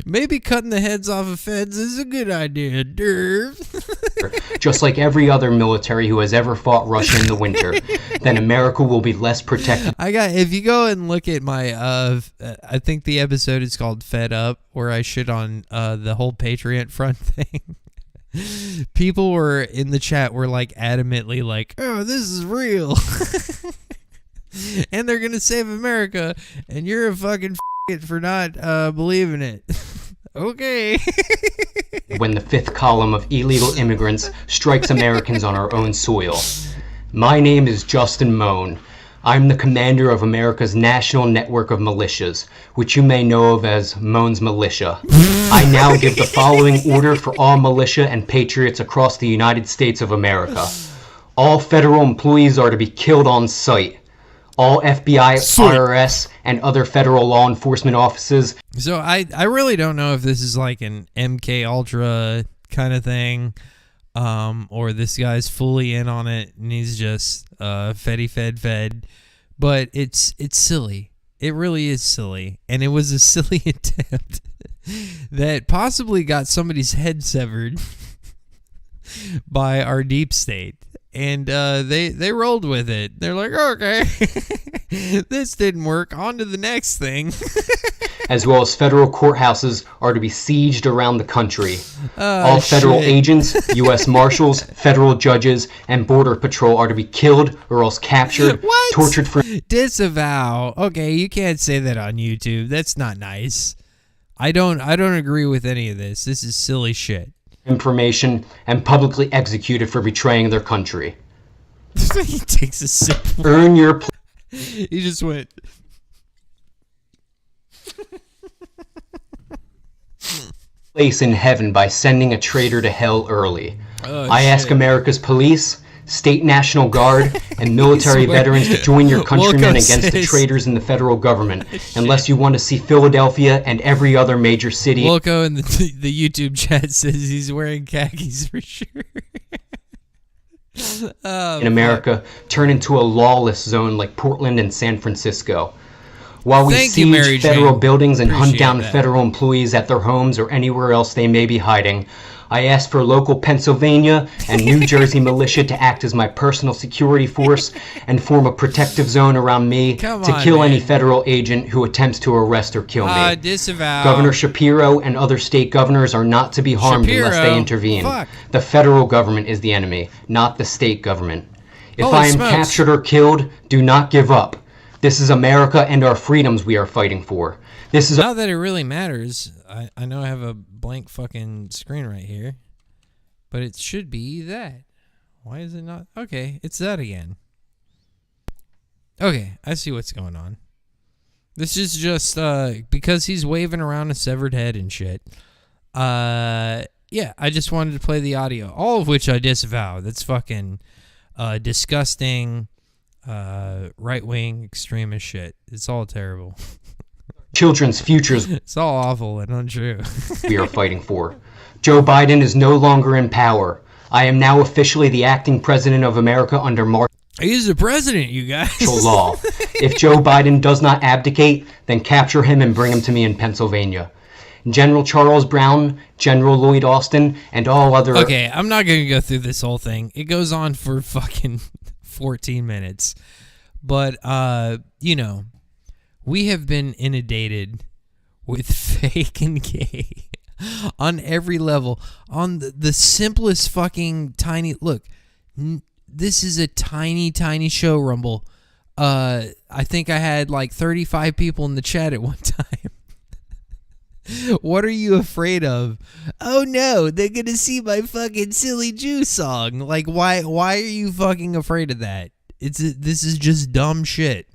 Maybe cutting the heads off of feds is a good idea, Derv. Just like every other military who has ever fought Russia in the winter, then America will be less protected. If you go and look at my, I think the episode is called Fed Up, where I shit on the whole Patriot Front thing. People were in the chat were like adamantly like, oh, this is real. And they're going to save America, and you're a fucking for not believing it. Okay. When the fifth column of illegal immigrants strikes Americans on our own soil. My name is Justin Moan. I'm the commander of America's national network of militias, which you may know of as Moan's Militia. I now give the following order for all militia and patriots across the United States of America. All federal employees are to be killed on sight. All FBI, IRS, and other federal law enforcement offices. So I really don't know if this is like an MK Ultra kind of thing, or this guy's fully in on it and he's just fed. But it's silly. It really is silly, and it was a silly attempt that possibly got somebody's head severed by our deep state. And they rolled with it. They're like, okay, this didn't work. On to the next thing. As well as federal courthouses are to be sieged around the country. All federal agents, U.S. Marshals, federal judges, and Border Patrol are to be killed or else captured, tortured for... Disavow. Okay, you can't say that on YouTube. That's not nice. I don't agree with any of this. This is silly shit. Information and publicly executed for betraying their country. He takes a sip. Earn your He just went. Place in heaven by sending a traitor to hell early. I ask America's police, state National Guard, and military veterans to join your countrymen against the traitors in the federal government, unless you want to see Philadelphia and every other major city. Wilco in the YouTube chat says he's wearing khakis for sure. In America turn into a lawless zone like Portland and San Francisco. While we siege federal buildings and hunt down federal employees at their homes or anywhere else they may be hiding, I ask for local Pennsylvania and New Jersey militia to act as my personal security force and form a protective zone around me to kill any federal agent who attempts to arrest or kill me. Disavow. Governor Shapiro and other state governors are not to be harmed unless they intervene. The federal government is the enemy, not the state government. If I am captured or killed, do not give up. This is America and our freedoms we are fighting for. This is not that it really matters. I know I have a blank fucking screen right here, but it should be that. Why is it not? Okay, it's that again. Okay, I see what's going on. This is just because he's waving around a severed head and shit. Yeah, I just wanted to play the audio, all of which I disavow. That's fucking disgusting, right-wing extremist shit. It's all terrible. Children's futures. It's all awful and untrue. We are fighting for. Joe Biden is no longer in power. I am now officially the acting president of America under martial He's the president, you guys. law. If Joe Biden does not abdicate, then capture him and bring him to me in Pennsylvania. General Charles Brown, General Lloyd Austin, and all other... Okay, I'm not going to go through this whole thing. It goes on for fucking 14 minutes. But, you know, we have been inundated with fake and gay on every level. On the simplest fucking tiny... Look, this is a tiny, tiny show, Rumble. I think I had like 35 people in the chat at one time. What are you afraid of? Oh no, they're gonna see my fucking silly Jew song. Like, why are you fucking afraid of that? This is just dumb shit.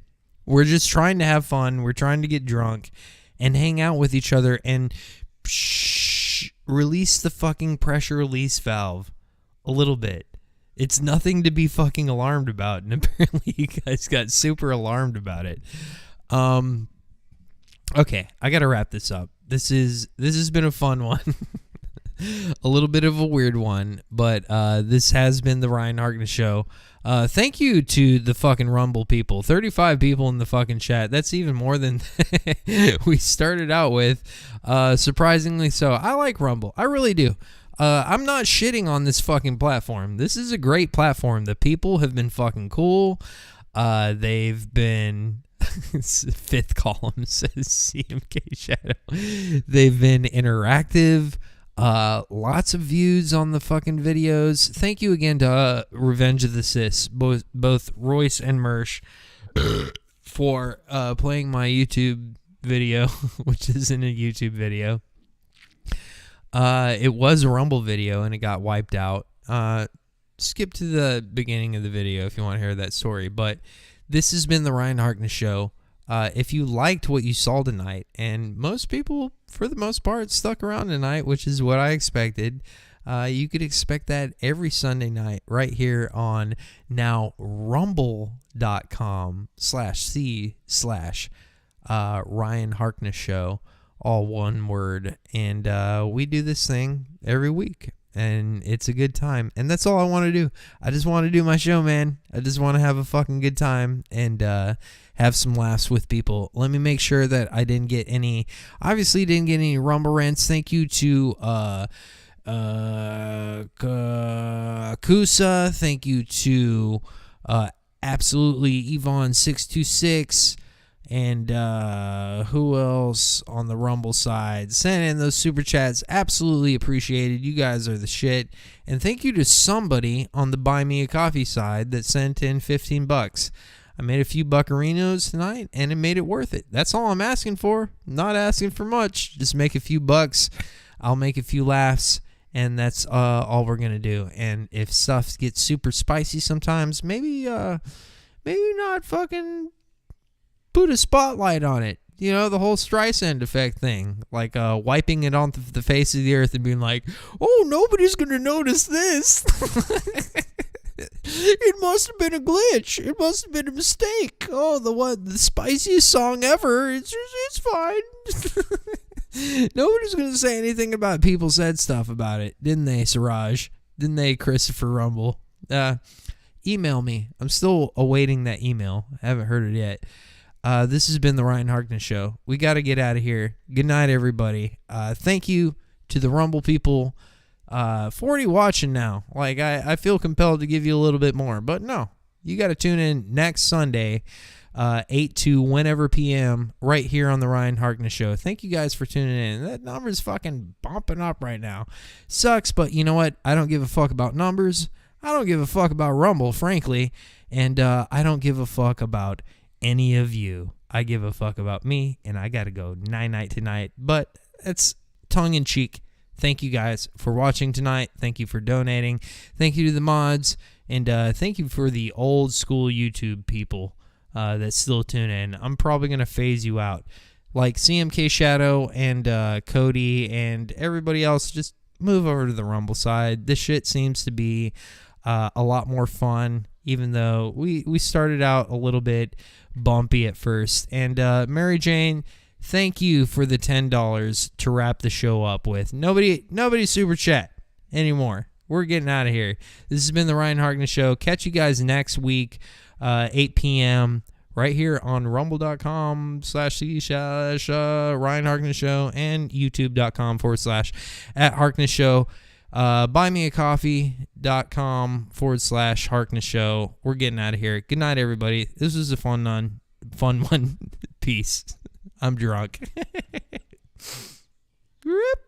We're just trying to have fun. We're trying to get drunk and hang out with each other and release the fucking pressure release valve a little bit. It's nothing to be fucking alarmed about, and apparently you guys got super alarmed about it. Okay, I gotta wrap this up. This has been a fun one. A little bit of a weird one, but this has been the Ryan Harkness Show. Thank you to the fucking Rumble people. 35 people in the fucking chat. That's even more than we started out with. Surprisingly so. I like Rumble. I really do. I'm not shitting on this fucking platform. This is a great platform. The people have been fucking cool. They've been... Fifth column says CMK Shadow. They've been interactive. Lots of views on the fucking videos. Thank you again to Revenge of the Sis, both Royce and Mersh, for playing my YouTube video, which isn't a YouTube video. It was a Rumble video and it got wiped out. Skip to the beginning of the video if you want to hear that story. But this has been the Ryan Harkness Show. If you liked what you saw tonight, and most people, for the most part, stuck around tonight, which is what I expected, you could expect that every Sunday night right here on now rumble.com/c/Ryan Harkness Show, all one word. And we do this thing every week. And it's a good time. And that's all I want to do. I just want to do my show, man. I just want to have a fucking good time and have some laughs with people. Let me make sure that I didn't get any... Obviously, didn't get any Rumble rants. Thank you to Kusa. Thank you to Absolutely Yvonne626. And who else on the Rumble side? Send in those super chats. Absolutely appreciated. You guys are the shit. And thank you to somebody on the Buy Me a Coffee side that sent in $15. I made a few buccarinos tonight, and it made it worth it. That's all I'm asking for. Not asking for much. Just make a few bucks. I'll make a few laughs, and that's all we're gonna do. And if stuff gets super spicy sometimes, maybe not fucking put a spotlight on it. You know, the whole Streisand effect thing. Like wiping it on the face of the earth and being like, oh, nobody's going to notice this. It must have been a glitch. It must have been a mistake. Oh, the spiciest song ever. It's fine. Nobody's going to say anything about it. People said stuff about it. Didn't they, Siraj? Didn't they, Christopher Rumble? Email me. I'm still awaiting that email. I haven't heard it yet. This has been the Ryan Harkness Show. We got to get out of here. Good night, everybody. Thank you to the Rumble people. 40 watching now. Like, I feel compelled to give you a little bit more. But no, you got to tune in next Sunday, 8 to whenever p.m. right here on the Ryan Harkness Show. Thank you guys for tuning in. That number's fucking bumping up right now. Sucks, but you know what? I don't give a fuck about numbers. I don't give a fuck about Rumble, frankly. And I don't give a fuck about any of you. I give a fuck about me, and I gotta go night tonight. But it's tongue-in-cheek. Thank you guys for watching tonight. Thank you for donating. Thank you to the mods, and thank you for the old school YouTube people that still tune in. I'm probably gonna phase you out, like CMK Shadow and Cody and everybody else. Just move over to the Rumble side. This shit seems to be a lot more fun, even though we started out a little bit bumpy at first. And Mary Jane, thank you for the $10 to wrap the show up with. Nobody super chat anymore. We're getting out of here. This has been the Ryan Harkness Show. Catch you guys next week, 8 p.m. right here on rumble.com/Ryan Harkness Show and youtube.com/@Harkness Show. buymeacoffee.com/Harkness Show. We're getting out of here. Good night, everybody. This was a fun one. Peace. I'm drunk. Rip.